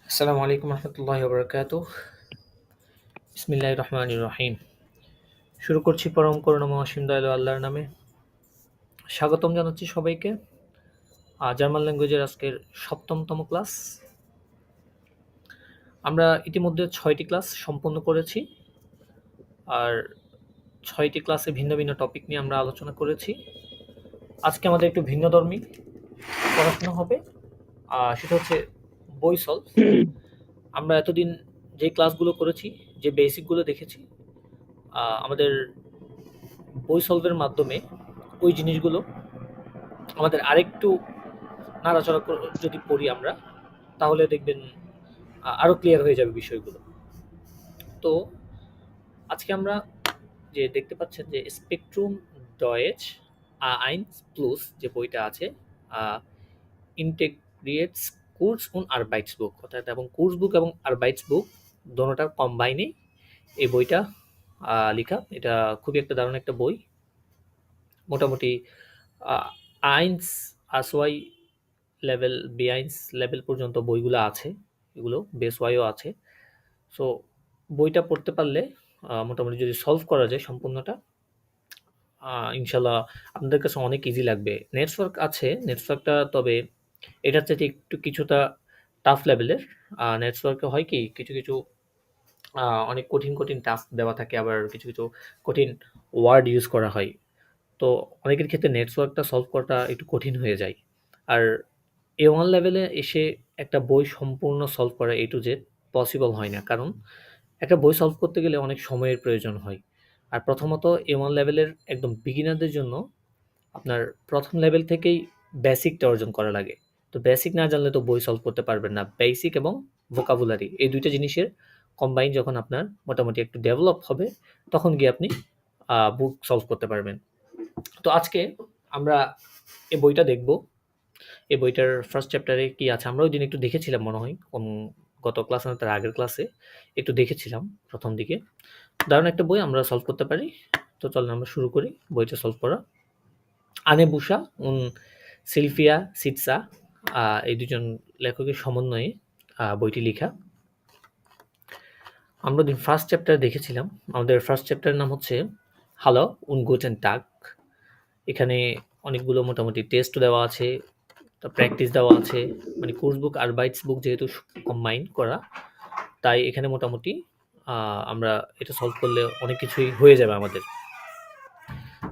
আসসালামু আলাইকুম রহমতুল্লাহি ওয়া বারাকাতুহু। বিসমিল্লাহির রহমানির রহিম। শুরু করছি পরম করুণাময় অসীম দয়ালু আল্লাহর নামে। স্বাগতম জানাচ্ছি সবাইকে। জার্মান ল্যাঙ্গুয়েজের আজকের ৭ম ক্লাস। আমরা ইতিমধ্যে ৬টি ক্লাস সম্পন্ন করেছি। আর ৬টি ক্লাসে ভিন্ন ভিন্ন টপিক নিয়ে আমরা আলোচনা করেছি। আজকে আমাদের একটু ভিন্নধর্মী পড়াশোনা হবে। সেটা হচ্ছে বই সলভ। আমরা এতদিন যে ক্লাসগুলো করেছি, যে বেসিকগুলো দেখেছি, আমাদের বই সলভের মাধ্যমে ওই জিনিসগুলো আমাদের আরেকটু নাড়াচড়া যদি পড়ি আমরা, তাহলে দেখবেন আরও ক্লিয়ার হয়ে যাবে বিষয়গুলো। তো আজকে আমরা যে দেখতে পাচ্ছেন যে স্পেকট্রুম ডয়েচ আইনস প্লুস যে বইটা আছে, ইন্টেগ্রিয়েটস কোর্স উন আরবাইটস বুক, অর্থাৎ এবং কোর্স বুক এবং আরবাইটস বুক দোনোটার কম্বাইনে এই বইটা লেখা। এটা খুবই একটা দারুণ একটা বই। মোটামুটি আইনস আসওয়াই লেভেল বি1 লেভেল পর্যন্ত বইগুলো আছে, এগুলো বেস ওয়াইও আছে। সো বইটা পড়তে পারলে মোটামুটি যদি সলভ করা যায় সম্পূর্ণটা, ইনশাল্লাহ আপনাদের কাছে অনেক ইজি লাগবে। নেটওয়ার্ক আছে, নেটওয়ার্কটা তবে এটার চাইতে একটু কিছুটা টাফ লেভেলের। নেটওয়ার্কে হয় কি, কিছু কিছু অনেক কঠিন কঠিন টাস্ক দেওয়া থাকে, আবার কিছু কিছু কঠিন ওয়ার্ড ইউজ করা হয়। তো অনেকের ক্ষেত্রে নেটওয়ার্কটা সলভ করাটা একটু কঠিন হয়ে যায়। আর A1 লেভেলে এসে একটা বই সম্পূর্ণ সলভ করা A to Z পসিবল হয় না। কারণ একটা বই সলভ করতে গেলে অনেক সময়ের প্রয়োজন হয়। আর প্রথমত A1 লেভেলের একদম বিগিনারদের জন্য আপনার ১ম লেভেল থেকেই বেসিকটা অর্জন করা লাগে। তো বেসিক না জানলে তো বই সলভ করতে পারবেন না। বেসিক এবং ভোকাবুলারি এই ২ টা জিনিসের কম্বাইন যখন আপনার মোটামুটি একটু ডেভেলপ হবে, তখন গিয়ে আপনি বুক সলভ করতে পারবেন। তো আজকে আমরা এই বইটা দেখব। এই বইটার ফার্স্ট চ্যাপ্টারে কি আছে আমরা ওই দিন একটু দেখেছিলাম মনে হয়, গত ক্লাস না তার আগের ক্লাসে একটু দেখেছিলাম প্রথম দিকে। দারুণ একটা বই, আমরা সলভ করতে পারি। তো চলেন আমরা শুরু করি বইটা সলভ করা। আনে বুসা উন সিলভিয়া সিটসা, এই দুজন লেখকের সমন্বয়ে বইটি লেখা। আমরা দিন ফার্স্ট চ্যাপ্টার দেখেছিলাম। আমাদের ফার্স্ট চ্যাপ্টারের নাম হচ্ছে হ্যালো উন গুটেন টাগ। এখানে অনেকগুলো মোটামুটি টেস্ট দেওয়া আছে, প্র্যাকটিস দেওয়া আছে। মানে কোর্স বুক আর বাইটস বুক যেহেতু কম্বাইন করা, তাই এখানে মোটামুটি আমরা এটা সলভ করলে অনেক কিছুই হয়ে যাবে আমাদের।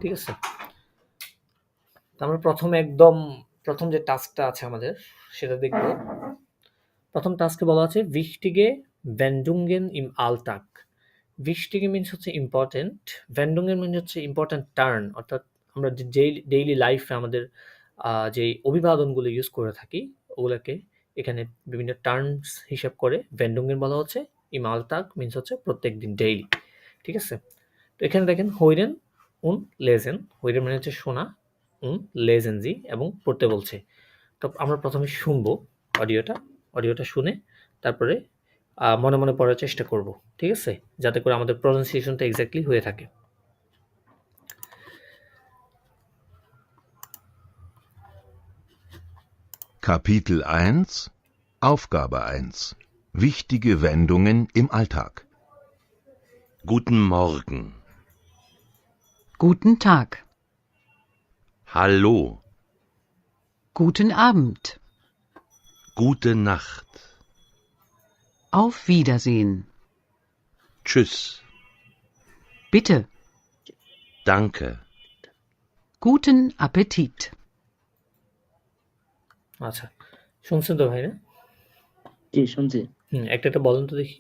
ঠিক আছে, আমরা প্রথম যে টাস্কটা আছে আমাদের সেটা দেখব। প্রথম টাস্কে বলা আছে wichtige Wendungen im Alltag। wichtige means হচ্ছে ইম্পর্টেন্ট, Wendungen মিনস হচ্ছে ইম্পর্টেন্ট টার্ন, অর্থাৎ আমরা যে ডেইলি লাইফে আমাদের যে অভিবাদনগুলো ইউজ করে থাকি, ওগুলোকে এখানে বিভিন্ন টার্মস হিসাব করে Wendungen বলা হচ্ছে। im Alltag মিনস হচ্ছে প্রত্যেকদিন, ডেইলি। ঠিক আছে, তো এখানে দেখেন হইরেন উন লেজেন। হইরেন মানে হচ্ছে শোনা, উন লেজেন জি এবং পড়তে বলছে। তো আমরা প্রথমে শুনবো অডিওটা শুনে তারপরে মনে মনে পড়ার চেষ্টা করব। ঠিক আছে, যাতে করে আমাদের প্রনাউন্সিয়েশনটা এক্স্যাক্টলি হয়ে থাকে। Kapitel 1 Aufgabe 1 Wichtige Wendungen im Alltag. Guten Morgen. Guten Tag. Hallo. Guten Abend. Gute Nacht. Auf Wiedersehen. Tschüss. Bitte. Danke. Guten Appetit. আচ্ছা, শুনছেন তো ভাই? না জি শুনছি। একটা একটা বলেন তো দেখি।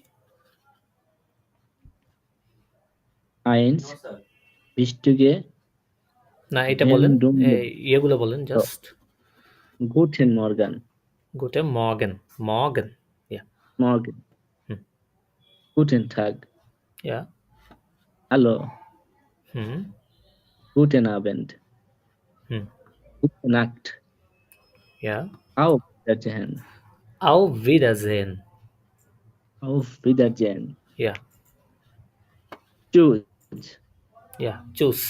Eins wichtige না এটা বলেন, Wendungen. ইয়েগুলো বলেন জাস্ট। Guten Morgen. গুটে মর্গেন, মর্গেন, ইয়া Morgen. হুম Guten Tag. ইয়া Hallo. হুম Guten Abend. হুম Gute Nacht. ইয়া Auf Wiedersehen. আও ভিদাজেন, Auf Wiedersehen. ইয়া Tschüss. ইয়া চুস,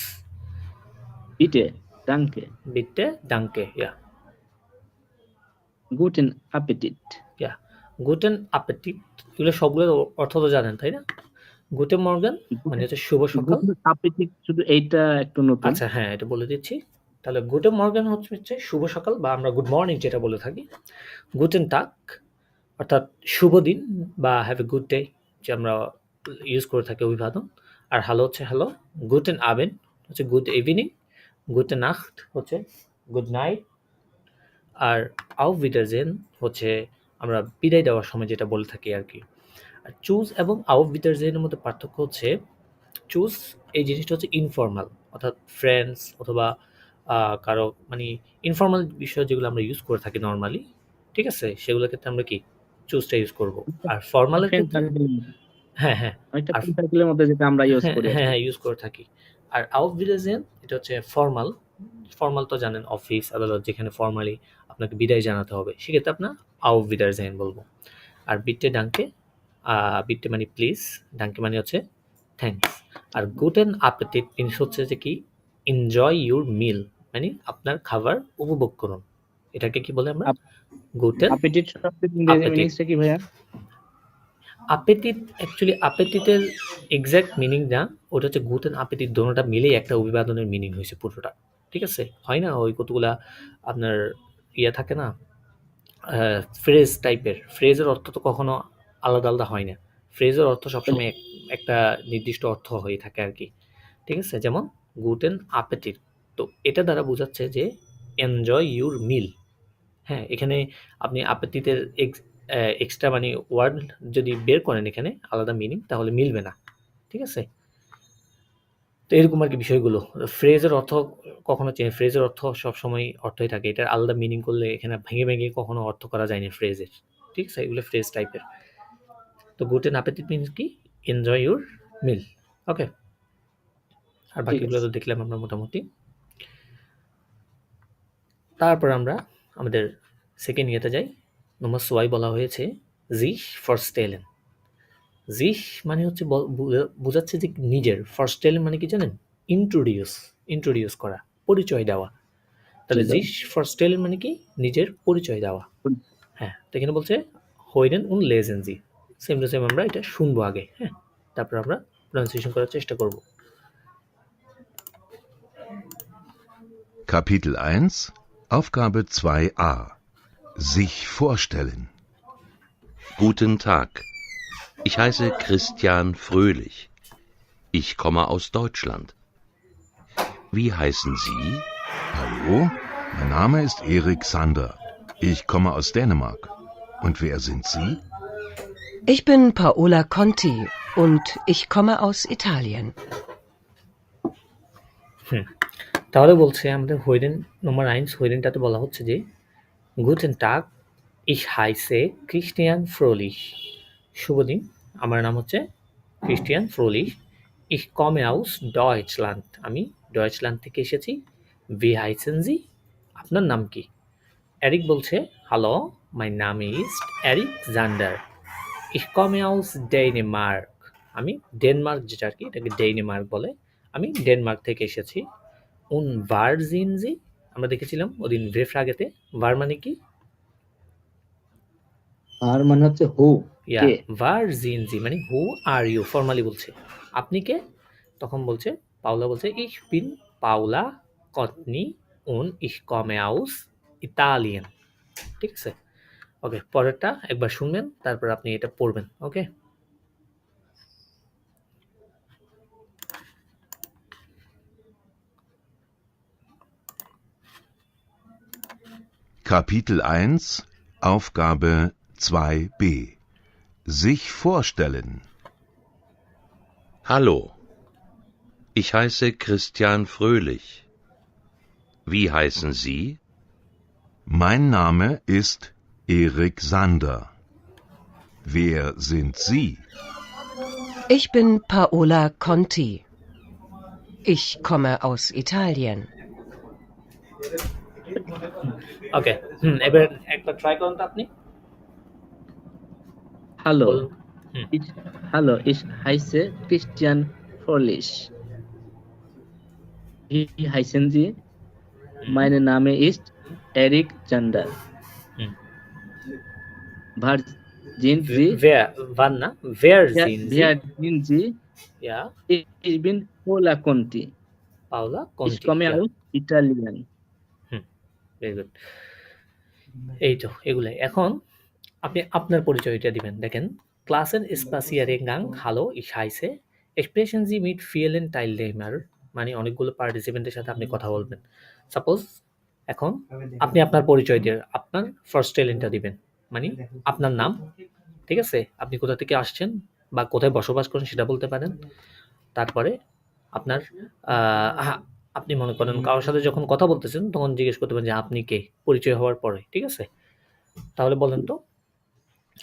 Bitte. Danke. বিটে ডাঙ্কে, ইয়া Guten Appetit. ইয়া গুটেন আপেটিট, এগুলো সবগুলোর অর্থ তো জানেন তাই না? গুটেন মর্গান মানে হচ্ছে শুভ সকাল। গুড আপিটিট শুধু এইটা একটু নতুন। আচ্ছা হ্যাঁ, এটা বলে দিচ্ছি। তাহলে গুটেন মর্গান হচ্ছে শুভ সকাল বা আমরা গুড মর্নিং যেটা বলে থাকি। গুটেন টাগ অর্থাৎ শুভ দিন বা হ্যাভ এ গুড ডে, যে আমরা ইউজ করে থাকি অভিবাদন। আর হ্যালো হচ্ছে হ্যালো। গুটেন আবেন হচ্ছে গুড ইভিনিং। গুটেন নাখট হচ্ছে গুড নাইট। আর আউফ ভিটারজেন হচ্ছে আমরা বিদায় দেওয়ার সময় যেটা বলে থাকি আর কি। আর চুজ এবং আউফ ভিটারজেনের মধ্যে পার্থক্য হচ্ছে চুজ এই জিনিসটা হচ্ছে ইনফর্মাল, অর্থাৎ ফ্রেন্ডস অথবা কারো মানে ইনফর্মাল বিষয় যেগুলো আমরা ইউজ করে থাকি নর্মালি, ঠিক আছে, সেগুলোর ক্ষেত্রে আমরা কি চুজটা ইউজ করব। আর ফর্মালের ফ্রেন্ড ক্ষেত্রে সার্কেল, হ্যাঁ হ্যাঁ অনেকটা আর ফ্রেন্ড সার্কেলের মধ্যে যেটা আমরা ইউজ হ্যাঁ করি আর হ্যাঁ কি। হ্যাঁ ইউজ করে থাকি। আর আউট ভিলেজেন এটা হচ্ছে ফর্মাল। ফর্মাল তো জানেন, অফিস আদালত যেখানে ফর্মালি আপনাকে বিদায় জানাতে হবে, সেক্ষেত্রে আপনার আউট ভিটারজেন বলবো। আর বিট্টে ডাঙ্কে, বিট্টে মানে প্লিজ, ডাঙ্কে মানে হচ্ছে থ্যাঙ্কস। আর গুটেন আপেটিট মিনস হচ্ছে যে কি এনজয় ইউর মিল, মানে আপনার খাবার উপভোগ করুন। এটাকে কি বলে আমরা? গুটেন আপিটিট শব্দের ইংরেজি আপেটিট। মিনিংসটা কি ভাইয়া? আপেটিট অ্যাকচুয়ালি আপেটিটের এক্সাক্ট মিনিং না, ওটা হচ্ছে গুটেন আপেটিট দোনোটা মিলেই একটা অভিবাদনের মিনিং হয়েছে পুরোটা, ঠিক আছে? হয় না ওই কতগুলা আপনার ইয়ে থাকে না, ফ্রেজ টাইপের, ফ্রেজের অর্থ তো কখনো আলাদা আলাদা হয় না। ফ্রেজের অর্থ সবসময় একটা নির্দিষ্ট অর্থ হয়ে থাকে আর কি, ঠিক আছে? যেমন গুটেন আপেটিট, তো এটা দ্বারা বোঝাচ্ছে যে এনজয় ইউর মিল। হ্যাঁ, এখানে আপনি আপেটিটের এক্সট্রা মানে ওয়ার্ড যদি বের করেন এখানে আলাদা মিনিং, তাহলে মিলবে না, ঠিক আছে? তো এরকম আর কি বিষয়গুলো। ফ্রেজের অর্থ কখনো ফ্রেজের অর্থ সবসময় অর্থই থাকে, এটার আলাদা মিনিং করলে এখানে ভেঙে ভেঙে কখনো অর্থ করা যায় না ফ্রেজের, ঠিক আছে? এগুলো ফ্রেজ টাইপের। তো গুটেন অ্যাপেটিট মিনস কি এনজয় ইউর মিল। ওকে, আর ঠিক বাকিগুলো আছে। তো দেখলাম আমরা মোটামুটি। তারপর আমরা আমাদের সেকেন্ড ইয়েতে যাই। নম্বর সোয়াই বলা হয়েছে জিশ ফরস্টেলেন। জিশ মানে হচ্ছে বোঝাচ্ছে যে নিজের, ফরস্টেলেন মানে কি জানেন? ইন্ট্রোডিউস, ইন্ট্রোডিউস করা, পরিচয় দেওয়া। তাহলে জিশ ফরস্টেলেন মানে কি নিজের পরিচয় দেওয়া। হ্যাঁ, তো এখানে বলছে হইডেন উন লেজেন জি। সেম টু সেম আমরা এটা শুনবো আগে, হ্যাঁ, তারপর আমরা প্রনাউন্সিয়েশন করার চেষ্টা করব। Kapitel 1, Aufgabe 2a. Sich vorstellen. Guten Tag. Ich heiße Christian Fröhlich. Ich komme aus Deutschland. Wie heißen Sie? Hallo, mein Name ist Erik Sander. Ich komme aus Dänemark. Und wer sind Sie? Ich bin Paola Conti und ich komme aus Italien. তাহলে বলছে আমাদের হইডেন নম্বর 1 হইডেনটাতে বলা হচ্ছে যে Guten টাগ ইশ হাইসে Cristian ফ্রোলিশ। শুভ দিন, আমার নাম হচ্ছে ক্রিস্টিয়ান ফ্রোলিশ। ইশ কমে আউস ডয়েচল্যান্ড, আমি ডয়েচল্যান্ড থেকে এসেছি। ভি হাইসেন জি, আপনার নাম কি? এরিক বলছে হ্যালো, মাই নাম ইজ এরিক জান্ডার। ইশ কমে আউস ডেনমার্ক, আমি ডেনমার্ক যেটা আর কি এটাকে ডেনমার্ক বলে, আমি ডেনমার্ক থেকে এসেছি। উন ভার জিন জি, আমরা দেখেছিলাম ওদিন ভ্রেফ্রাগেতে। ভার মানে কি? আর মানে হচ্ছে হু, ইয়া, কে। ভার জিন জি মানে হু আর ইউ, ফর্মালি বলছে আপনি কে? তখন বলছে পাওলা বলছে ইশ বিন পাওলা কটনি উন ইশ কমে আউস ইতালিয়ান, ঠিক আছে? ওকে, পরেরটা একবার শুনবেন, তারপর আপনি এটা পড়বেন। ওকে, Kapitel 1, Aufgabe 2b. Sich vorstellen. Hallo. Ich heiße Christian Fröhlich. Wie heißen Sie? Mein Name ist Erik Sander. Wer sind Sie? Ich bin Paola Conti. Ich komme aus Italien. ওকে, এবার একবার ট্রাই করুন তো আপনি। হ্যালো, বলুন। Hello, ich heiße Christian Fröhlich. Wie heißen Sie? Mein Name ist Erik Zander. হুম, Sind Sie? Wann, na? Wer Wer, sind Sie? wer sind Sie? Ja, Ich bin Paula Conti. Paula Ich Conti. komme Ja, aus Italien. Very good. এই তো এগুলাই। এখন আপনি আপনার পরিচয়টা দিবেন। দেখেন, Klassen Spaziergang, hallo, ich heiße, sprechen Sie mit vielen Teilnehmer, মানে অনেকগুলো পার্টিসিপেন্টের সাথে আপনি কথা বলবেন। সাপোজ এখন আপনি আপনার পরিচয় দিয়ে আপনার ফার্স্ট টেলেন্টটা দিবেন, মানে আপনার নাম, ঠিক আছে? আপনি কোথা থেকে আসছেন বা কোথায় বসবাস করেন সেটা বলতে পারেন। তারপরে আপনার আপনি মনে করেন কারোর সাথে যখন কথা বলতেছেন তখন জিজ্ঞেস করতে পারেন যে আপনি কে, পরিচয় হওয়ার পরে, ঠিক আছে? তাহলে বলেন তো,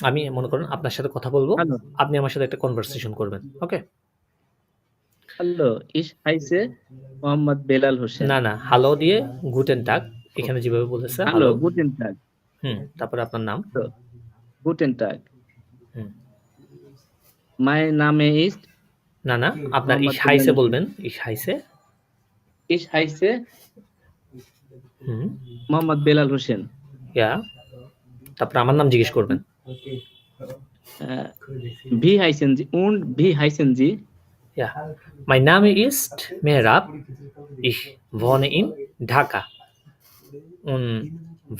আমি মনে করেন আপনার সাথে কথা বলবো, Hallo. আপনি আমার সাথে একটা কনভারসেশন করবেন, ওকে? Hallo, ich heiße Mohammed Belal Hossein. না না, হ্যালো দিয়ে গুটেন টাগ, এখানে যেভাবে বলেছে Hallo, হ্যালো, guten Tag. তারপরে আপনার নাম, So, guten Tag. হুম, Mein Name ist না না, আপনার Mohammed ইশ হাইসে Belal বলবেন, ইশ হাইসে, Ich heiße হুম, Mohammed Belal Hossein. ইয়া, তারপরে আমার নাম জিজ্ঞেস করবেন, Wie heißen Sie? Und wie heißen Sie? ja, mein Name ist Mehrab, ich wohne in Dhaka und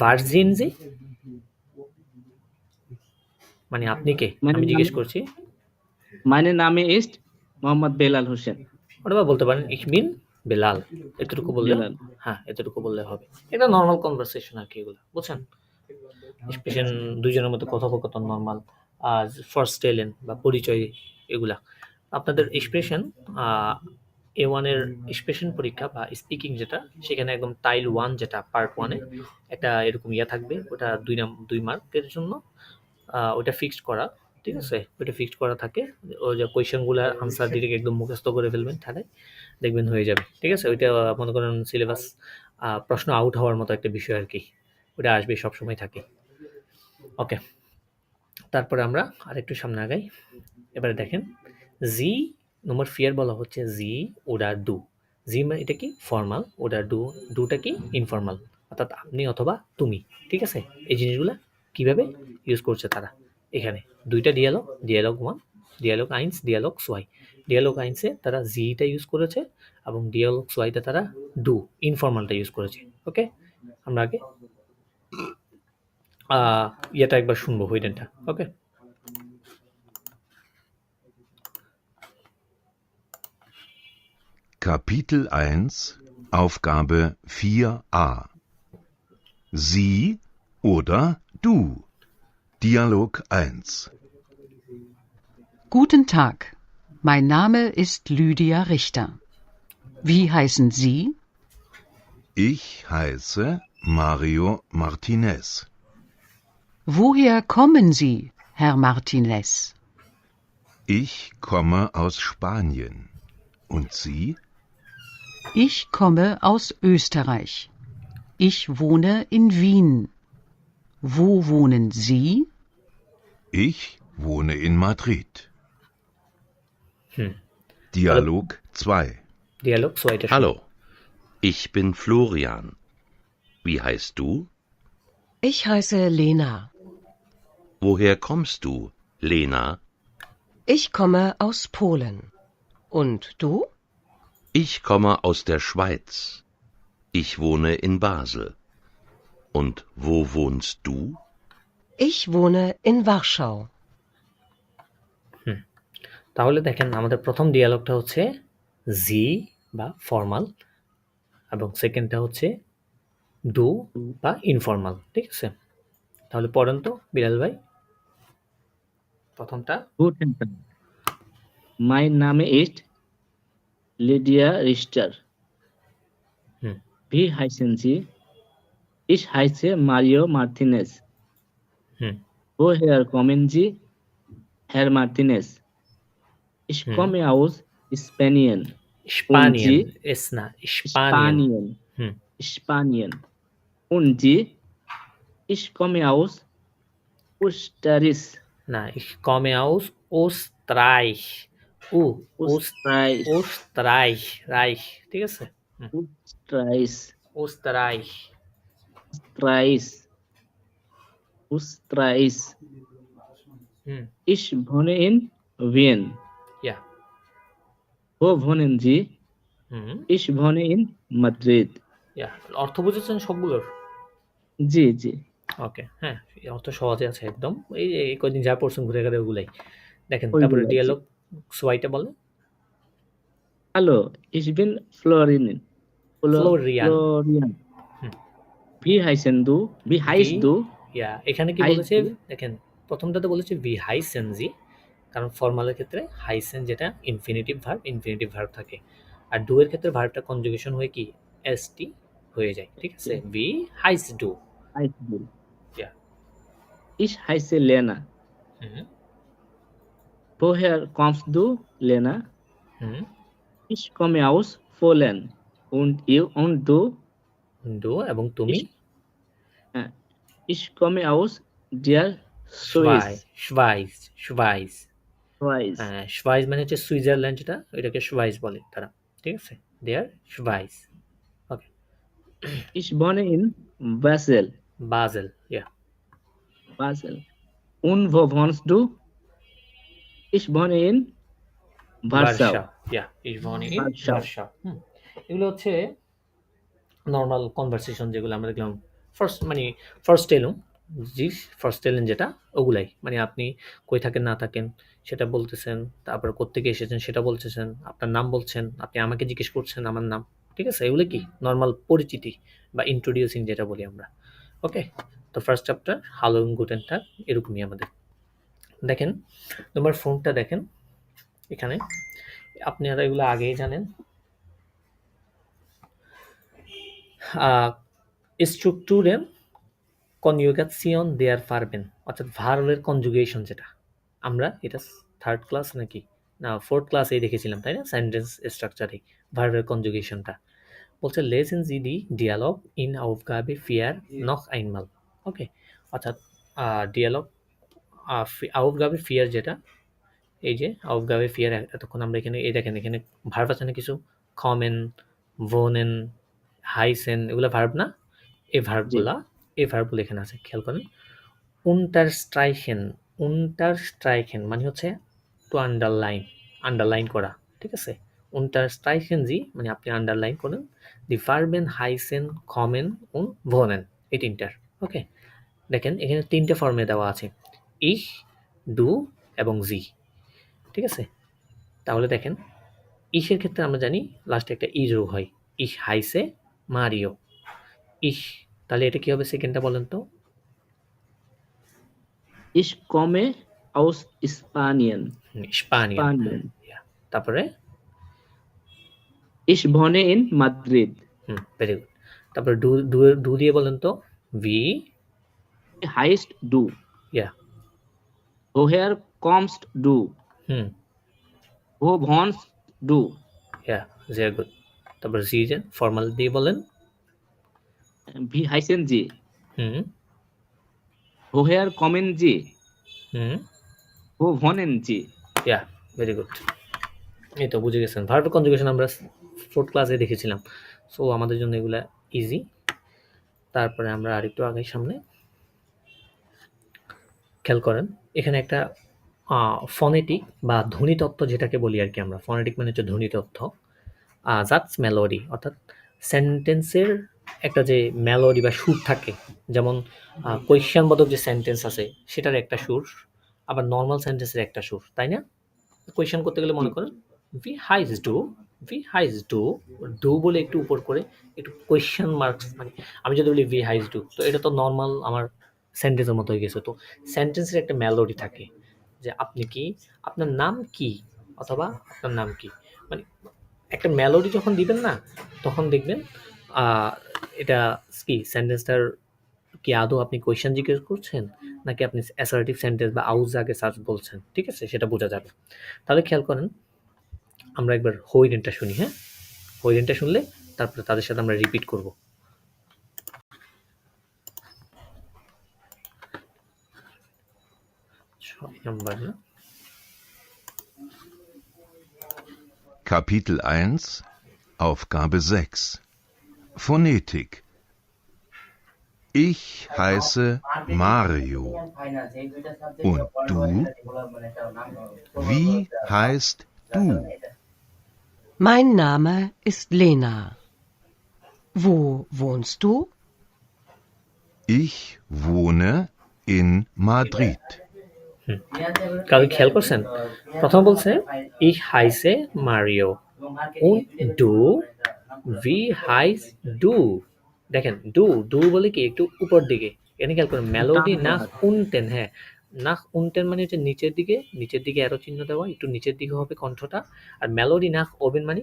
wer sind Sie? মানে আপনি কে, আমি জিজ্ঞেস করছি। Mein Name ist Mohammed Belal Hossein. অথবা বলতে পারেন ich bin বেলাল, এতটুকু বললে, বেলাল। হ্যাঁ এতটুকু বললে হবে। এটা নর্মাল কনভারসেশন আর কি, এগুলো বুঝছেন? স্পেশাল দুইজনের মধ্যে কথোপকথন নর্মাল, আর ফার্স্ট টেলেন বা পরিচয়, এগুলা আপনাদের এক্সপ্রেশন। A1 এর এক্সপ্রেশন পরীক্ষা বা স্পিকিং যেটা, সেখানে একদম টাইল 1 যেটা পার্ট 1 এ একটা এরকম ইয়া থাকবে, ওটা 2 মার্কের জন্য, ওটা ফিক্সড করা, ঠিক আছে? ওটা ফিক্সড করা থাকে। ওই যে কোয়েশ্চেনগুলোর আনসার ডিরেক্ট একদম মুখস্থ করে ফেলবেন ঠাড়ায়, দেখবেন হয়ে যাবে, ঠিক আছে? ওইটা মনে করেন সিলেবাস প্রশ্ন আউট হওয়ার মতো একটা বিষয় আর কি, ওটা আসবে, সবসময় থাকে, ওকে? তারপরে আমরা আরেকটু সামনে আগাই। এবারে দেখেন, জি নম্বর 4 বলা হচ্ছে জি ওডা ডু। জি মানে এটা কি ফর্মাল, ওডা ডুটা কি ইনফর্মাল, অর্থাৎ আপনি অথবা তুমি, ঠিক আছে? এই জিনিসগুলা কিভাবে ইউজ করছে তারা এখানে, দুইটা ডিয়ালগ, ডিয়ালগ 1, ডিয়ালগ 1, ডিয়ালগ 2। ডিয়ালগ 1 এ তারা জিটা ইউজ করেছে এবং ডিয়ালগ 2 তে তারা ডু ইনফর্মালটা ইউজ করেছে, ওকে? আমরা আগে ইয়েটা একবার শুনবো, হুইডেনটা, ওকে? Kapitel 1, Aufgabe 4a. Sie oder du? Dialog 1. Guten Tag. Mein Name ist Lydia Richter. Wie heißen Sie? Ich heiße Mario Martinez. Woher kommen Sie, Herr Martinez? Ich komme aus Spanien. Und Sie? Ich komme aus Österreich. Ich wohne in Wien. Wo wohnen Sie? Ich wohne in Madrid. Hmm, Dialog 2. ডিয়ালগ 2 এটা শুনুন। Hallo, ich bin Florian. Wie heißt du? Ich heiße Lena. Woher kommst du, Lena? Ich komme aus Polen. Und du? Ich komme aus der Schweiz. Ich wohne in Basel. Und wo wohnst du? Ich wohne in Warschau. তাহলে দেখেন, আমাদের প্রথম ডিয়ালগটা হচ্ছে জি বা formal, এবং সেকেন্ডটা হচ্ছে do বা informal, ঠিক আছে? তাহলে পড়েন তো বিলাল ভাই প্রথমটা। Guten Tag. Mein Name ist Lydia Richter. হুম, Wie heißen Sie? Ich heiße Mario Martinez. হুম, Woher kommen Sie, Herr Martinez? Ich komme aus Spanien. স্পানিয়ান, জি? এস না, স্পানিয়ান, হুম, Spanien. Und Sie? Ich komme aus Österreich. না, ich komme aus Österreich, Österreich. Österreich, রাইখ, ঠিক আছে? Österreich. Österreich, Österreich. Österreich. Hmm, Ich wohne in Wien. Yeah, Wo wohnen Sie? Hmm, Ich wohne in Madrid. ইয়া। অর্থ বুঝেছেন সবগুলোর? জি, জি। ওকে, হ্যাঁ, এই অর্থ সহজে আছে একদম। এই কয়দিন যা পড়ছেন ঘুরে ঘাড়ে ওগুলাই। দেখেন তারপরে ওইগুলা, জি। ডিয়ালগ সোয়াইটা বলে? Hallo, ich bin Florian. Florian. Florian. হুম, Wie heißen du? Wie V heißt du? ইয়া, এখানে কি Heißt বলেছে du? দেখেন, প্রথমটাতে বলেছে ভি হাইসেন জি, কারণ ফর্মালের ক্ষেত্রে হাইসেন যেটা ইনফিনিটিভ ভার্ব থাকে। আর ডু এর ক্ষেত্রে ভার্বটা কনজুগেশন হয়ে কি এসটি হয়ে যায়। ঠিক আছে? Okay. ভি হাইস ডু। Heißt du? ইয়া, Ich heiße Lena. হুম, Woher kommst du, Lena? হুম, Ich komme aus Polen. Und du? ডু এবং তুমি? Ich, äh, ich komme aus der schwei Schweiz. schweiz schweiz Schweiz. schweiz মানে হচ্ছে সুইজারল্যান্ড, যেটা ওইটাকে schweiz বলে তারা। ঠিক আছে? দেয়ার schweiz। Okay, Ich wohne in Basel. বাজেল, ইয়া, Basel. Und wo wohnst du? Ich wohne in Warschau. বার্সা, ইয়া, ich wohne in Warschau. বার্সা। হুম, এগুলো হচ্ছে নর্মাল কনভারসেশন যেগুলো আমরা দেখলাম ফার্স্ট এলুম, জি, ফার্স্ট এলেন যেটা ওগুলাই, মানে আপনি কই থাকেন না থাকেন সেটা বলতেছেন, তারপরে কোত্থেকে এসেছেন সেটা বলতেছেন, আপনার নাম বলছেন, আপনি আমাকে জিজ্ঞেস করছেন আমার নাম। ঠিক আছে? এগুলো কি নর্মাল পরিচিতি বা ইন্ট্রোডিউসিং যেটা বলি আমরা। ওকে, তো ফার্স্ট চ্যাপ্টার হ্যালো এবং গুটেন টাগ এরকমই আমাদের। দেখেন তোমার ফোনটা দেখেন এখানে, আপনারা এগুলো আগেই জানেন। স্ট্রাকচারে কনজুগেশন দেয়ার পারবেন, অর্থাৎ ভার্বের কনজুগেশন যেটা আমরা এটা থার্ড ক্লাস নাকি না ফোর্থ ক্লাসেই দেখেছিলাম, তাই না? সেন্টেন্স স্ট্রাকচারে ভার্বের কনজুগেশনটা বলছে লেসেন জি ডি ডিয়ালগ ইন আউফগাবে ফিয়ার নখ আইনমাল। ওকে, অর্থাৎ ডিয়ালগ আউফগাবে ফিয়ার যেটা, এই যে আউফগাবে ফিয়ার, এতক্ষণ আমরা এখানে এই দেখেন এখানে ভার্ব আছে না কিছু, কমেন, ভোনেন, হাইসেন, এগুলো ভার্ব না? এই জি। ভার্বগুলো এখানে আছে, খেয়াল করেন। unterstreichen মানে হচ্ছে টু আন্ডারলাইন করা। ঠিক আছে? unterstreichen জি মানে আপনি আন্ডারলাইন করেন দি ভার্বেন হাইসেন, কমেন und wohnen, এই তিনটার। ওকে, দেখেন এখানে তিনটে ফর্মে দেওয়া আছে, ich, du এবং sie। ঠিক আছে? তাহলে দেখেন ইশের ক্ষেত্রে আমরা জানি লাস্টে একটা ই যোগ হয়, ich heiße Mario। ich, তাহলে এটা কি হবে সেকেন্ডটা বলেন তো? Ich komme aus Spanien. স্পানিয়ান। Spanien. তারপরে Ich wohne in Madrid. Very good. তারপরে ডু দিয়ে বলেন তো? V, Wie heißt du? ইয়া, Woher kommst du? হুম, Wo wohnst du? ইয়া, ভেরি গুড। তারপর জি যে ফর্মাল দিয়ে বলেন? Wie heißen Sie? হুম, Woher kommen Sie? হুম, Wo wohnen Sie? ইয়া, very good. এই তো বুঝে গেছেন, ভার্ব কনজুগেশন আমরা ফোর্থ ক্লাসে দেখেছিলাম, সো আমাদের জন্য এগুলা ইজি। তারপরে আমরা আরেকটু আগে সামনে খেয়াল করেন, এখানে একটা ফনেটিক বা ধ্বনিতত্ত্ব যেটাকে বলি আর কি আমরা, ফনেটিক মানে হচ্ছে ধ্বনিতত্ত্ব। জাটস মেলোডি, অর্থাৎ সেন্টেন্সের একটা যে মেলোডি বা সুর থাকে, যেমন কোয়েশ্চনবোধক যে সেন্টেন্স আছে সেটার একটা সুর, আবার নর্মাল সেন্টেন্সের একটা সুর, তাই না? কোয়েশ্চন করতে গেলে মনে করেন ভি হাইজ ডু বলে একটু উপর করে একটু কোয়েশ্চন মার্কস, মানে আমি যদি বলি ভি হাইজ ডু, তো এটা তো নর্মাল আমার সেন্টেন্সের মতো হয়ে গেছে। তো সেন্টেন্সের একটা মেলোডি থাকে, যে আপনি কি, আপনার নাম কি, অথবা আপনার নাম কি, মানে একটা মেলোডি যখন দিবেন না, তখন দেখবেন এটা কি সেন্টেন্সটার কি আদৌ আপনি কোয়েশ্চেন জিজ্ঞেস করছেন নাকি আপনি অ্যাসার্টিভ সেন্টেন্স বা আউজ আগে সার্চ বলছেন। ঠিক আছে? সেটা বোঝা যাবে। তাহলে খেয়াল করেন, আমরা একবার হইডেনটা শুনি। হ্যাঁ, হইডেনটা শুনলে তারপরে তাদের সাথে আমরা রিপিট করব। 6 নাম্বার না? Kapitel 1, Aufgabe 6. Phonetik. Ich heiße Mario. Und du? Wie heißt du? Mein Name ist Lena. Wo wohnst du? Ich wohne in Madrid. কারো খেয়াল করছেন? প্রথম বলছে ich heiße Mario und du wie heißt du? দেখেন do বলে কি একটু উপর দিকে, এখানে খেয়াল করেন মেলোডি টান নাক দেওয়া। উনটেন। হ্যাঁ, নাক উনটেন মানে হচ্ছে নিচের দিকে অ্যারো চিহ্ন দেওয়া, একটু নিচের দিকে হবে কণ্ঠটা। আর মেলোডি নাক ওবেন মানে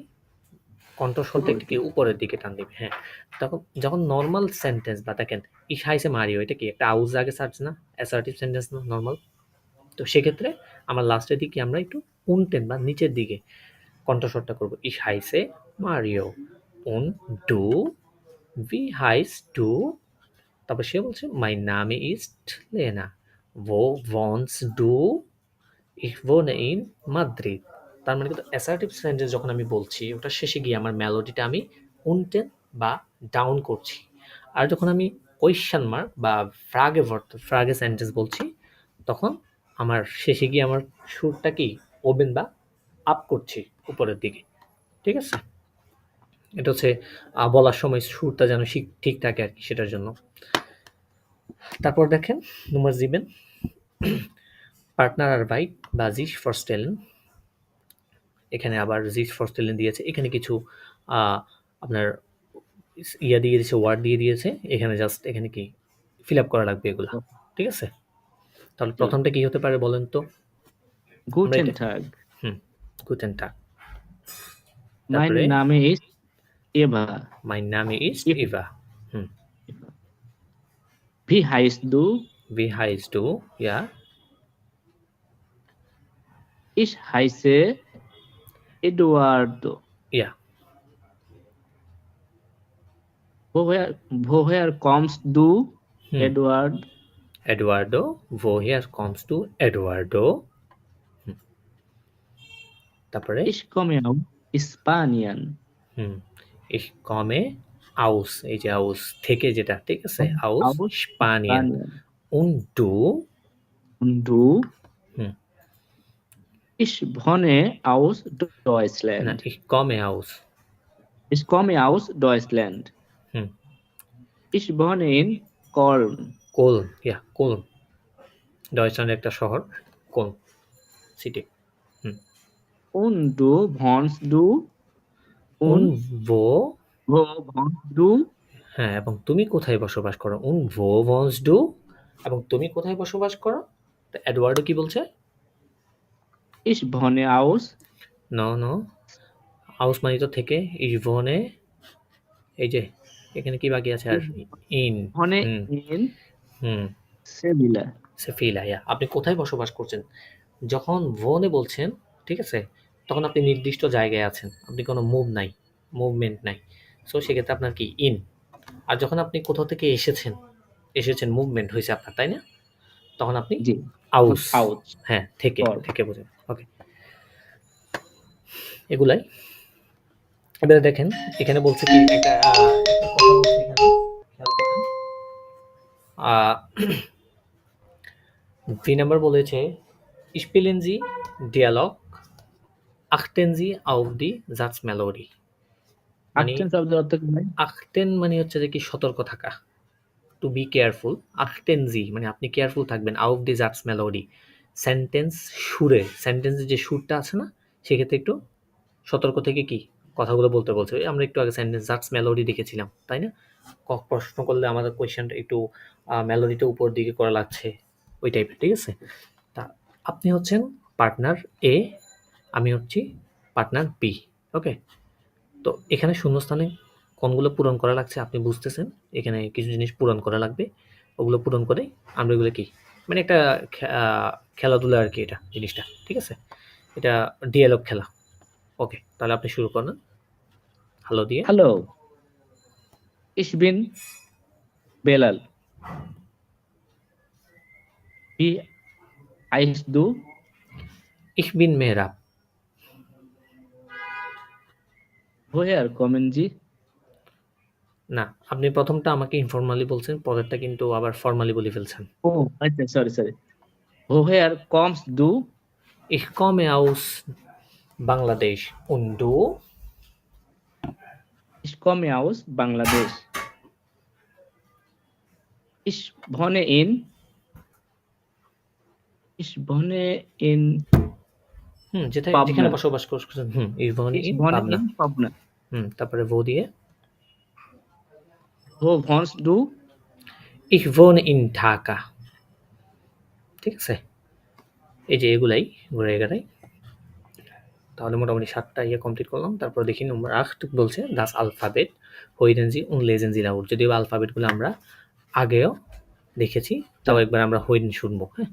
কণ্ঠস্বরটা একটু কি উপরের দিকে টান দিবে। হ্যাঁ, তখন যখন নর্মাল সেন্টেন্স বা দেখেন ich heiße Mario, এটা কি একটা আউজ আগে সার্চ না, অ্যাসার্টিভ সেন্টেন্স না নর্মাল। তো সেক্ষেত্রে আমার লাস্টের দিকে আমরা একটু উনটেন বা নিচের দিকে কণ্ঠস্বরটা করবো। Ich heiße Mario und du wie heißt du? তারপর সে বলছে mein Name ist Lena. Wo wohnst du? Ich wohne in Madrid. তার মানে কিন্তু অ্যাসার্টিভ সেন্টেন্স যখন আমি বলছি ওটা শেষে গিয়ে আমার মেলোডিটা আমি উনটেন বা ডাউন করছি। আর যখন আমি কোয়েশ্চেন মার্ক বা ফ্রাগে সেন্টেন্স বলছি তখন আমার শেষে গিয়ে আমার সুরটা কি ওবেন বা আপ করছি উপরের দিকে। ঠিক আছে? এটা হচ্ছে বলার সময় সুরটা যেন ঠিক থাকে আর কি, সেটার জন্য। তারপর দেখেন Nummer 7 Partnerarbeit বা sich vorstellen। এখানে আবার sich vorstellen দিয়েছে। এখানে কিছু আপনার ইয়া দিয়ে দিয়েছে, ওয়ার্ড দিয়ে দিয়েছে। এখানে জাস্ট এখানে কি ফিল আপ করা লাগবে এগুলা। ঠিক আছে? তাহলে জি। প্রথমটা কি হতে পারে বলেন তো? Guten এটা Tag. Guten Tag। Mein তারপরে Name ist Eva. mein Name ist Eva। হুম। Wie heißt du? Wie heißt du? Ja, Ich heiße Eduardo. ja, Woher kommst du, হুম। Edward? Eduardo, woher kommst du, Eduardo? হুম। তারপরে Ich komme aus Spanien. হুম, ich komme aus, এই যে aus থেকে যেটা, ঠিক আছে? aus Aus Spanien। Spanien. Und du? Und du? হুম, Ich wohne aus না, Deutschland. ich komme aus। Ich komme aus Deutschland. Hmm, Ich wohne in Köln. Köln, ja, Köln। ডয়েচল্যান্ডের একটা শহর, Köln city. হুম। Und du wohnst du? Und Und wo wohnst du? হ্যাঁ, এবং তুমি কোথায় বসবাস করো? Und wo wohnst du? এবং তুমি কোথায় বসবাস করো? তো এডওয়ার্ডো কি বলছে? Ich wohne aus no, aus মানে তো থেকে, ich wohne, এই যে এখানে কি বাকি আছে আর? in। wohne hmm, in hmm, Sevilla. Sevilla, ইয়া। আপনি কোথায় বসবাস করছেন? যখন wohne বলছেন, ঠিক আছে? তখন আপনি নির্দিষ্ট জায়গায় আছেন। আপনি কোনো মুভমেন্ট নাই। সো সেক্ষেত্রে আপনার কি in। আর যখন আপনি কোথাও থেকে এসেছেন মুভমেন্ট হয়েছে আপনার, তাই না? তখন আপনি জি, aus। aus. হ্যাঁ, পর। থেকে বোঝেন। ওকে, এগুলাই। এবারে দেখেন এখানে বলছে কি একটা কথা বলছে এখানে, খেয়াল করেন। দুই নাম্বার বলেছে spielen Sie Dialog, achten Sie auf die Satzmelodie। মানে Achten শব্দের অর্থ কি ভাই? achten মানে হচ্ছে যে কি সতর্ক থাকা, to be careful. achten Sie মানে আপনি কেয়ারফুল থাকবেন, auf die Satzmelodie সেন্টেন্স সুরে, সেন্টেন্সের যে সুরটা আছে না, সেক্ষেত্রে একটু সতর্ক থেকে কি কথাগুলো বলতে বলছে। ওই আমরা একটু আগে সেন্টেন্স জাস্ট মেলোডি দেখেছিলাম, তাই না? প্রশ্ন করলে আমাদের কোয়েশ্চেনটা একটু মেলোডিটা উপর দিকে করা লাগছে, ওই টাইপের। ঠিক আছে? তা আপনি হচ্ছেন পার্টনার এ, আমি হচ্ছি পার্টনার বি। ওকে, তো এখানে শূন্যস্থানে কোনগুলো পূরণ করা লাগছে আপনি বুঝতেছেন। এখানে কিছু জিনিস পূরণ করা লাগবে, ওগুলো পূরণ করে আমরা এগুলো কি মানে একটা খেলাধুলা আর কি এটা জিনিসটা। ঠিক আছে? এটা ডিয়ালগ খেলা। ওকে, তাহলে আপনি শুরু করেন হ্যালো দিয়ে। Hallo, ich bin Belal. Wie heißt du? Ich bin Mehrab। Woher kommen Sie? না, আপনি প্রথমটা আমাকে ইনফর্মালি বলছেন, পরেরটা কিন্তু আবার ফর্মালি বলে ফেলছেন। Oh, আচ্ছা, sorry. Woher kommst du? Ich komme aus Bangladesh. Und du? Ich komme aus Bangladesh. Ich wohne in যেখানে Pabna. বসবাস করছেন। Ich wohne Ich in wohne Pabna. in Pabna. তারপরে wo দিয়ে? Wo wohnst du? Ich wohne in Dhaka. ঠিক আছে? এই যে এগুলাই ঘুরে গেড়াই। তাহলে মোটামুটি 7 টা কমপ্লিট করলাম। তারপর দেখি নম্বর 8 বলছে das Alphabet hören Sie und lesen Sie laut। যদিও আলফাবেট গুলো আমরা আগেও দেখেছি, তাও একবার আমরা hören শুনবো। হ্যাঁ,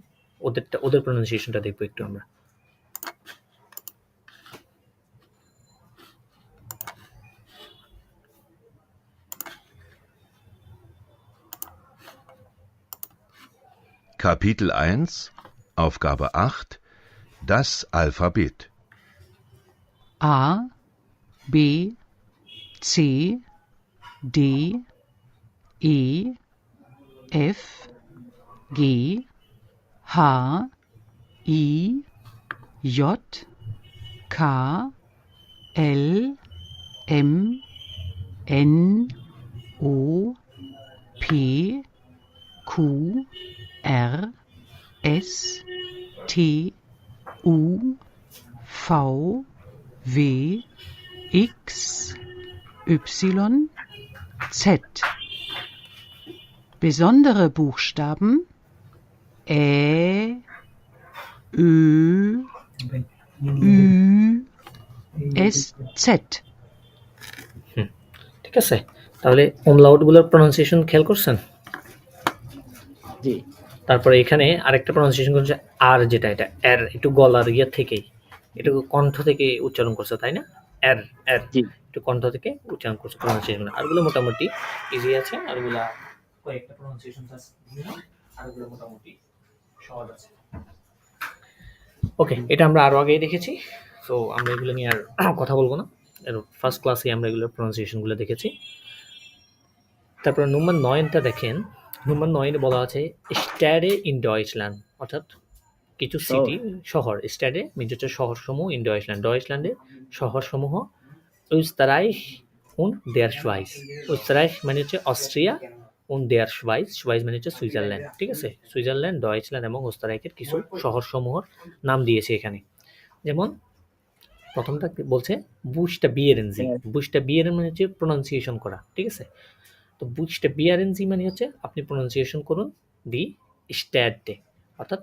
ওদের প্রনাউন্সিয়েশনটা দেখবো একটু আমরা। Kapitel 1, Aufgabe 8, das Alphabet. A, B, C, D, E, F, G, H, I, J, K, L, M, N, O, P, Q, R, S, T, U, V, W, X, Y, Z. Besondere Buchstaben Ä, Ö, Ü, S, Z. ঠিক আছে? তাহলে umlaut গুলোর pronunciation খেয়াল করছেন? জি। তারপরে এখানে আরেকটা pronunciation করছে আর, যেটা এটা এর একটু গলার ইয়ে থেকে, একটু কণ্ঠ থেকে উচ্চারণ করছে, তাই না? এর এর জি। একটু কণ্ঠ থেকে উচ্চারণ করছে প্রনাউন্সিয়েশন। আরগুলো মোটামুটি ইজি আছে, আরগুলা কয়েকটা প্রনাউন্সিয়েশন আছে, আরগুলো মোটামুটি সহজ আছে। ওকে, এটা আমরা আরো আগেই দেখেছি, সো আমরা এগুলো নিয়ে আর কথা বলবো না। ফার্স্ট ক্লাসে আমরা এগুলোর প্রনাউন্সিয়েশনগুলো দেখেছি। তারপর নম্বর 9টা দেখেন। নম্বর 9 বলা আছে স্ট্যাডে ইন ডয়েচল্যান্ড, অর্থাৎ কিছু সিটি শহর। স্ট্যাডে মিনস হচ্ছে শহরসমূহ, ইন ডয়েচল্যান্ড ডয়েচল্যান্ডের শহরসমূহ। উইস্তারাইখ উন দেয়ার শোয়াইস। উইস্তারাইখ মানে হচ্ছে অস্ট্রিয়া, উন দেয়ার শোয়াইস, শোয়াইস মানে হচ্ছে সুইজারল্যান্ড। ঠিক আছে? সুইজারল্যান্ড, ডয়েচল্যান্ড এবং ওস্তারাইখের কিছু শহরসমূহর নাম দিয়েছে এখানে। যেমন প্রথমটা বলছে বুশটা বিয়েরেনজি। বুশটা বিয়েরেন মানে হচ্ছে প্রনাউন্সিয়েশন করা। ঠিক আছে? তো বুশটা বিয়ারেনজি মানে হচ্ছে আপনি প্রনাউন্সিয়েশন করুন দি স্ট্যাডে, অর্থাৎ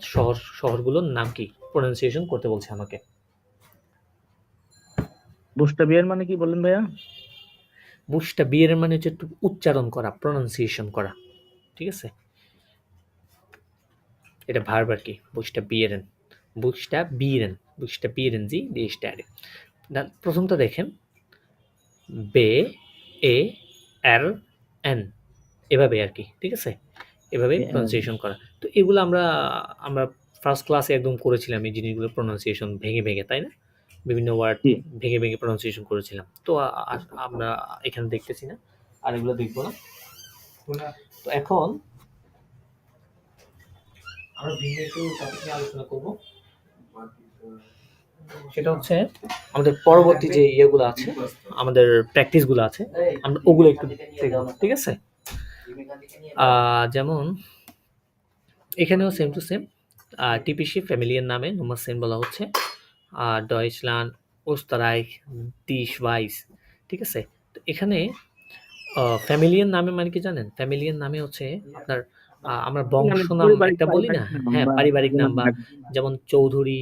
শহরগুলোর নাম কি প্রনাউন্সিয়েশন করতে বলছে আমাকে। বুস্টাবিয়ার মানে কি বলেন ভাইয়া? বুশটা বিয়ারেন মানে হচ্ছে উচ্চারণ করা, প্রনাউন্সিয়েশন করা। ঠিক আছে? এটা ভার্ব আর কি। বুশটা বিয়েরেন, বুশটা বিয়েরেনজি দি স্ট্যাডে। প্রথমটা দেখেন বে এ এর এন, এভাবে আর কি। ঠিক আছে? এভাবে প্রনাউন্সিয়েশন করা। তো এগুলো আমরা ফার্স্ট ক্লাসে একদম করেছিলাম এই জিনিসগুলো, প্রনাউন্সিয়েশন ভেঙে, তাই না? বিভিন্ন ওয়ার্ড ভেঙে প্রনাউন্সিয়েশন করেছিলাম। তো আমরা এখানে দেখতেছি না, আর এগুলো দেখবো না। তো এখন আমরা ভিন্ন একটু টপিক নিয়ে আলোচনা করব। সেটা হচ্ছে আমাদের পরবর্তী যে ইয়েগুলো আছে, আমাদের প্র্যাকটিসগুলো আছে, আমরা ওগুলো একটু দেখব। ঠিক আছে? যেমন এখানেও same to same TPC familiar নামে নম্বর সেন বলা হচ্ছে, ডয়েচল্যান্ড, ওস্তারাইখ, দি শোয়াইস। ঠিক আছে? তো এখানে ফ্যামিলিয়ান নামে মানে কি জানেন? ফ্যামিলিয়ান নামে হচ্ছে আপনার আমরা বংশ নাম একটা বলি না? হ্যাঁ, পারিবারিক নাম, বা যেমন চৌধুরী।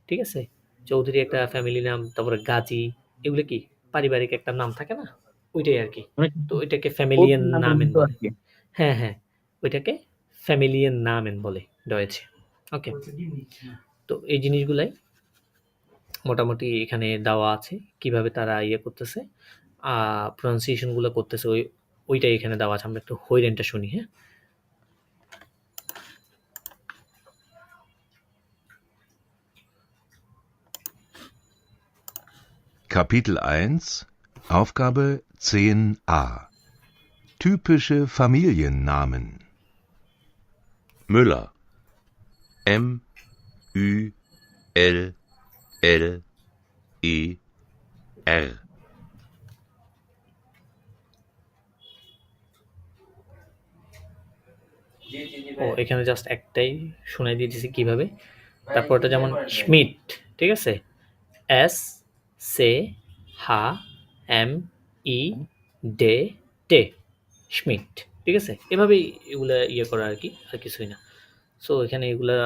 ঠিক আছে? চৌধুরী একটা ফ্যামিলি নাম, তারপরে গাজী, এগুলো কি পারিবারিক একটা নাম থাকে না? ওইটাই আর কি। তো ওইটাকে ফ্যামিলিয়ান নামেন বলে। হ্যাঁ, ওইটাকে ফ্যামিলিয়ান নামেন বলে ডয়েচে। ওকে, তো এই জিনিসগুলাই মোটামুটি এখানে দেওয়া আছে, কিভাবে তারা ইয়ে করতেছে, প্রনাউন্সিয়েশনগুলো করতেছে, ওইটাই এখানে দেওয়া আছে। আমরা একটু হইরেনটা শুনি। হ্যাঁ, Kapitel 1, Aufgabe 10a. Typische Familiennamen. Müller. M-Ü-L-L-E-R. ও এখানে জাস্ট একটাই শোনাই দিয়ে দিয়েছি কিভাবে। তারপরটা যেমন schmidt, ঠিক আছে? S-C-H-M-E-D-T, schmidt, ঠিক আছে? এভাবেই এগুলা ইয়ে করা আর কি, আর কিছুই না। সো এখানে এগুলা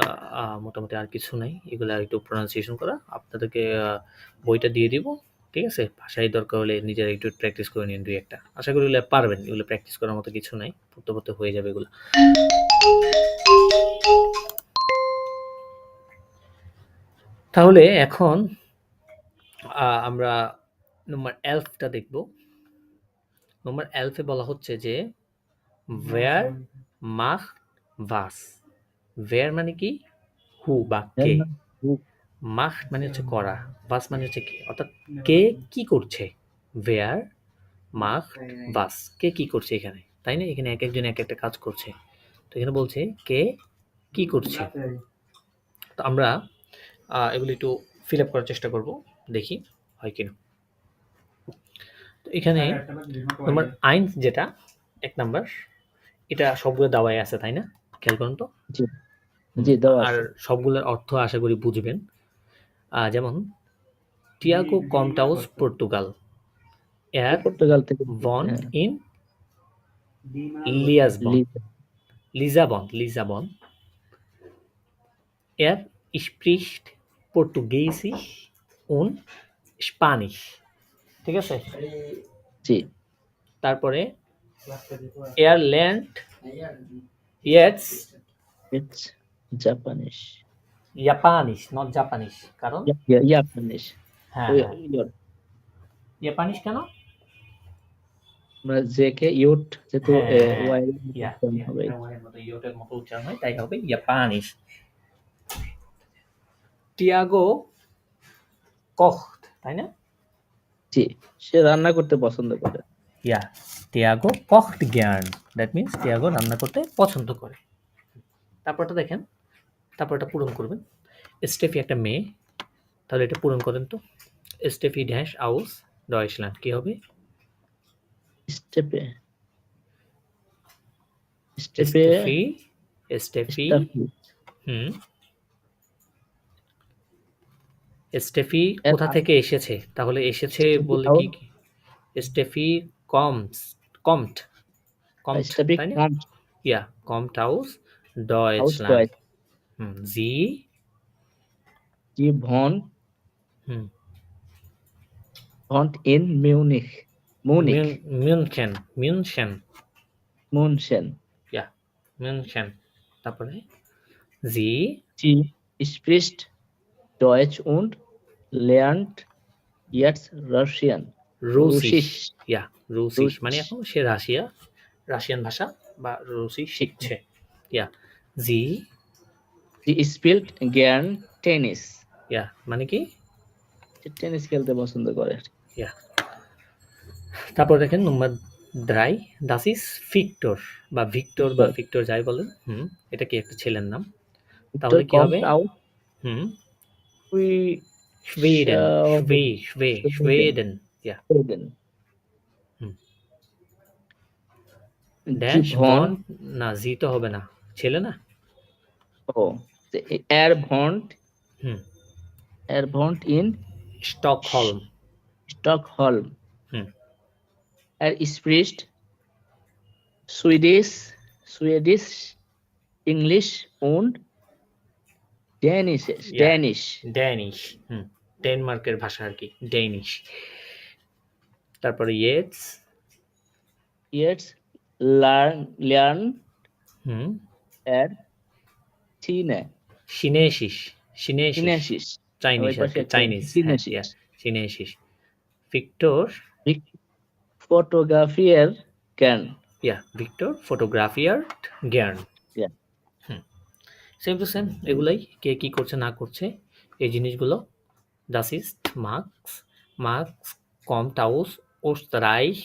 মোটামুটি আর কিছু নাই। এগুলা একটু প্রনাউন্সিয়েশন করা। আপনাদেরকে বইটা দিয়ে দিব, ঠিক আছে? ভাষায় দরকার হলে নিজেরা একটু প্র্যাকটিস করে নিন ২-১ টা। আশা করি এগুলা পারবেন। এগুলো প্র্যাকটিস করার মতো কিছু নাই। পড়তে, পড়তে হয়ে যাবে এগুলা। তাহলে এখন আমরা নাম্বার 11 টা দেখব। নাম্বার 11 এ বলা হচ্ছে যে wer macht was? wer মানে কি? হু বা কে। macht মানে হচ্ছে করা, was মানে হচ্ছে কি। অর্থাৎ কে কি করছে? wer macht was? কে কি করছে এখানে? তাই না? এখানে একেকজন এক একটা কাজ করছে। তো এখানে বলছে কে কি করছে? তো আমরা এগুলো একটু ফিল আপ করার চেষ্টা করব, দেখি হয় কিনা। তো এখানে নাম্বার 1 যেটা 1 নাম্বার, এটা সবগুলো দেওয়াই আছে, তাই না? খেয়াল করুন তো। জি জি দেওয়া আর আছে। সবগুলোর অর্থ আশা করি বুঝবেন। যেমন টিয়াগো কমটাউস পর্তুগাল, er পর্তুগাল থেকে wohnt হ্যাঁ, in Lisbon, Liza. Lissabon. Er spricht Portugiesisch und Spanisch, ঠিক আছে? জি তারপরে er lernt jetzt it's Japanese. Japanisch, not Japanese, কারণ জাপানিজ হ্যাঁ হ্যাঁ জাপানিশ কেন? আমরা জে কে ইউট যেহেতু হ্যাঁ, ওয়াই ইয়া, হবে। এটা ওয়াইয়ের মতো ইয়টের মতো উচ্চারণ হয়, তাই হবে জাপানিশ। টিয়াগো kocht, তাই না? জি সে রান্না করতে পছন্দ করে। ইয়া, টিয়াগো kocht gern, দ্যাট মিন্স টিয়াগো রান্না করতে পছন্দ করে। তারপরটা দেখেন, তারপরটা পূরণ করবেন। স্টেফি একটা মেয়ে, তাহলে এটা পূরণ করেন তো। স্টেফি ড্যাশ আউস ডয়েচল্যান্ড, কি হবে? স্টেপে স্টেফি স্টেফি স্টাফি হুম স্টেফি এর কোথা থেকে এসেছে? তাহলে এসেছে স্টেফি বললে কি? স্টেফি কমস কমট কমট, স্টেফি তাই না? কমট ইয়া, কমট আউস হাউস ডয়েচল্যান্ড। ডয়েচ জি জি ভন হুম ভন্ট ইন মিউনিখ মুনিখ মিউনশেন মিউনশেন মুনশেন ইয়া, মিউনশেন। তারপরে জি জি স্প্রিস্ট ডয়েচ উন্ড lernt jetzt রাশিয়ান রুসিশ, ইয়া রুসিশ রুসিশ। মানে এখন সে রাশিয়ান ভাষা বা রুসি শিখছে। ইয়া, জি জি স্পিল্ট জ্ঞান টেনিস ইয়া মানে কি? টেনিস খেলতে পছন্দ করে। ইয়া। তারপর দেখেন নাম্বার 3, das ist Victor বা ভিক্টর বা ভিক্টর যাই বলেন। এটা কি একটা ছেলের নাম? তাহলে কি হবে? হুম উই সুইডেন, সুইডেন, ইয়া। ড্যাশ ভন, না জি তো হবে না, ছেলে না। এর ভন্ট হুম এর ভন্ট ইন স্টকহোলম, স্টকহোলম হুম এর স্প্রিস্ট Swedish English und Danish Danish, ডেনমার্কের ভাষা আর কি, ডেনিশ। তারপরে ইয়েটস jetzt lernen হুম er সিনেসিস, Chinesisch চাইনিজ আর কি, চাইনিজ, Chinesisch সিনেসিস। ভিক্টর fotografier gern ইয়া, ভিক্টর ফটোগ্রাফিয়ার জ্ঞান। Yeah. সেম টু সেম এগুলাই, কে কি করছে না করছে এই জিনিসগুলো। Das ist Max, Max kommt aus Österreich,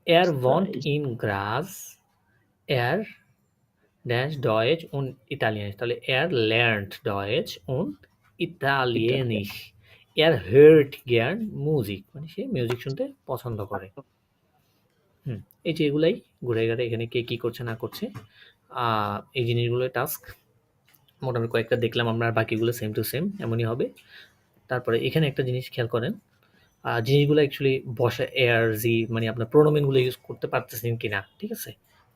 Er wohnt Österreich. in Graz. Er dash Deutsch und Italienisch. তাহলে er lernt Deutsch und Italien. Italienisch. Er hört gern Musik, মানে সে music শুনতে পছন্দ করে। এই যে এগুলাই ঘুরে ঘুরে এখানে কে কি করছে না করছে, এই জিনিসগুলো টাস্ক মোটামুটি কয়েকটা দেখলাম আমরা, আর বাকিগুলো সেম টু সেম এমনই হবে। তারপরে এখানে একটা জিনিস খেয়াল করেন, জিনিসগুলো অ্যাকচুয়ালি বসা এয়ার জি মানে আপনার প্রোনোমেনগুলো ইউজ করতে পারতেছেন কিনা, ঠিক আছে,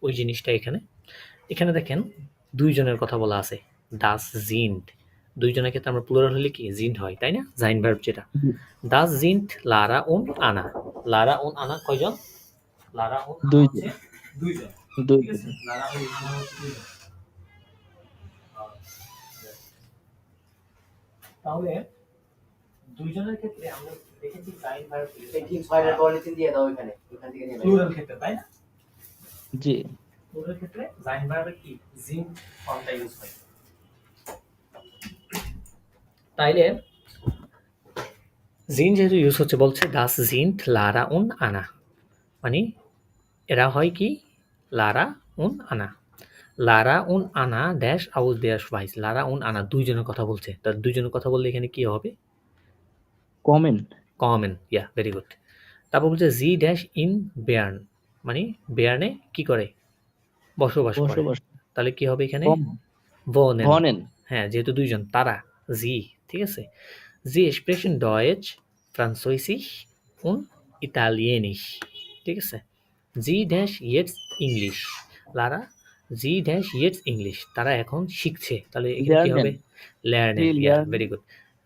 ওই জিনিসটা এখানে। এখানে দেখেন দুইজনের কথা বলা আছে, দাস জিন্ট। দুইজনের ক্ষেত্রে আমরা প্লুরাল হলে কি জিন্ট হয়, তাই না, জাইন ভার্ব যেটা। দাস জিন্ট লারা উন আনা। লারা উন আনা কয়জন? লারা উন আনা দুইজন। হচ্ছে দুইজন, দুই ঠিক আছে। লারা উন আনা হচ্ছে দুইজন। তাহলে দুইজনের ক্ষেত্রে আমরা দেখেছি জাইন ভার্ব প্লুরাল ক্ষেত্রে, তাই না? জি প্লুরাল ক্ষেত্রে জাইন ভার্বের কি জিন্ট ফর্মটা ইউজ হয়। তাইলে জিন যেহেতু ইউজ হচ্ছে, বলছে দাস জিন্ট লারা উন আনা, মানে এরা হয় কি লারা উন আনা। লারা উন আনা ড্যাশ আউস দেয়ার শোয়াইস। লারা উন আনা দুইজনের কথা বলছে, তার দুইজনের কথা বললে এখানে কি হবে? কমেন। কমেন, ইয়া ভেরি গুড। তারপর বলছে জি ড্যাশ ইন বেয়ার্ন, মানে বেয়ার্নে কি করে? বসবাস করে। বসবাস তাহলে কি হবে এখানে? কম ভনেন। ভনেন। হ্যাঁ, যেহেতু দুইজন তারা, জি, ঠিক আছে। জি sprechen Deutsch, Französisch und Italienisch, ঠিক আছে। জি ড্যাশ ইয়েটস ইংলিশ। লারা জি ড্যাশ ইয়েটস ইংলিশ, তারা এখন শিখছে, তাহলে এখানে কি হবে? লার্নেন, ইয়া ভেরি গুড।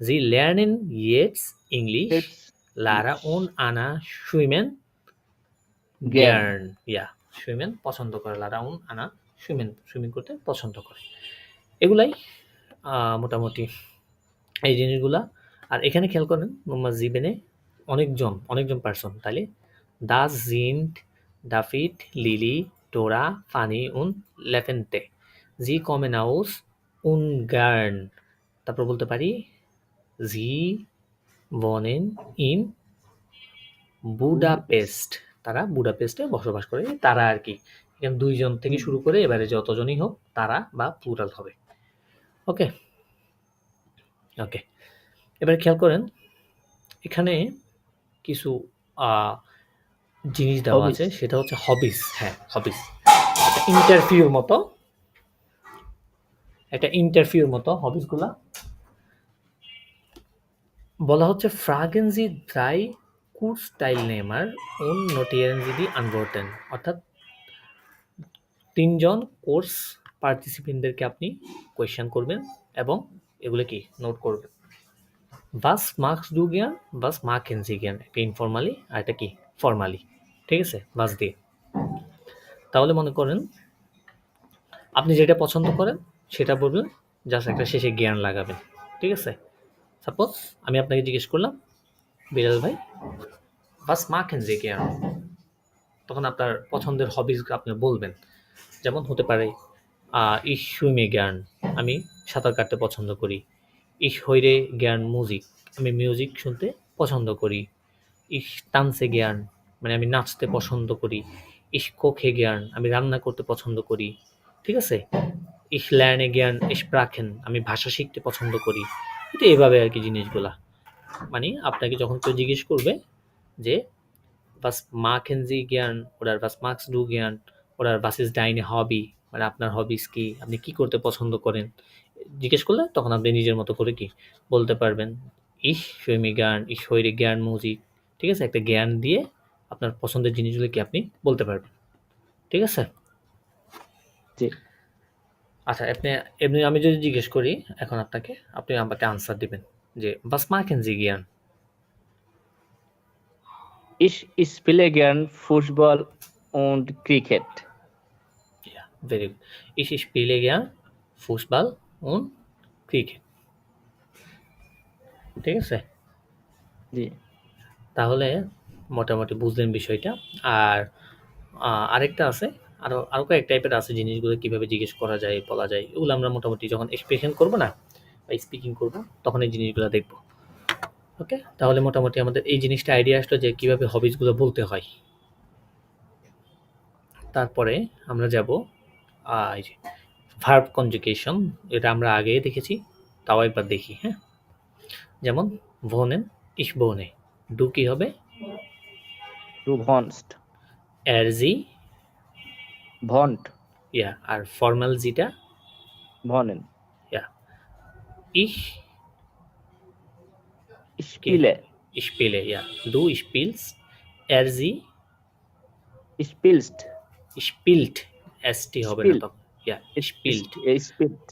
জি লার্নেন ইয়েটস ইংলিশ। লারা উন আনা schwimmen gern, ইয়া schwimmen পছন্দ করে। লারা উন আনা সুইমিং করতে পছন্দ করে। এগুলাই মোটামুটি এই জিনিসগুলা। আর এখানে খেয়াল করেন নোম্বার জিবেনে অনেকজন পার্সন, তাহলে দাস জিন্ট ডাফিড লিলি ডোরা ফানি উন লেফেন্তে জি কমেন আউস উনগার্ন। তারপর বলতে পারি জি বনেন ইন বুডাপেস্ট, তারা বুডাপেস্টে বসবাস করে। তারা আর কি এখানে দুইজন থেকে শুরু করে এবারে যতজনই হোক তারা বা প্লুরাল হবে। ওকে ওকে, এবার খেয়াল করেন এখানে কিছু জিনিস দেওয়া Hobbies. আছে, সেটা হচ্ছে হবিস। হ্যাঁ, হবিস ইন্টারভিউর মতো, একটা ইন্টারভিউর মতো হবিসগুলা বলা হচ্ছে ফ্রাগেন জি ড্রাই কুরস্টাইলনেমার উন নোটিয়েরেন জি দি আনভোর্টেন, অর্থাৎ তিনজন কোর্স পার্টিসিপেন্টদেরকে আপনি কোয়েশ্চেন করবেন এবং এগুলো কি নোট করবেন। বাস মার্কস ডু জ্ঞান, বাস মার্কেন জি জ্ঞান, একটা ইনফর্মালি আর একটা কি ফর্মালি, ঠিক আছে, বাস দিয়ে। তাহলে মনে করেন আপনি যেটা পছন্দ করেন সেটা বলবেন, জাস্ট একটা শেষে জ্ঞান লাগাবেন, ঠিক আছে। সাপোজ আমি আপনাকে জিজ্ঞেস করলাম বিড়াল ভাই বাস মার্কেন জি জ্ঞান, তখন আপনার পছন্দের হবিস আপনি বলবেন। যেমন হতে পারে ইস সুইমে জ্ঞান, আমি সাঁতার কাটতে পছন্দ করি। ইস হৈরে জ্ঞান মিউজিক, আমি মিউজিক শুনতে পছন্দ করি। ইস তানসে জ্ঞান, মানে আমি নাচতে পছন্দ করি। ইস কোখে জ্ঞান, আমি রান্না করতে পছন্দ করি, ঠিক আছে। ইস ল্যার্নে জ্ঞান ইস প্রাখেন, আমি ভাষা শিখতে পছন্দ করি। এটা এভাবে আর কি জিনিসগুলা, মানে আপনাকে যখন কেউ জিজ্ঞেস করবে যে was machen Sie gern oder was magst du gern oder was ist deine Hobby, মানে আপনার হবিস কি, আপনি কি করতে পছন্দ করেন, জিজ্ঞেস করলে তখন আপনি নিজের মতো করে কি বলতে পারবেন। ইস সুইমি জ্ঞান ইস হৈরে জ্ঞান মিউজিক, ঠিক আছে, একটা জ্ঞান দিয়ে আপনার পছন্দের জিনিসগুলো কি আপনি বলতে পারবেন, ঠিক আছে। জি আচ্ছা, আপনি এমনি আমি যদি জিজ্ঞেস করি এখন আপনাকে, আপনি আমাকে আনসার দিবেন যে was machen Sie gern. Ich spiele gern Fußball und Cricket. Ja, very good. Ich spiele gern Fußball und Cricket. ঠিক আছে, জি তাহলে মোটামুটি বুঝলেন বিষয়টা। আর আরেকটা আছে, আরও কয়েক টাইপের আছে জিনিসগুলো কীভাবে জিজ্ঞেস করা যায় বলা যায়, এগুলো আমরা মোটামুটি যখন এক্সপ্রেশন করবো না বা স্পিকিং করবো তখন এই জিনিসগুলো দেখবো। ওকে, তাহলে মোটামুটি আমাদের এই জিনিসটা আইডিয়া আসলো যে কীভাবে হবিসগুলো বলতে হয়। তারপরে আমরা যাব এই যে ভার্ব কনজুগেশন, এটা আমরা আগেই দেখেছি, তাও একবার দেখি। হ্যাঁ, যেমন ভোনেন ইস বোনে, ডু কি হবে? Du wohnst. এর জি, Wohnt. ইয়া, আর ফর্মাল জিটা Wohnen. ইয়া, ইস Ich spiele. স্পিলে, ইয়া, ডু স্পিলস, এর জি Spielst. স্পিল্ট, এস টি হবে না Spielt. তখন, ইয়া স্পিল্ট। Spielt.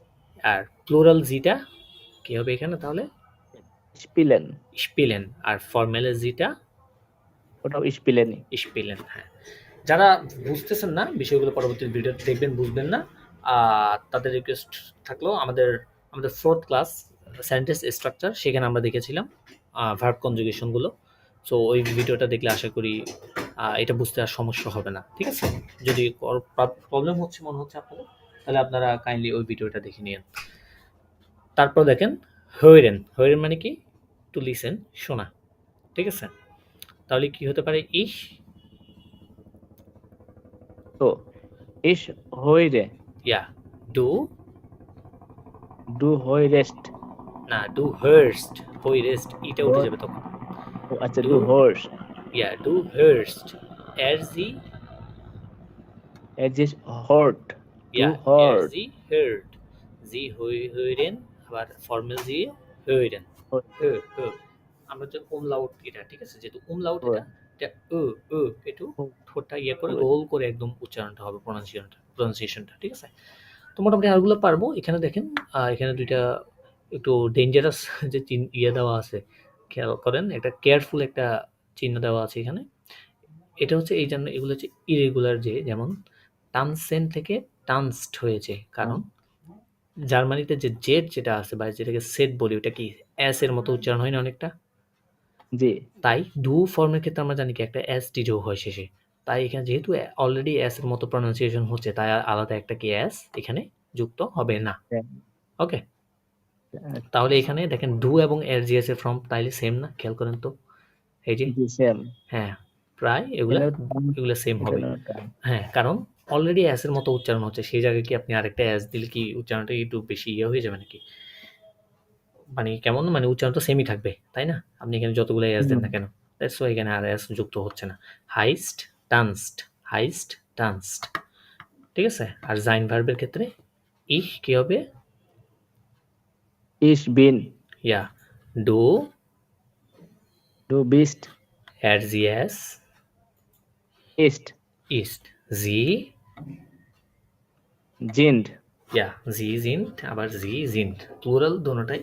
আর প্লুরাল জিটা কি হবে এখানে তাহলে? Spielen. স্পিলেন। আর ফর্মাল জিটা ওটাও spielen. স্পিলেন। হ্যাঁ, যারা বুঝতেছেন না বিষয়গুলো পরবর্তী ভিডিও দেখবেন, বুঝবেন না, তাদের রিকোয়েস্ট থাকলো আমাদের ফোর্থ ক্লাস সেন্টেন্স স্ট্রাকচার, সেখানে আমরা দেখেছিলাম ভার্ব কনজুগেশনগুলো। সো ওই ভিডিওটা দেখলে আশা করি এটা বুঝতে আর সমস্যা হবে না। ঠিক আছে, যদি প্রবলেম হচ্ছে মনে হচ্ছে আপনাদের, তাহলে আপনারা কাইন্ডলি ওই ভিডিওটা দেখে নিন। তারপর দেখেন হইরেন, হইরেন মানে কি? টু লিসেন, শোনা। ঠিক আছে, তাহলে কি হতে পারে? ইস, So, ich höre. Yeah, do, Du hörst. না, ডু হার্স্ট, হইরেস্ট ইটা উঠে যাবে তখন। ও আচ্ছা, Du- du hörst. ইয়া, ডু হার্স্ট, এর জি, Es ist hört. ইয়া, Du এর hört. জি হার্ড, জি হইরেন, আবার ফর্মাল জি হইরেন। আমরা যে umlaut এটা, ঠিক আছে, যেহেতু umlaut এটা একটু ঠোঁটটা ইয়ে করে গোল করে একদম উচ্চারণটা হবে, প্রনাউন্সিয়েশনটা। ঠিক আছে, তো মোটামুটি আরগুলো পারবো। এখানে দেখেন এখানে দুইটা একটু ডেঞ্জারাস যে ইয়ে দেওয়া আছে, খেয়াল করেন, একটা কেয়ারফুল একটা চিহ্ন দেওয়া আছে এখানে। এটা হচ্ছে এই জন্য, এগুলো হচ্ছে ইরেগুলার, যে যেমন টানসেন থেকে টানস্ট হয়েছে, কারণ জার্মানিতে যে জেড যেটা আছে বা যেটাকে সেট বলি, ওটা কি এস এর মতো উচ্চারণ হয় না অনেকটা? জি। তাই ডু ফর্মের ক্ষেত্রে আমরা জানি কি একটা এস টি যোগ হয় শেষে, তাই এখানে যেহেতু অলরেডি এস এর মতো প্রনাউন্সিয়েশন হচ্ছে, তাই আলাদা একটা কি এস এখানে যুক্ত হবে না। হ্যাঁ। ওকে, তাহলে এখানে দেখেন ডু এবং এর জিএস এর ফর্ম তাইলে সেম না? খেয়াল করেন তো, এই যে জি, সেম। হ্যাঁ, প্রায় এগুলা সেম হবে। হ্যাঁ, কারণ অলরেডি এস এর মতো উচ্চারণ হচ্ছে, সেই জায়গায় কি আপনি আরেকটা এস দিলে কি উচ্চারণটা একটু বেশি ইয়ে হয়ে যাবে নাকি? মানে কেমন, মানে উচ্চারণ তো সেমই থাকবে, তাই না? আপনি এখানে যতগুলো এস দেন না কেন, দ্যাটস ওয়াই এখানে আর এস যুক্ত হচ্ছে না। হাইস্ট, টানস্ট, হাইস্ট, টানস্ট। ঠিক আছে, আর জাইন ভার্বের ক্ষেত্রে ইহ কি হবে? Ich bin. Yeah, do, Du bist. এর জিএস Ist. ইস্ট, জি, Sind. ইয়া, জি জিন্ট, আবার জি জিন্ট, প্লুরাল দোনোটাই,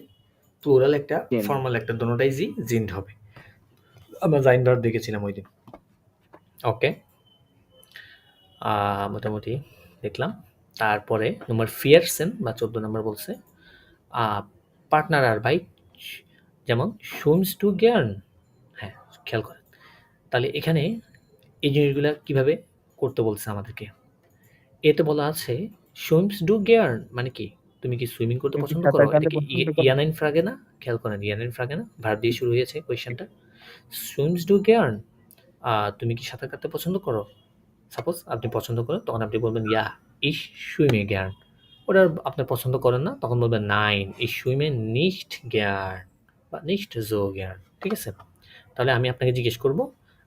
প্লুরাল একটা Sind. ফর্মাল একটা, দোনোটাই জি জিন্ট হবে। আমরা জাইন ভার্ব দেখেছিলাম ওই দিন। ওকে, মোটামুটি দেখলাম। তারপরে নম্বর ফিয়ারসেন বা 14 নম্বর বলছে পার্টনার আর বাইক, যেমন সুইমস টু গিয়ার্ন। হ্যাঁ, খেয়াল করেন, তাহলে এখানে এই জিনিসগুলো কিভাবে করতে বলছে আমাদেরকে। এতে বলা আছে সুইমস ডু গিয়ার্ন মানে কি? তুমি কি সুইমিং করতে পছন্দ করো? এটা কি ইয়ানাইন ফ্রাগে না? খেয়াল করেন, ইয়ানাইন ফ্রাগে না, ভার্ব দিয়ে শুরু হয়েছে কোয়েশ্চেনটা। সুইমস ডু গিয়ার্ন, তুমি কি সাঁতার কাটতে পছন্দ করো? সাপোজ আপনি পছন্দ করেন, তখন আপনি বলবেন ইয়া, ইশ সুইমে গিয়ার্ন। ওটা আপনি পছন্দ করেন না, তখন বলবেন নাইন, ইশ সুইমে নিস্ট গিয়ার্ন বা নিস্ট জো গিয়ার্ন। ঠিক আছে, তাহলে আমি আপনাকে জিজ্ঞেস করব,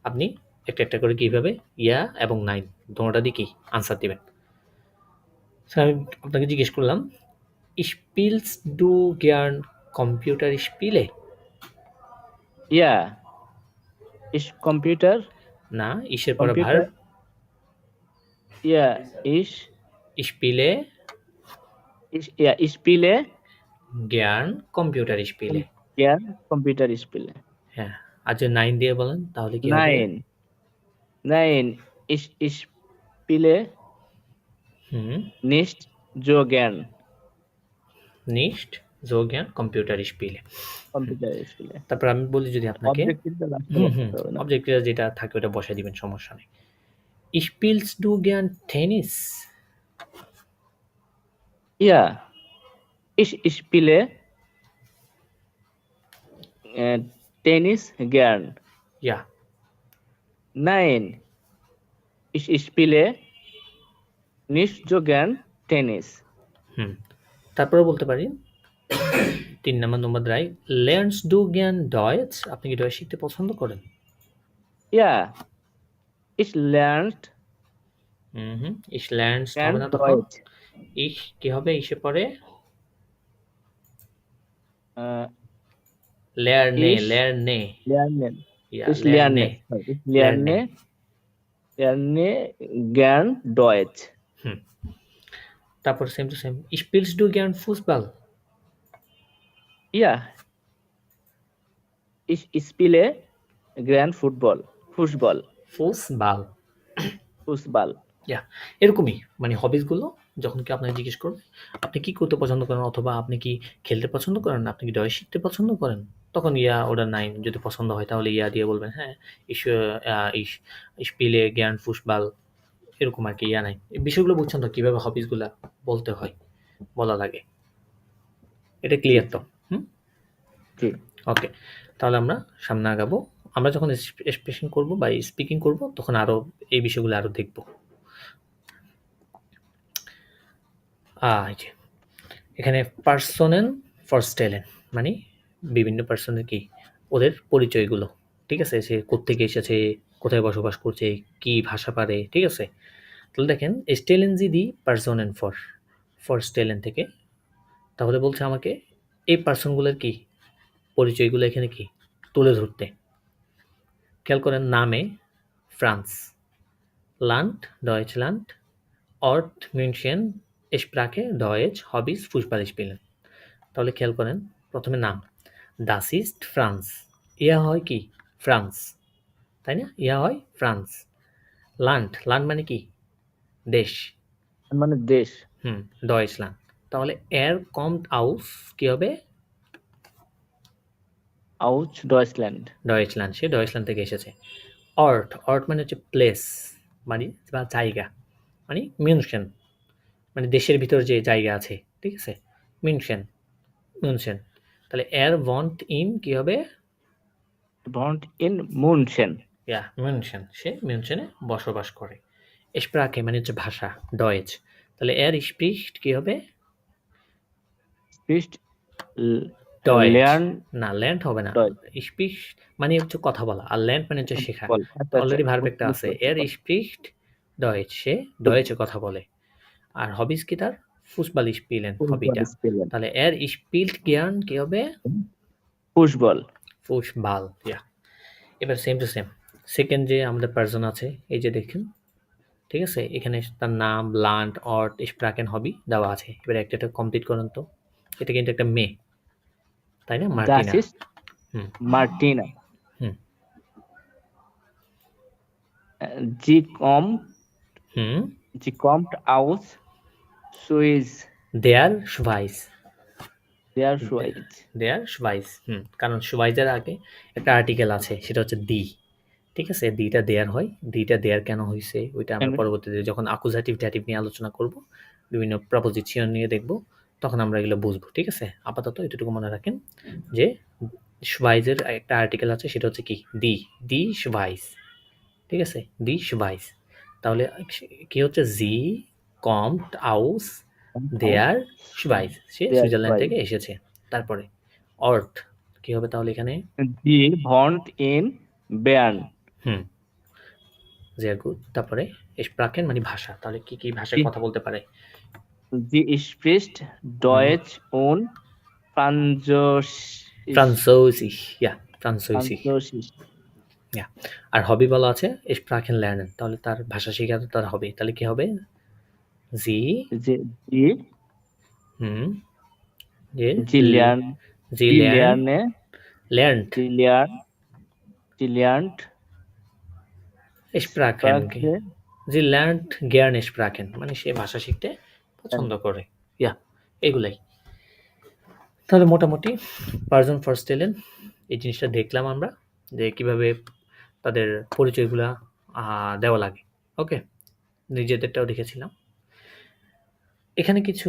আপনি একটা একটা করে কীভাবে ইয়া এবং নাইন দোনোটা দিয়ে কি আনসার দিবেন। আমি আপনাকে জিজ্ঞেস করলাম, স্পিলস ডু গিয়ার্ন কম্পিউটার স্পিলে? Ja. Ich Computer. না, ইসের পরে Computer. Verb, Ja. Ich. স্পিলে Ja, ich spiele. গিয়ার্ন কম্পিউটার স্পিলে। Ja, Computer spiele. হ্যাঁ, আর যদি নাইন দিয়ে বলেন তাহলে কি হবে? Nein. Nein. Ich spiele nicht so gern. নিস্ট জো গিয়ার্ন কম্পিউটার স্পিলে। Computer spiele. তারপর আমি বলি যদি আপনাকে, Objective লাগতে হবে না। অবজেক্টটা যেটা থাকে ওটা বসাই দিবেন, সমস্যা নেই। স্পিলস ডু গিয়ার্ন টেনিস? Ja. Ich spiele Tennis gern. ইয়া, Nein. Ich spiele Nicht so gern Tennis. হুম, তারপরে বলতে পারি 3 number number 3 lernst du gern Deutsch? আপনি কি ডয়েচ শিখতে পছন্দ করেন? Ja, ich lerned ich lernst gern হবে না তখন? Deutsch. ich কি হবে? ইসে পরে Äh, lerne, ich lerne. lernen. Ja, Ich lerne. Ich lerne gern Deutsch. হুম, তারপর same to same spielst du gern Fußball? Ja, ich spiele gern Fußball. Fußball. Fußball. ইয়া এরকমই মানে হবিস গুলো যখন কি আপনাকে জিজ্ঞেস করবে আপনি কি করতে পছন্দ করেন অথবা আপনি কি খেলতে পছন্দ করেন, আপনি কি ডয়েচ শিখতে পছন্দ করেন, তখন ইয়া ওটা নাই। যদি পছন্দ হয় তাহলে ইয়া দিয়ে বলবেন হ্যাঁ ich ich ich spiele gern Fußball, এরকম আর কি, ইয়া নাই। এই বিষয়গুলো বুঝছেন তো কিভাবে হবিস গুলা বলতে হয়, বলা লাগে। এটা ক্লিয়ার তো? জি। ওকে, তাহলে আমরা সামনে আগাবো। আমরা যখন এক্সপ্রেশন করব বা স্পিকিং করব তখন আরো এই বিষয়গুলো আরো দেখব। এই যে এখানে পার্সোনেল ফরস্টেলেন মানে বিভিন্ন পার্সনের কি ওদের পরিচয়গুলো, ঠিক আছে? সে কোত্থেকে এসেছে, কোথায় বসবাস করছে, কি ভাষা পারে, ঠিক আছে? তাহলে দেখেন স্টেলেন দি পার্সোনেন ফরস্টেলেন থেকে, তাহলে বলছে আমাকে এই পার্সনগুলোর কি পরিচয়গুলো এখানে কি তুলে ধরতে। খেয়াল করেন নামে ফ্রান্স, লান্ড ডয়েচল্যান্ড, অর্ট মিউনশন, স্প্রাকে ডয়েচ, হবিস ফুসবাল স্পিলেন। তাহলে খেয়াল করেন প্রথমে নাম ডাস ইস্ট ফ্রান্স, ইয়া হয় কি ফ্রান্স, তাই না? ইয়া হয় ফ্রান্স। লান্ড, লান্ড মানে কি দেশ, মানে দেশ। ডয়েচল্যান্ড। তাহলে এর কমড আউস কি হবে? Ouch Deutschland. ডয়েচল্যান্ড, সে ডয়েচল্যান্ড থেকে এসেছে। অর্ট, অর্ট মানে হচ্ছে প্লেস মানে বা জায়গা, মানে মিউনশন মানে দেশের ভিতর যে জায়গা আছে, ঠিক আছে? মিউনশন, মিউনশন। তাহলে এর ভন্ট ইন কি হবে? Bond in মুনশেন। ইয়া মিউনশন, সে মিউনশনে বসবাস করে। স্প্রাকে মানে হচ্ছে ভাষা, ডয়েচ। তাহলে এর স্প্রিcht কি হবে? স্পিস্ট ডয়েচ লেয়ার্ন না, ল্যান্ড হবে না। ডয়েচ। স্পিচ মানে হচ্ছে কথা বলা, আর ল্যান্ড মানে হচ্ছে শেখা। আচ্ছা, অলরেডি ভার্ব একটা আছে। এর স্প্রিcht ডয়েচ, সে ডয়েচে কথা বলে। আর হবিস কি তার? ফুসবাল স্পিলেন হবিটা। তাহলে এর স্পিল্ট জ্ঞান কি হবে? ফুসবল। ফুসবাল, ইয়া। এবার সেম টু সেম সেকেন্ড যে আমাদের পার্সন আছে এই যে দেখেন, ঠিক আছে? এখানে তার নাম, লান্ড, অর্ট, স্প্রাকেন, হবি দেওয়া আছে। এবার একটা একটা কমপ্লিট করেন তো। এটা কিন্তু একটা মেয়ে, তাই না? মার্টিনা। Das ist Martina. হুম Sie kommt হুম aus Swiss. দেয়ার schweiz, Der Schweiz. দেয়ার schweiz। কারণ schweiz-এর আগে একটা আর্টিকেল আছে, সেটা হচ্ছে দি, ঠিক আছে? দিটা দেয়ার হয়। দিটা দেয়ার কেন হইছে ওইটা আমরা পরবর্তীতে যখন অ্যাকুজাটিভ ড্যাটিভ নিয়ে আলোচনা করব, বিভিন্ন প্রপোজিশন নিয়ে দেখব, তখন আমরা এগুলো বুঝবো, ঠিক আছে? আপাতত এতটুকু মনে রাখেন যে schweiz-এর একটা আর্টিকেল আছে, সেটা হচ্ছে কি দি schweiz, ঠিক আছে? দি schweiz। তাহলে কি হচ্ছে? জি কমড আউস দেয়ার schweiz, সে সুইজারল্যান্ড থেকে এসেছে। তারপরে অর্ট কি হবে তাহলে এখানে? Sie wohnt in Bern. sehr gut। তারপরে স্প্রাকেন মানে ভাষা, তাহলে কি কি ভাষায় কথা বলতে পারে? Sie spricht Deutsch und ফ্রান্সোসিশ, ইয়া ফ্রান্সোসিশ, ইয়া। আর হবি বলা আছে স্প্রাকেন lernen, তাহলে তার ভাষা শেখা তো তার হবি। তাহলে কি হবে? জি lernt Sprachen মানে সে ভাষা শিখতে পছন্দ করে, ইয়া। এগুলাই তাহলে মোটামুটি পার্সন ফরস্টেলেন এই জিনিসটা দেখলাম আমরা যে কিভাবে তাদের পরিচয়গুলা দেওয়া লাগে। ওকে, নিজেদেরটাও দেখেছিলাম। এখানে কিছু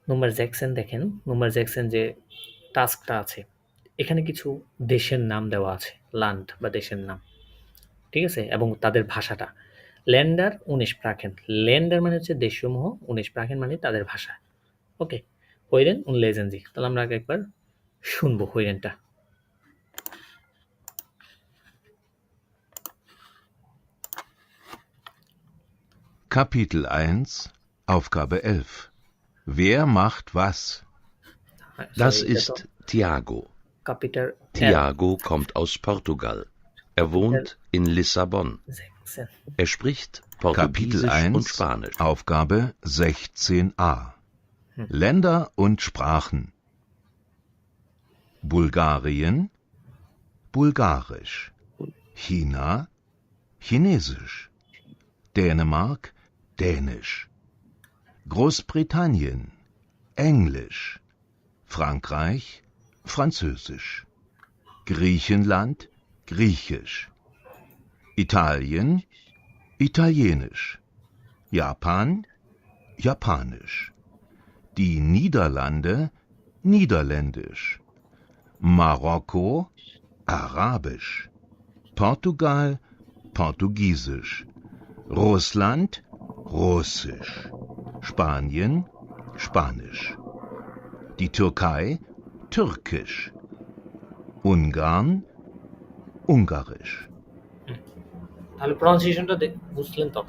নোমার জ্যাকসন দেখেন, নোমার জ্যাকসন যে টাস্কটা আছে এখানে কিছু দেশের নাম দেওয়া আছে, লান্ড বা দেশের নাম, ঠিক আছে? এবং তাদের ভাষাটা ল্যান্ডার und Sprachen। ল্যান্ডার মানে হচ্ছে দেশসমূহ, und Sprachen মানে তাদের ভাষা। ওকে, হইরেন und lesen Sie। তাহলে আমরা আগে একবার শুনবো হইরেনটা। Kapitel 1, Aufgabe 11. Wer macht was? Das Sorry, ist Tiago. Kapitel Tiago kommt aus Portugal. Er wohnt in Lissabon. 16। Er spricht Kapitel Portugiesisch 1, und Spanisch. Aufgabe 16a. Länder und Sprachen. Bulgarien, Bulgarisch. China, Chinesisch. Dänemark, Dänisch. Großbritannien, Englisch. Frankreich, Französisch. Griechenland, Griechisch. Italien, Italienisch. Japan, Japanisch. Die Niederlande, Niederländisch. Marokko, Arabisch. Portugal, Portugiesisch. Russland, Russisch. Spanien, Spanisch. Die Türkei, Türkisch. Ungarn, Ungarisch. তাহলে প্রনাউন্সিয়েশনটা বুঝলেন তো?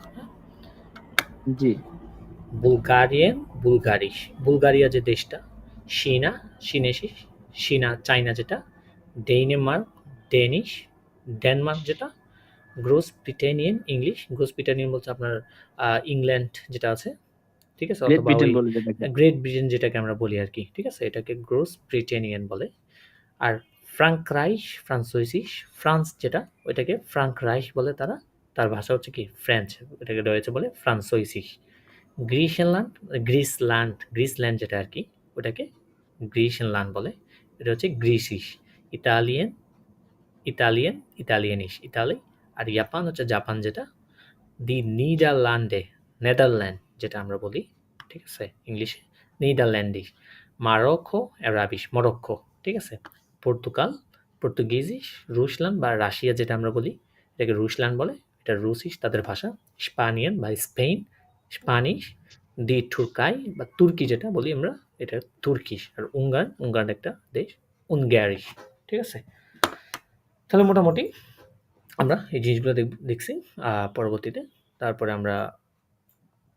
জি বুলগারিয়ান, বুলগারিশ। Bulgaria যে দেশটা, চীনা, চীনেসিস, চীনা চাইনা যেটা, Denmark, Danish, Denmark যেটা, gross ব্রিটেনিয়ান English. Gross ব্রিটেনিয়ান বলছে আপনার ইংল্যান্ড যেটা আছে, ঠিক আছে, গ্রেট অথবা ব্রিটেন ওই বলে যেটাকে। গ্রেট ব্রিটেন যেটাকে আমরা বলি আর কি, ঠিক আছে, এটাকে গ্রোস ব্রিটেনিয়ান বলে। আর ফ্রাঙ্করাইশ, ফ্রান্সোইসিস, ফ্রান্স যেটা ওইটাকে ফ্রাঙ্করাইশ বলে তারা, তার ভাষা হচ্ছে কি ফ্রেঞ্চ, এটাকে রয়েছে বলে ফ্রান্সোইসিস। গ্রিসেনল্যান্ড, গ্রিসল্যান্ড যেটা আর কি ওটাকে গ্রিসেনল্যান্ড বলে, এটা হচ্ছে গ্রিসিস। ইতালিয়ান, ইতালিয়ানিশ, ইতালি। আর জাপান হচ্ছে জাপান যেটা, দি নেদারল্যান্ড যেটা আমরা বলি, ঠিক আছে, ইংলিশে নেদারল্যান্ডিশ। মারোকো, অ্যারাবিশ, মরক্কো, ঠিক আছে। পর্তুগাল, পর্তুগিজিস। রুশল্যান্ড বা রাশিয়া যেটা আমরা বলি, এটাকে রুশল্যান্ড বলে, এটা রুসিস তাদের ভাষা। স্পানিয়ান বা স্পেন, স্পানিশ। দি তুর্কাই বা তুর্কি যেটা বলি আমরা, এটা তুর্কিশ। আর উঙ্গার একটা দেশ, উনগ্যারিশ, ঠিক আছে। তাহলে মোটামুটি আমরা এই জিনিসগুলো দেখছি পরবর্তীতে। তারপরে আমরা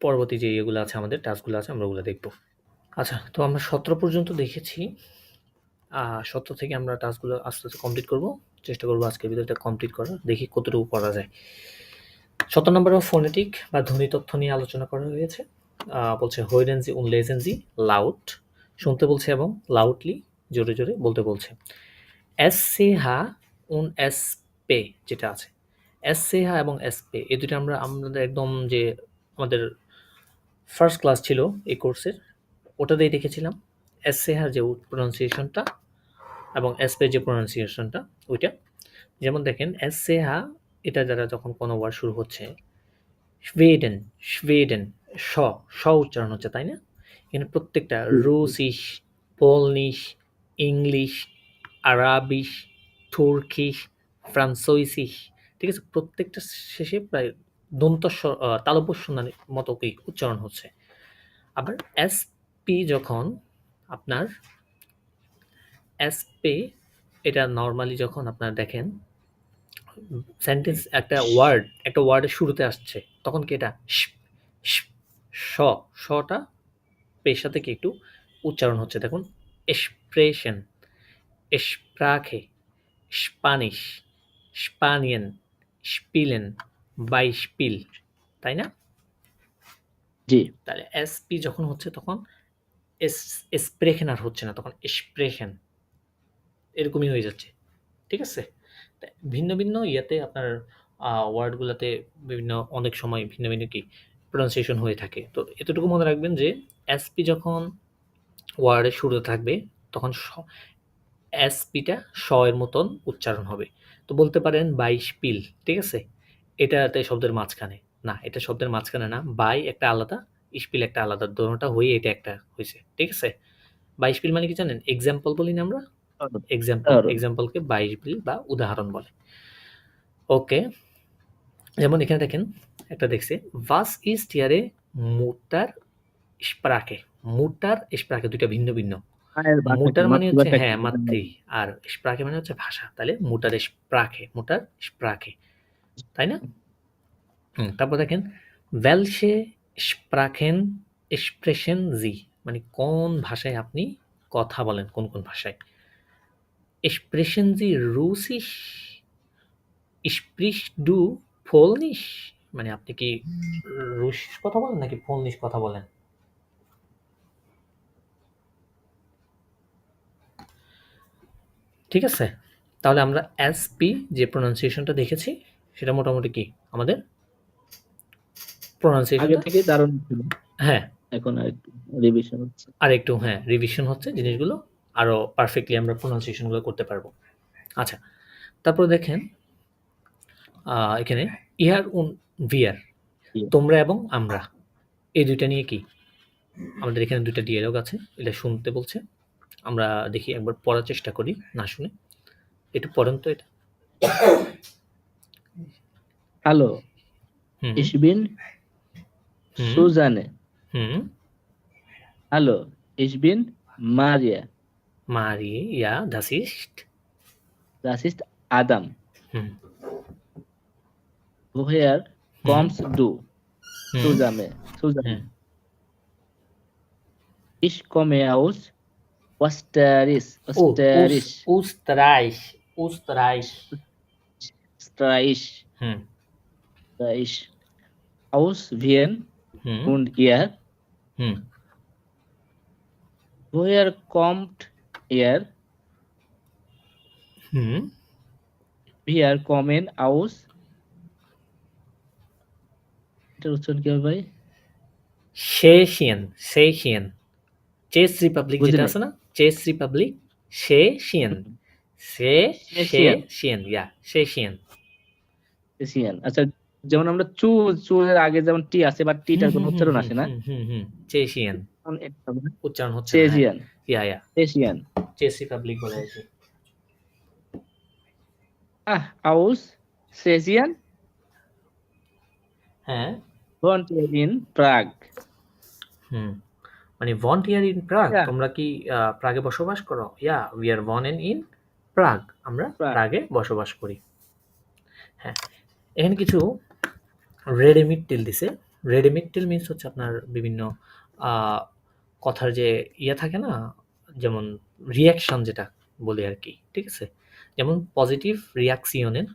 পরবর্তী যে ইয়েগুলো আছে, আমাদের টাস্কগুলো আছে, আমরা ওগুলো দেখব। আচ্ছা, তো আমরা 17 পর্যন্ত দেখেছি। 17 থেকে আমরা টাস্কগুলো আস্তে আস্তে কমপ্লিট করব, চেষ্টা করবো আজকের ভিডিওটা কমপ্লিট করার, দেখি কতটুকু করা যায়। 17 নম্বরে ফোনেটিক বা ধ্বনি তথ্য নিয়ে আলোচনা করা হয়েছে। বলছে হইরেন জি উন লেজেন জি লাউড, শুনতে বলছে এবং লাউডলি জোরে জোরে বলতে বলছে। এস সে হা উন এস পে যেটা আছে, এস সে হা এবং এস পে এই দুটো আমরা আমাদের একদম যে আমাদের ফার্স্ট ক্লাস ছিল এই কোর্সের, ওটাতেই দেখেছিলাম এস সে হার যে প্রনাউন্সিয়েশনটা এবং এস পে যে প্রনাউন্সিয়েশনটা ওইটা। যেমন দেখেন এস সে হা, এটা দ্বারা যখন কোনো ওয়ার্ড শুরু হচ্ছে, স্ভেডেন, স্ভেডেন, স উচ্চারণ হচ্ছে, তাই না? এখানে প্রত্যেকটা রুসিশ, পোলনিশ, ইংলিশ, আরাবিশ, তুর্কিশ, ফ্রান্সোইসিশ, ঠিক আছে, প্রত্যেকটা শেষে প্রায় তালব্য স্বনের মতো কি উচ্চারণ হচ্ছে। আবার এস পি যখন আপনার এস পে, এটা নর্মালি যখন আপনার দেখেন সেন্টেন্স একটা ওয়ার্ডের শুরুতে আসছে, তখন কি এটা শটা পের সাথে কি একটু উচ্চারণ হচ্ছে। দেখুন এক্সপ্রেশন, স্প্রাখে, স্পানিশ, স্পানিয়ান, স্পিলেন, বাইস্পিল, তাই না? জি তাহলে এসপি যখন হচ্ছে তখন স্প্রেখেন আর হচ্ছে না, তখন স্প্রেখেন এরকমই হয়ে যাচ্ছে, ঠিক আছে। ভিন্ন ভিন্ন ইয়েতে আপনার ওয়ার্ডগুলোতে বিভিন্ন অনেক সময় ভিন্ন ভিন্ন কি প্রনাউন্সিয়েশন হয়ে থাকে। তো এতটুকু মনে রাখবেন যে এসপি যখন ওয়ার্ডের শুরুতে থাকবে তখন এসপিটা স এর মতন উচ্চারণ হবে। তো বলতে পারেন বাইশপিল, ঠিক আছে, এটাতে শব্দের মাঝখানে না, এটা শব্দের মাঝখানে না, বাই একটা আলাদা, স্পিল একটা আলাদা, দোনোটা হয়ে এটা একটা হয়েছে, ঠিক আছে। বাইশপিল মানে কি জানেন? এক্সাম্পল বলি না আমরা, এক্সাম্পলকে বাইশপিল বা উদাহরণ বলে। ওকে, যেমন এখানে দেখেন একটা দেখছে, was ist ihre Mutter Sprache? মুটার স্প্রাকে দুইটা ভিন্ন ভিন্ন। মায়ের ভাষা কি, মুটার মানে হচ্ছে মাতৃভাষা কি হ্যাঁ এটা মাতৃ, আর স্প্রাকে মানে হচ্ছে ভাষা। তাহলে মুটার স্প্রাকে, তাই না? তারপর দেখেন welche Sprachen sprechen Sie? মানে কোন ভাষায় আপনি কথা বলেন, কোন কোন ভাষায়? Sprechen Sie Russisch? Sprichst du Polnisch? মানে আপনি কি রুশ কথা বলেন নাকি পোলনিশ কথা বলেন? ঠিক আছে? তাহলে আমরা এসপি যে প্রোনাউন্সিয়েশনটা দেখেছি সেটা মোটামুটি কি আমাদের আগে প্রোনাউন্সিয়েশনটা, থেকে দারুণ ছিল, হ্যাঁ, এখন আর একটু রিভিশন হচ্ছে। আর একটু হ্যাঁ রিভিশন হচ্ছে, জিনিসগুলো আরো পারফেক্টলি আমরা প্রোনাউন্সিয়েশনগুলো করতে পারবো। আচ্ছা, তারপর দেখেন এখানে ইহার উন ভিয়ার, তোমরা এবং আমরা, এই দুইটা নিয়ে কি আমাদের এখানে দুইটা ডিয়ালগ আছে, এটা শুনতে বলছে। আমরা দেখি একবার পড়ার চেষ্টা করি না শুনে, একটু পড়েন তো এটা। হ্যালো, হুম ich bin হুম Susanne. হুম Hallo, ich bin Maria. মারি ইয়া das ist Das ist Adam. হুম Woher হুম kommst du? হুম Susanne. হুম Susanne. Ich komme aus Österreich. ও Österreich. উস্তারাইশ উস্তারাইশ Österreich. হুম Österreich. Aus Wien হুম und ihr? হুম Woher kommt ihr? হুম Wir kommen aus. এটার উচ্চারণ কি হবে ভাই? শেশিয়ান শেশিয়ান chess Republic বুঝি যেটা নাই। আছে না, চেস রিপাবলিক, শেশিয়ান এশিয়ান। শেশিয়ান ইয়া শেশিয়ান। এশিয়ান। আচ্ছা, যেমন আমরা চুলের আগে যেমন টি আছে, বা টিটার কোনো উচ্চারণ আসে না, চেশিয়ান তখন এটা হবে না? উচ্চারণ হচ্ছে না, হ্যাঁ চেজিয়ান। ইয়া ইয়া এশিয়ান। চেস রিপাবলিক বলে আর কি। Aus Schlesien হ্যাঁ wohnt ihr in Prague. হুম মানে ভন্টিয়ার ইন প্রাগ, Yeah, তোমরা কি প্রাগে বসবাস করো? Yeah we are born in Prague, আমরা Prague. প্রাগে বসবাস করি। হ্যাঁ, এখানে কিছু রেডিমিড টিল দিছে। রেডিমিড টিল মিনস হচ্ছে আপনার বিভিন্ন আহ, কথার যে ইয়ে থাকে না, যেমন রিয়াকশন যেটা বলি আর কি, ঠিক আছে? যেমন পজিটিভ রিয়াকশনের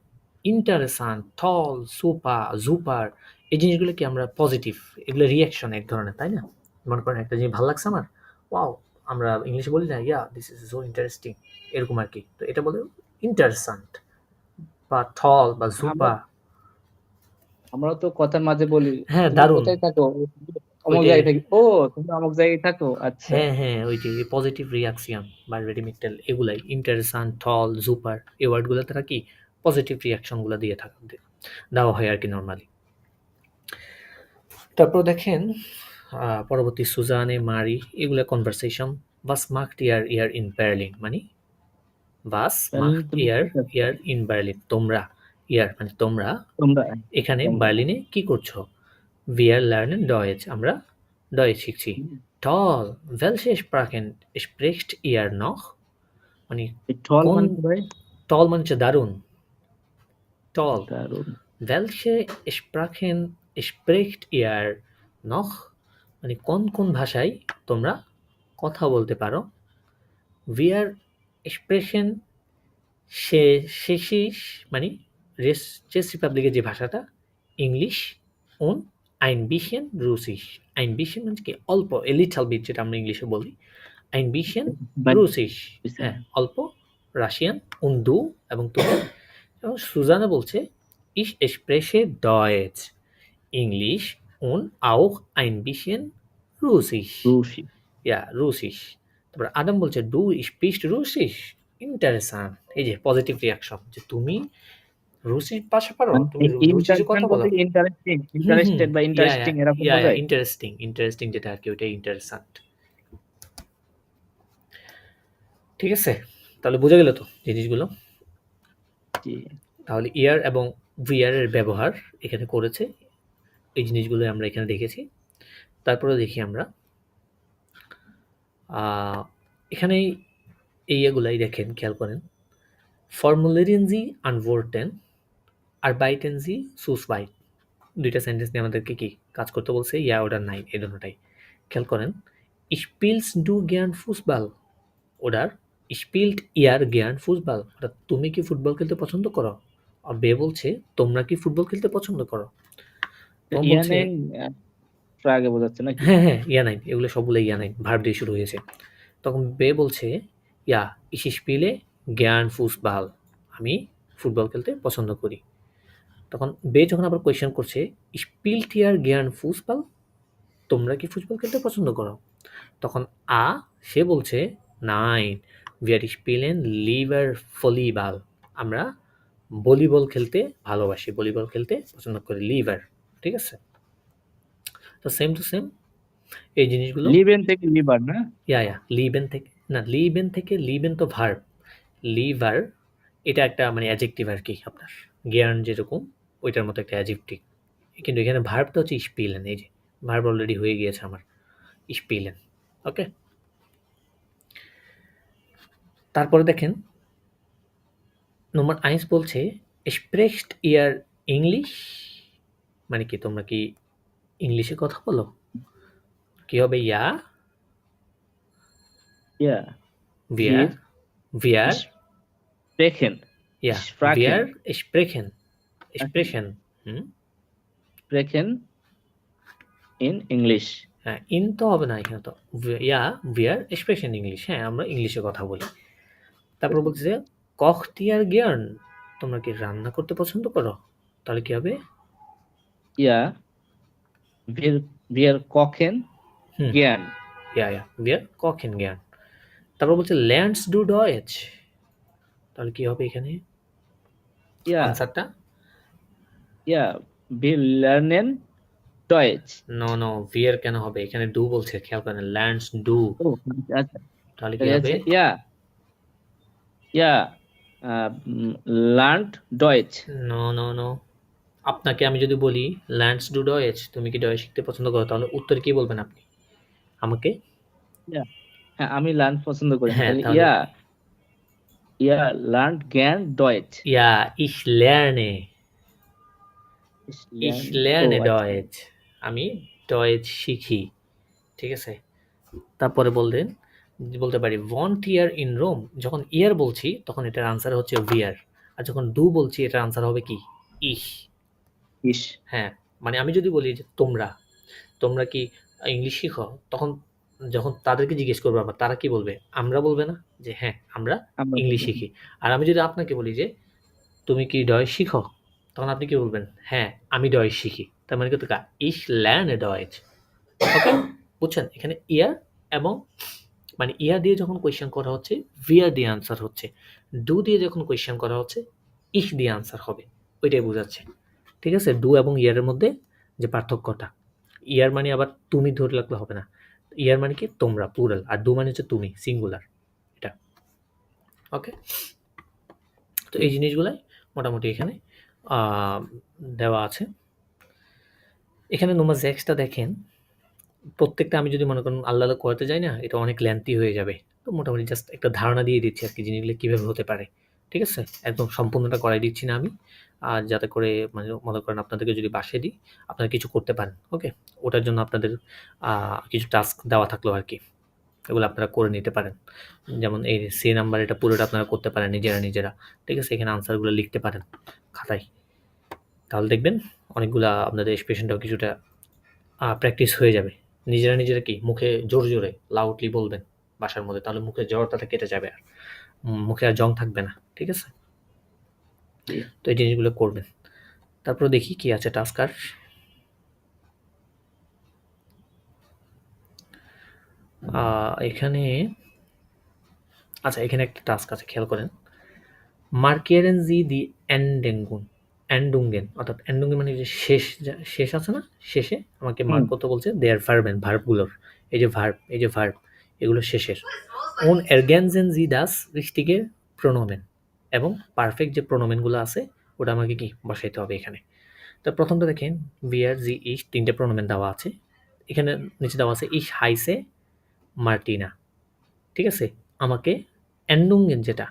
ইন্টারেসান্ট, থল, সুপার, জুপার, এই জিনিসগুলো কি আমরা পজিটিভ, এগুলো রিয়াকশন এক ধরনের, তাই না? মনে করেন একটা জিনিস ভালো লাগছে আমার, ওয়াও, আমরা ইংলিশে বলি না yeah this is so interesting, এরকম আর কি। তো এটা বলে ইন্টারেসান্ট বা থল বা আমরা জুপার। আমরা তো কথার মাঝে বলি, হ্যাঁ তুমি দারুণ, কোথায় থাকো? অমুক ওইটাই আর জায়গায় কি। থাকি। ও, তুমি অমুক জায়গায় থাকো, আচ্ছা। হ্যাঁ হ্যাঁ ওই যে পজিটিভ রিয়াকশন বা রেডিমিক্টাল, এগুলাই ইন্টারেসান্ট, থল, জুপার, এই ওয়ার্ডগুলো তারা কি পজিটিভ রিয়াকশনগুলো দিয়ে দেওয়া হয় আর কি নর্মালি। তারপর দেখেন পরবর্তী সুজানে, মারি, এগুলো conversation. Bus marked year year in Berlin, মানে বাস তাহলে মার্কড তুমি ইয়ার কি করছো? ইয়ার ইন বার্লিন, তোমরা, ইয়ার মানে তোমরা তোমরা এখানে তোমরা বার্লিনে কি করছো? Wir lernen Deutsch, আমরা ডয়েচ শিখছি। Toll, welche Sprachen spricht ihr noch? মানে এই ঠল কোন, মানে কি ভাই? টল মানে হচ্ছে দারুণ, টল। দারুণ। Welche Sprachen spricht ihr noch? মানে কোন কোন ভাষায় তোমরা কথা বলতে পারো? Wir sprechen শেষিস, মানে চেস রিপাবলিকের যে ভাষাটা, English und ein bisschen রুসিস। ein bisschen মানে কি অল্প, a little bit যেটা আমরা ইংলিশে বলি, ein bisschen রুসিস, হ্যাঁ অল্প রাশিয়ান, und du এবং তুমি। এবং সুজানা বলছে ich spreche Deutsch, Englisch und auch ein bisschen Russisch. Rushi. Ja, Russisch. তারপর আদম বলছে ডু স্পিস্ট রুসিস, ইন্টারেস্টিং। এই যে পজিটিভ রিয়াকশন, যে তুমি রুসি ভাষা পারো, মানে তুমি রুসিসে কথা ইন্টারেস্টেড বলো। বলতে ইন্টারেস্টিং, হুম হুম ইন্টারেস্টেড বা ইয়া ইন্টারেস্টিং এরকম ইয়া ইয়া বোঝায়। ইন্টারেস্টিং, ইন্টারেস্টিং যেটা আর কি, ওইটাই ইন্টারেস্টেন্ট। ঠিক আছে, তাহলে বোঝা গেল তো জিনিসগুলো। জি। তাহলে ইয়ার এবং ভিআর এর ব্যবহার এখানে করেছে, এই জিনিসগুলো আমরা এখানে দেখেছি। তারপরে দেখি আমরা এখানে এই এগুলাই দেখেন, খেয়াল করেন। Formulieren Sie antworten, arbeiten Sie zu zweit। দুইটা সেন্টেন্স নিয়ে আমাদেরকে কি কাজ করতে বলছে, ইয়া ওডার নাই, এই দুটোটাই খেয়াল করেন। Spielst du gern Fußball? Order Spielt ihr gern Fußball? অর্থাৎ তুমি কি ফুটবল খেলতে পছন্দ করো? আর বে বলছে তোমরা কি ফুটবল খেলতে পছন্দ করো? তখন ইয়া বলছে নেন আগে বোঝাচ্ছে নাকি? হ্যাঁ, ইয়া নাই, এগুলো সবগুলো ইয়া নাই, ভার্ব দিয়ে শুরু হয়েছে। তখন বে বলছে ইয়া ich spiele gern Fußball, আমি ফুটবল খেলতে পছন্দ করি। তখন বে যখন আবার কোয়েশ্চেন করছে spielt ihr gern Fußball? তোমরা কি ফুটবল খেলতে পছন্দ করো? তখন সে বলছে nine, wir spielen lieber Volleyball, আমরা ভলিবল খেলতে ভালোবাসি, ভলিবল খেলতে পছন্দ করি, লিভার। ঠিক আছে, তো সেম টু সেম এই জিনিসগুলো লিবেন থেকে লিবার না? ইয়া লিবেন থেকে না, লিবেন তো ভার্ব, লিভার এটা একটা মানে অ্যাডজেক্টিভ আর কি, আপনার জ্ঞান যেরকম ওইটার মতো একটা অ্যাডজেক্টিভ, কিন্তু এখানে ভার্বটা হচ্ছে স্পিলেন, এই যে ভার্ব অলরেডি হয়ে গিয়েছে আমার, স্পিলেন। ওকে, তারপরে দেখেন নম্বর 1 বলছে স্প্রেক্সড ইয়ার ইংলিশ, মানে কি তোমরা কি ইংলিশে কথা বলো? কি হবে? ইয়া ইয়া wir wir স্প্রেখেন ja Sprachen. wir sprechen স্প্রেখেন ইন ইংলিশ। হ্যাঁ, ইন তো হবে না এখানে, তো ইয়া wir sprechen ইংলিশ, হ্যাঁ আমরা ইংলিশে কথা বলি। তারপর বলছে যে kocht ihr gern, তোমরা কি রান্না করতে পছন্দ করো? তাহলে কি হবে? ইয়া wir kochen হুম, gern। ja wir kochen gern। তারপর বলছে lernst du Deutsch, তাহলে কি হবে এখানে ইয়া আনসারটা? Yeah wir lernen Deutsch। No wir কেন হবে এখানে? ডু বলছে, খেয়াল করেন, lernst du, ও আচ্ছা, তাহলে কি হবে? ইয়া ইয়া learned Deutsch। নো আপনাকে আমি যদি বলি lernst du Deutsch, তুমি কি ডয়েচ শিখতে পছন্দ করো, তাহলে উত্তর কি বলবেন আপনি আমাকে? হ্যাঁ, আমি লার্ন পছন্দ করি। হ্যাঁ, তাহলে তাহলে ইয়া ইয়া lernt gern Deutsch। ja ich lerne ও আচ্ছা। Deutsch, আমি ডয়েচ শিখি। ঠিক আছে, তারপরে বলতে পারি want year in Rome, যখন ইয়ার বলছি তখন এটার আনসার হচ্ছে wir, আর যখন ডু বলছি এটার আনসার হবে কি? ich। ইস হ্যাঁ, মানে আমি যদি বলি যে তোমরা কি ইংলিশ শিখো, তখন যখন তাদেরকে জিজ্ঞেস করবো আবার, তারা কি বলবে? আমরা বলবে না যে হ্যাঁ আমরা আমরা ইংলিশ শিখি। আর আমি যদি আপনাকে বলি যে তুমি কি ডয়েচ শিখো, তখন আপনি কি বলবেন? হ্যাঁ আমি ডয়েচ শিখি। তার মানে কিন্তু ich lerne Deutsch। ওকে, বুঝছেন? এখানে ইয়ার এবং মানে ইয়ার দিয়ে যখন কোয়েশ্চেন করা হচ্ছে wir দিয়ে আনসার হচ্ছে, ডু দিয়ে যখন কোয়েশ্চেন করা হচ্ছে ich দিয়ে আনসার হবে, ওইটাই বোঝাচ্ছে। ঠিক আছে, ডু এবং ইয়ারের মধ্যে যে পার্থক্যটা, ইয়ার মানে আবার তুমি ধরে রাখলে হবে না, ইয়ার মানে কি তোমরা প্লুরাল, আর ডু মানে হচ্ছে তুমি সিঙ্গুলার, এটা। ওকে, তো এই জিনিসগুলাই মোটামুটি এখানে দেওয়া আছে। এখানে নম্বর 6টা দেখেন, প্রত্যেকটা আমি যদি মনে করেন আলাদা করতে যাই না, এটা অনেক লেন্থি হয়ে যাবে, তো মোটামুটি জাস্ট একটা ধারণা দিয়ে দিচ্ছি আর কি জিনিসগুলো কীভাবে হতে পারে। ঠিক আছে, একদম সম্পূর্ণটা করাই দিচ্ছি না আমি, আর যাতে করে মানে মনে করেন আপনাদেরকে যদি বাসিয়ে দিই আপনারা কিছু করতে পারেন। ওকে, ওটার জন্য আপনাদের কিছু টাস্ক দেওয়া থাকলো আর কি, এগুলো আপনারা করে নিতে পারেন। যেমন এই সি নাম্বার, এটা পুরোটা আপনারা করতে পারেন নিজেরা। ঠিক আছে, এখানে আনসারগুলো লিখতে পারেন খাতায়, তাহলে দেখবেন অনেকগুলা আপনাদের এক্সপ্রেশনটাও কিছুটা প্র্যাকটিস হয়ে যাবে। নিজেরা কি মুখে জোরে লাউডলি বলবেন বাসার মধ্যে, তাহলে মুখে জ্বরটা কেটে যাবে, আর মুখে আর জং থাকবে না। ঠিক আছে, তো এই জিনিসগুলো করবেন। তারপর দেখি কি আছে টাস্ক আর। এখানে আচ্ছা, এখানে একটা টাস্ক আছে, খেয়াল করেন। মার্কিয়ারেন জি দি এন্ডুঙ্গেন, অর্থাৎ এন্ডুঙ্গেন মানে যে শেষ আছে না, শেষে আমাকে মার্ক করতে বলছে দেয়ার ভার্বেন, ভার্বগুলোর এই যে ভার্ব এগুলো শেষের। ওন এরগেনজেন জি দাস রিস্টিকের প্রোনোমেন, এবং পারফেক্ট যে প্রোনোমেনগুলো আছে ওটা আমাকে কি বসাইতে হবে এখানে। তো প্রথমটা দেখেন বিয়ার জি ইস, তিনটে প্রোনোমেন দেওয়া আছে। এখানে নিচে দেওয়া আছে ইস হাইসে মার্টিনা, ঠিক আছে। আমাকে এন্ডুঙ্গেন যেটা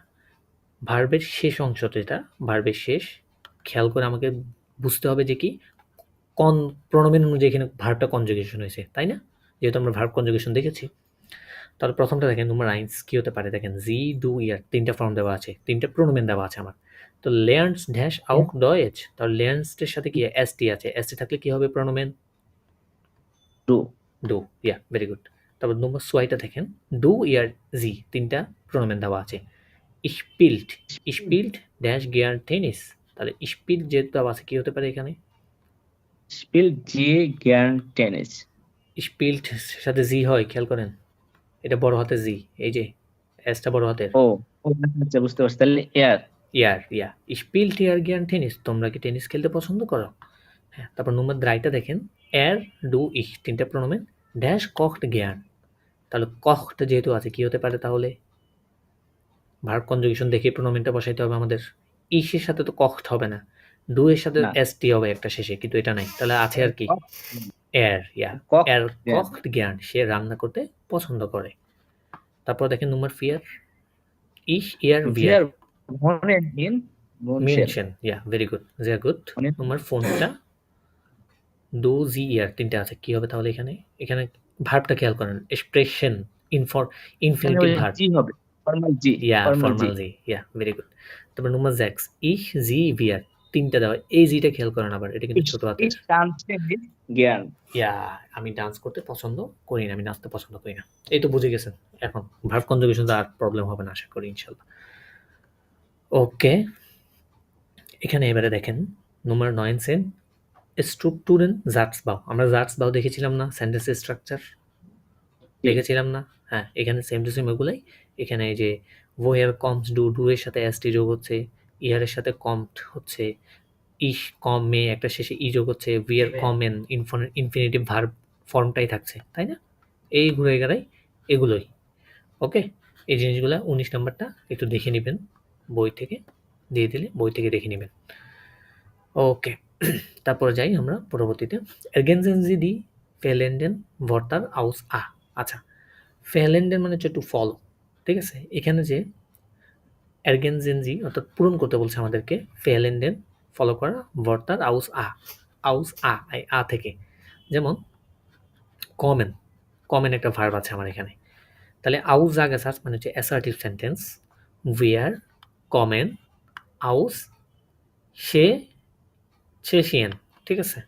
ভার্বের শেষ অংশটা, যেটা ভার্বের শেষ, খেয়াল করে আমাকে বুঝতে হবে যে কি প্রোনোমেন অনুযায়ী এখানে ভার্বটা কনজুগেশন হয়েছে, তাই না? যেহেতু আমরা ভার্ব কনজুগেশন দেখেছি। তাহলে প্রথমটা দেখেন নাম্বার আইন্স কি হতে পারে, দেখেন জি ডু ইয়ার, তিনটা ফর্ম দেওয়া আছে, তিনটা প্রোনোমেন দেওয়া আছে আমার। তো লেয়ার্নস ড্যাশ আউট ডয়েচ, তাহলে লেয়ার্নসের সাথে কি এসটি আছে, এসটি থাকলে কি হবে প্রোনোমেন? ডু। ডু, ইয়া, ভেরি গুড। তারপর নম্বর সোয়াইটা দেখেন ডু ইয়ার জি, তিনটা প্রোনোমেন দেওয়া আছে। Spilt, spilt dash gear tennis, তাহলে স্পিল্ট যেহেতু দেওয়া আছে কি হতে পারে এখানে? স্পিল জি জ্ঞান টেনিস। স্পিল্ট সাথে জি হয়, খেয়াল করেন, এটা বড় হাতের জি, এই যে এসটা বড় হাতের। ও আচ্ছা, বুঝতে পারছি। তাহলে এয়ার। ইয়ার, ইয়া, স্পিল্ট ইয়ার গিয়ার টেনিস, তোমরা কি টেনিস খেলতে পছন্দ করো? হ্যাঁ। তারপর নম্বর দ্রাইটা দেখেন এর ডু ইস, তিনটা প্রোনোমেন, ড্যাশ কখট জ্ঞান, তাহলে কখট যেহেতু আছে কি হতে পারে তাহলে? ভার্ব কনজুগেশন দেখে প্রোনোমেনটা বসাইতে হবে আমাদের। ইসের সাথে তো কখট হবে না, ডু এর সাথে না। এসটি হবে একটা শেষে, কিন্তু এটা নাই, তাহলে আছে আর কি এর, ইয়া, কক এর জ্ঞান। কখট জ্ঞান, সে রান্না করতে পছন্দ করে। তারপর দেখেন নম্বর ফিয়ার ইস ইয়ার ভিয়ার ভিয়ার ভনেন ইন মুনশেন। মেনশন, ইয়া, ভেরি গুড, ভেরি গুড। মানে নম্বর ফোনটা ডু জি ইয়ার, তিনটা আছে, কি হবে তাহলে এখানে? এখানে ভার্বটা খেয়াল করেন, এক্সপ্রেশন ইনফিনিটিভ ভার্ব, জি হবে, ফর্মাল জি। ইয়া, ফর্মাল জি। ফর্মাল জি, ইয়া, ভেরি গুড। তারপর নম্বর জ্যাক্স ইস জি ভিয়ার, তিনটা দেওয়া, এই জিটা খেয়াল করেন আবার, এটা কিন্তু ছোট হাতের। জ্ঞান। ইয়া, আমি ডান্স করতে পছন্দ করি না, আমি নাচতে পছন্দ করি না। এই তো বুঝে গেছেন এখন, ভার্ব কনজুগেশন আর প্রবলেম হবে না আশা করি, ইনশাল্লাহ। ওকে, এখানে এবারে দেখেন নম্বর 9 সেন স্ট্রুকটুরেন জাটসবাউ, আমরা জাটসবাউ দেখেছিলাম না, সেন্টেন্স স্ট্রাকচার দেখেছিলাম না? হ্যাঁ, এখানে সেম টু সেম ওগুলাই। এখানে এই যে ওয়ার কমস ডু, ডু এর সাথে এসটি যোগ হচ্ছে, ইয়ারের সাথে কমড হচ্ছে, ইস কম মে একটা শেষে ই যোগ হচ্ছে, উইয়ার কমেন ইনফিনিটিভ ভার্ব ফর্মটাই থাকছে, তাই না? এই ঘুরে গেড়াই এগুলোই। ওকে, এই জিনিসগুলো 19 নাম্বারটা একটু দেখে নেবেন, বই থেকে দিয়ে দিলে বই থেকে দেখে নেবেন। ওকে, তারপরে যাই আমরা পরবর্তীতে ergänzen Sie die fehlenden Wörter aus a। আচ্ছা, fehlenden মানে হচ্ছে টু ফলো, ঠিক আছে। এখানে যে ergänzen Sie অর্থাৎ পূরণ করতে বলছে আমাদেরকে fehlenden ফলো করা Wörter aus a, aus a, এই আ থেকে। যেমন কমেন, কমেন একটা ভার্ব আছে আমার এখানে, তাহলে aus জায়গাসাস মানে হচ্ছে assertive sentence, wir kommen aus সে চেশিয়ান, ঠিক আছে,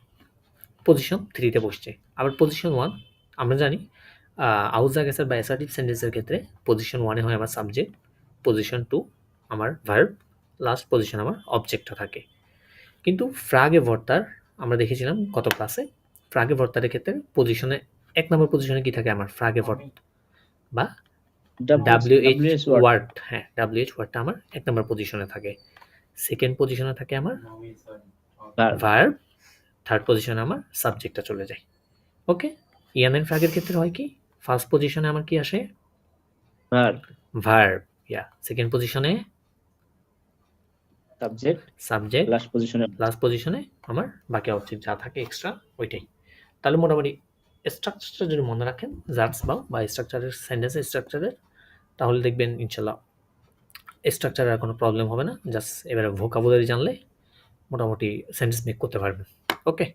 পজিশন 3 তে বসছে। আবার পজিশন 1 আমরা জানি আউজ জায়গাসার বা অ্যাসার্টিভ সেন্টেন্সের ক্ষেত্রে পজিশন 1 এ হয় আমার সাবজেক্ট, পজিশন 2 আমার ভার্ব, লাস্ট পজিশন আমার অবজেক্টটা থাকে। কিন্তু ফ্রাগে ভর্তার আমরা দেখেছিলাম গত ক্লাসে, ফ্রাগে ভর্তারের ক্ষেত্রে পজিশনে 1 নম্বর পজিশনে কি থাকে আমার? ফ্রাগে ভর্ত বা WH ওয়ার্ড, হ্যাঁ, WH ওয়ার্ডটা আমার 1 নম্বর পজিশনে থাকে। সেকেন্ড পজিশনে থাকে আমার ভার্ব, থার্ড পজিশনে আমার সাবজেক্টটা চলে যায়। ওকে, ইয়ান এন্ড ফ্রাগের ক্ষেত্রে হয় কি, ফার্স্ট পজিশনে আমার কি আসে? ভার্ব, ইয়া, সেকেন্ড পজিশনে সাবজেক্ট, লাস্ট পজিশনে আমার বাকি অবজেক্ট যা থাকে এক্সট্রা ওইটাই। তাহলে মোটামুটি স্ট্রাকচারটা যদি মনে রাখেন জাটসবাউ বা স্ট্রাকচারের সেন্টেন্সের স্ট্রাকচারের, তাহলে দেখবেন ইনশাল্লাহ স্ট্রাকচারের কোনো প্রবলেম হবে না। জাস্ট এবারে ভোকাবুলারি জানলে মোটামুটি সেন্টেন্স মেক করতে পারবেন। ওকে,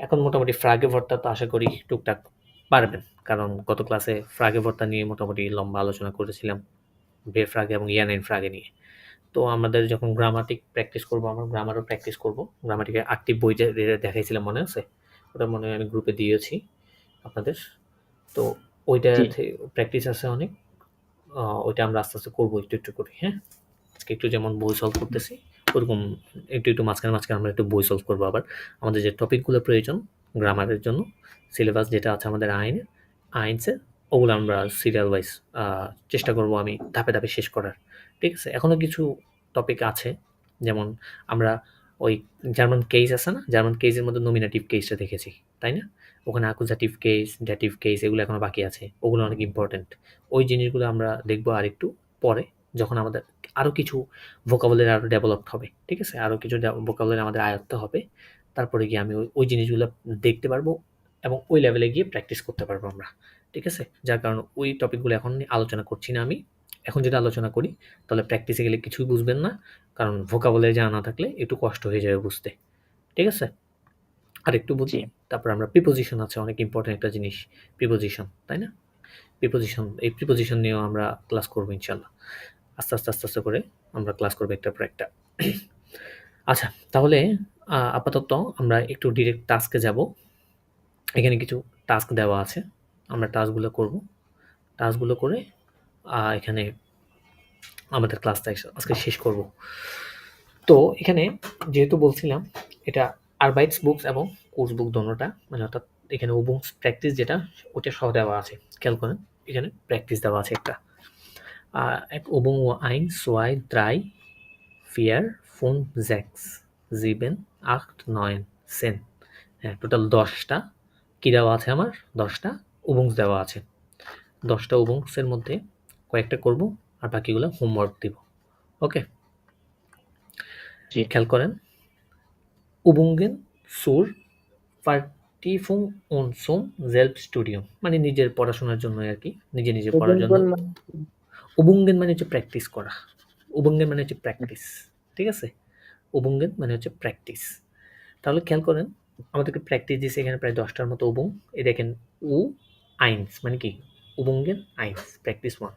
এখন মোটামুটি ফ্রাগে ভর্তা তো আশা করি টুকটাক পারবেন, কারণ গত ক্লাসে ফ্রাগে ভর্তা নিয়ে মোটামুটি লম্বা আলোচনা করেছিলাম, বে ফ্রাগে এবং ইয়ান এন্ড ফ্রাগে নিয়ে। তো আমাদের যখন গ্রামাটিক প্র্যাকটিস করবো, আমরা গ্রামারও প্র্যাকটিস করবো। গ্রামাটিকের 8টি বই দেখাইছিলাম, মনে আছে? ওটা মনে হয় আমি গ্রুপে দিয়েছি আপনাদের। তো ওইটা প্র্যাকটিস আছে অনেক, ওইটা আমরা আস্তে আস্তে করবো একটু একটু করে। হ্যাঁ, আজকে একটু যেমন বই সলভ করতেছি, ওরকম একটু একটু মাঝখানে মাঝখানে আমরা একটু বই সলভ করবো। আবার আমাদের যে টপিকগুলো প্রয়োজন গ্রামারের জন্য, সিলেবাস যেটা আছে আমাদের আইনসের, ওগুলো আমরা সিরিয়াল ওয়াইজ চেষ্টা করব আমি ধাপে ধাপে শেষ করার, ঠিক আছে। এখনও কিছু টপিক আছে, যেমন আমরা ওই জার্মান কেস আছে না, জার্মান কেসের মধ্যে নমিনেটিভ কেসটা দেখেছি, তাই না? ওখানে অ্যাকুজাটিভ কেস, ডেটিভ কেস, এগুলো এখনো বাকি আছে, ওগুলো অনেক ইম্পর্টেন্ট। ওই জিনিসগুলো আমরা দেখবো আর একটু পরে, যখন আমাদের আরো কিছু ভোকাবুলারি আরো ডেভেলপড হবে, ঠিক আছে? আরো কিছু ভোকাবুলারি আমাদের আয়ত্ত হবে। তারপরে গিয়ে আমি ওই জিনিসগুলো দেখতে পারবো এবং ওই লেভেলে গিয়ে প্র্যাকটিস করতে পারবো আমরা, ঠিক আছে? যার কারণে ওই টপিকগুলো এখন আলোচনা করছি না আমি। এখন যদি আলোচনা করি তাহলে প্র্যাকটিসে গেলে কিছুই বুঝবেন না, কারণ ভোকাবুলারি জানা না থাকলে একটু কষ্ট হয়ে যাবে বুঝতে, ঠিক আছে? আর একটু বুঝি, জি। তারপর আমরা প্রিপোজিশন আছে, অনেক ইম্পর্টেন্ট একটা জিনিস প্রিপোজিশন, তাই না? প্রিপোজিশন, এই প্রিপোজিশন নিয়েও আমরা ক্লাস করবো ইনশাল্লাহ। আস্তে আস্তে আস্তে আস্তে করে আমরা ক্লাস করবো একটার পর একটা। আচ্ছা, তাহলে আপাতত আমরা একটু ডিরেক্ট টাস্কে যাব। এখানে কিছু টাস্ক দেওয়া আছে, আমরা টাস্কগুলো করব। টাস্কগুলো করে এখানে আমাদের ক্লাসটা আজকে শেষ করব। তো এখানে যেহেতু বলছিলাম এটা আরবাইটস বুকস এবং কোর্স বুক দোনোটা, মানে অর্থাৎ এখানে ওবুংস প্র্যাকটিস যেটা ওটা সহ দেওয়া আছে। খেয়াল করেন এখানে প্র্যাকটিস দেওয়া আছে একটা। এক ওবুং আইন সোয়াই দ্রাই ফিয়ার ফোন জ্যাক্স জিবেন আট নয়ন সেন। হ্যাঁ, টোটাল 10টা কি দেওয়া আছে আমার, 10টা ওবুংস দেওয়া আছে। 10টা ওবুংসের মধ্যে কয়েকটা করব আর বাকিগুলো হোমওয়ার্ক দিব। ওকে, জি। খেয়াল করেন উবুঙ্গেন সুর পার্টিফুং উনসুম জেলফ স্টুডিও, মানে নিজের পড়াশোনার জন্য আর কি, নিজে নিজে পড়ার জন্য। উবুঙ্গেন মানে হচ্ছে প্র্যাকটিস করা, উবুঙ্গেন মানে হচ্ছে প্র্যাকটিস, ঠিক আছে? উবুঙ্গেন মানে হচ্ছে প্র্যাকটিস। তাহলে খেয়াল করেন আমাদেরকে প্র্যাকটিস দিয়েছে এখানে প্রায় 10টার মতো উবুং। এই দেখেন উ আইনস মানে কি, উবুঙ্গেন আইনস প্র্যাকটিস 1।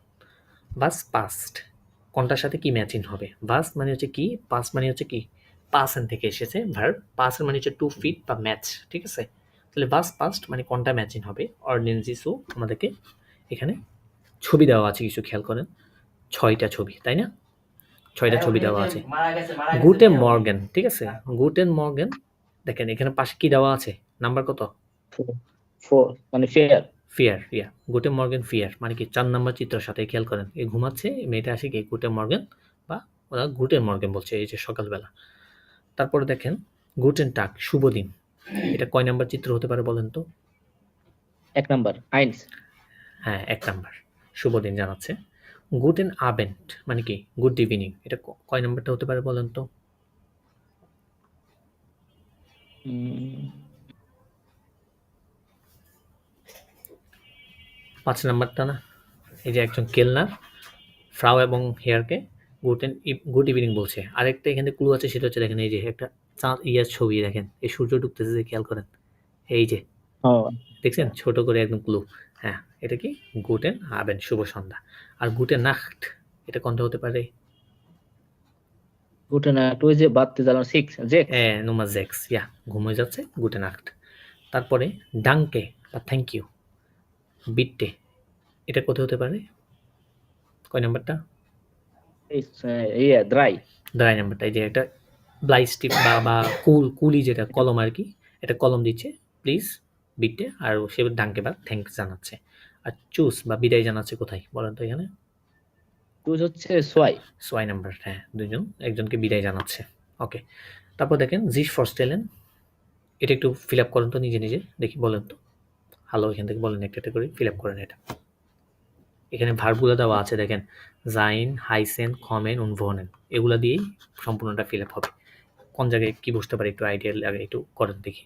বাস পাস্ট কোনটার সাথে কি ম্যাচিং হবে? বাস মানে হচ্ছে কি, পাস মানে হচ্ছে কি, পাসেন থেকে এসেছে ভার্ব, পাসের মানে হচ্ছে টু ফিট বা ম্যাচ, ঠিক আছে? তাহলে বাস পাস্ট মানে কোনটা ম্যাচিং হবে? অর্ডিনেন্সিসও আমাদেরকে এখানে ছবি দেওয়া আছে কিছু, খেয়াল করেন 6টা ছবি, তাই না? 6টা ছবি দেওয়া আছে। গুটেন মর্গেন, ঠিক আছে? গুটেন মর্গেন, দেখেন এখানে পাশে কি দেওয়া আছে, নাম্বার কত? 4 মানে ফেয়ার। ফিয়ার, ইয়া গুটেন মর্গেন ফিয়ার মানে কি 4 নাম্বার চিত্রের সাথে। খেয়াল করেন এই ঘুমাচ্ছে এই মেয়েটা, আসে কি গুটেন মর্গেন, বা ওরা গুটেন মর্গেন বলছে এই যে সকালবেলা। তারপরে দেখেন গুটেন টাক শুভ দিন, এটা কয় নাম্বার চিত্র হতে পারে বলেন তো? 1 নাম্বার আইনস। হ্যাঁ, 1 নাম্বার, শুভ দিন জানাচ্ছে। গুটেন আবেন্ট মানে কি গুড ইভিনিং, এটা কয় নাম্বারটা হতে পারে বলেন তো? 5 নাম্বারটা না? এই যে একজন কেলনার ফ্রাউ এবং হেয়ারকে গুড ইভিনিং বলছে। আরেকটা এখানে ক্লু আছে, সেটা হচ্ছে দেখেন এই যে একটা চাঁদ ইয়ার ছবি, দেখেন এই সূর্য ডুবতেছে যে, খেয়াল করেন এই যে দেখছেন ছোট করে একদম ক্লু। হ্যাঁ, এটা কি গুটেন আবেন শুভ সন্ধ্যা। আর গুটেন নাখট এটা কোনটা হতে পারে? গুটেন নাইট ওই যে বাত্তে জ্বালানো 6 যে নোমা জেক্স, ইয়া ঘুমিয়ে যাচ্ছে গুটেন নাখট। তারপরে ডাঙ্কে বা থ্যাংক ইউ, বিট্টে এটা কোথায় হতে পারে, কয় নাম্বারটা? ড্রাই। দ্রাই নাম্বারটা। এই যে একটা ব্লাইস্টিক বা কুলি যেটা কলম আর কি, এটা কলম দিচ্ছে প্লিজ বিটে, আর সে ডাঙ্কে বা থ্যাঙ্কস জানাচ্ছে। আর চুজ বা বিদায় জানাচ্ছে কোথায় বলেন তো এখানে? চুজ হচ্ছে সোয়াই। সোয়াই নাম্বার, হ্যাঁ, দুজন একজনকে বিদায় জানাচ্ছে। ওকে, তারপর দেখেন জিস ফরস্টেলেন, এটা একটু ফিল আপ করেন তো নিজে নিজে, দেখি বলেন তো। হ্যালো, এখান থেকে বলেন একটা একটা করে ফিল আপ করেন এটা। এখানে ভার্বগুলো দেওয়া আছে দেখেন, জাইন হাইসেন কমেন উনভোনেন, এগুলা দিয়েই সম্পূর্ণটা ফিল আপ হবে। কোন জায়গায় কি বসতে পারে একটু আইডিয়া লাগে, একটু করেন দেখি।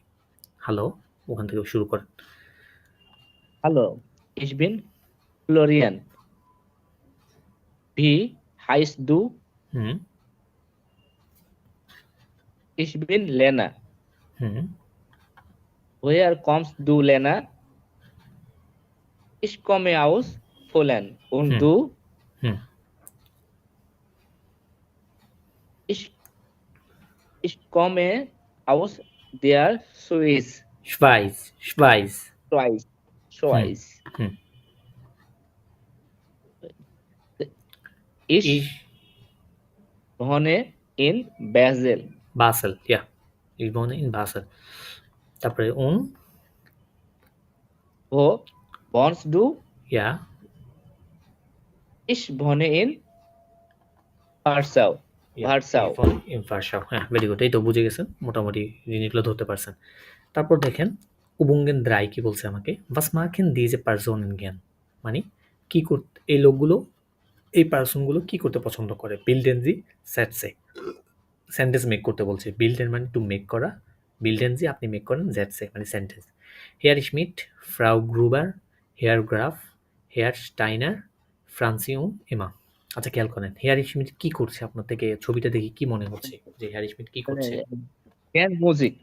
হ্যালো, ওখান থেকে শুরু করেন। Hello, ich bin Florian. Wie heißt du? হুম Ich bin Lena. হুম Woher kommst du, Lena? Ich komme aus Polen. Und Hm. du? Hmm Ich, ich komme aus der Schweiz. Schweiz, Schweiz. Schweiz. Schweiz. Hmm Ich Ich wohne in Basel. Basel, ja. Ich wohne in Basel. তারপরে Wo wohnst du? ja. Ich wohne in Warschau. Ja, Warschau. ich wohne in Warschau. হ্যাঁ, very good, এই তো বুঝে গেছেন মোটামুটি, জিনিসগুলো ধরতে পারছেন। তারপর দেখেন উবুঙ্গেন দ্রাই কি বলছে আমাকে, was machen diese Personen gern, মানে কি করতে এই লোকগুলো এই পার্সনগুলো কি করতে পছন্দ করে? বিল্ডেন জি স্যাটসে, সেন্টেন্স মেক করতে বলছে। বিল্ডেন মানে টু মেক করা, বিল্ডেন জি আপনি মেক করেন, স্যাটসে মানে সেন্টেন্স। হেয়ার স্মিট, ফ্রাউ গ্রুবার, হেয়ার গ্রাফ, হেয়ার স্টাইনার, ফ্রান্সিউন এমা। আচ্ছা খেয়াল করেন হেয়ার স্মিট কি করছে? আপনার থেকে ছবিটা দেখে কি মনে হচ্ছে যে হেয়ার স্মিট কি মানে করছে? জ্ঞান মিউজিক।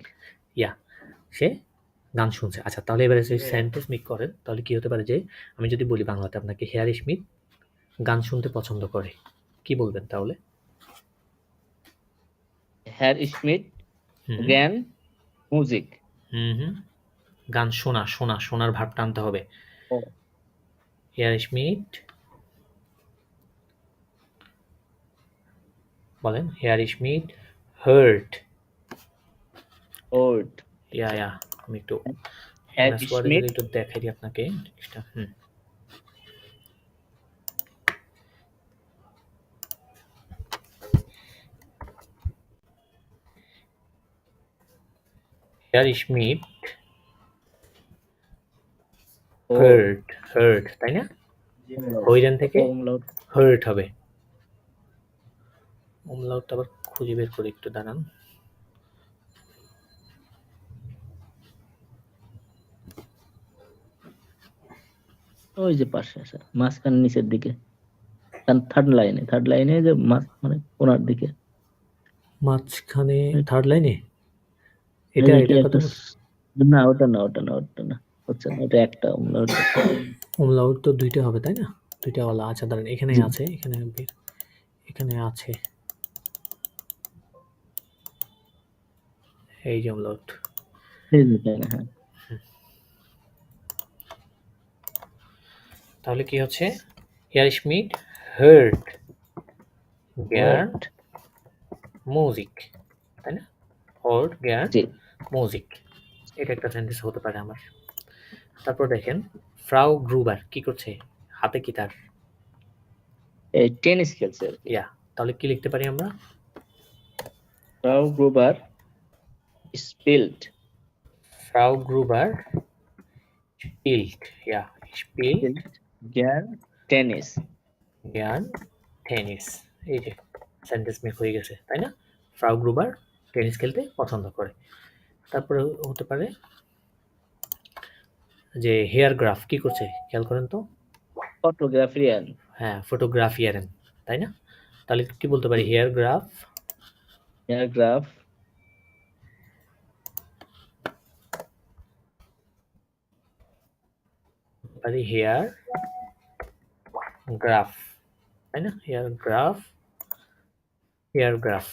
ইয়া, সে গান শুনছে। আচ্ছা তাহলে এবারে যদি সেন্টেন্স মেক করেন তাহলে কি হতে পারে যে আমি যদি বলি বাংলাতে আপনাকে হেয়ার স্মিথ গান শুনতে পছন্দ করে, কি বলবেন তাহলে? হ্যার স্মিথ হুম জ্ঞান মিউজিক। হুম হুম গান শোনা, শোনা, শোনার ভাবটা আনতে হবে। ও হেয়ার স্মিথ বলেন হেয়ার স্মিথ হার্ট। ওর্ড। ইয়া ইয়া আমি একটু হ্যার এমএস ওয়ার্ডে স্মিথ যদি একটু দেখাই দিই আপনাকে জিনিসটা। হেয়ার স্মিথ হার্ট, হার্ট তাই না? হইরান থেকে ওমলাউট। হার্ট হবে। ওমলাউটটা আবার খুঁজে বের করে একটু দাঁড়ান। ওই যে পাশে আছে মাঝখানে নিচের দিকে, থার্ড লাইনে যে মানে কোনার দিকে। মাঝখানে থার্ড লাইনে এই এটা যে এটার কথা একটা বলছি। না ওটা না হচ্ছে না, এটা একটা ওমলাউট। ওমলাউট তো দুইটা হবে তাই না? দুইটা ওয়ালা। আচ্ছা দাঁড়ান এখানে জি আছে, এখানে আছে এই যে ওমলাউট। এই যে এখানে, হ্যাঁ তাহলে কি হচ্ছে? হেয়ার স্মিথ হার্ট গিয়ার ওয়ার্ড। মিউজিক তাই না? হার্ট গিয়ার জি মিউজিক, এটা একটা সেন্টেন্স হতে পারে আমার। তারপর দেখেন ফ্রাউ গ্রুবার কি করছে? হাতে কি তার? এই টেনিস খেলছে আর কি। ইয়া, তাহলে কি লিখতে পারি আমরা? ফ্রাউ গ্রুবার স্পিল্ড। ফ্রাউ গ্রুবার স্পিল্ড, ইয়া স্পিল্ড জ্ঞান টেনিস। জ্ঞান টেনিস। এই যে সেন্টেন্স মেক হয়ে গেছে তাই না? ফ্রাউ গ্রুবার টেনিস খেলতে পছন্দ করে। তারপরে হতে পারে যে হেয়ার গ্রাফ কি করছে? খেয়াল করেন তো। ফটোগ্রাফিয়ান। হ্যাঁ ফটোগ্রাফিয়ারেন তাই না? তাহলে কি বলতে পারি? হেয়ার গ্রাফ প্যারাগ্রাফ। পারি হেয়ার গ্রাফ তাই না? হেয়ার গ্রাফ, হেয়ার গ্রাফ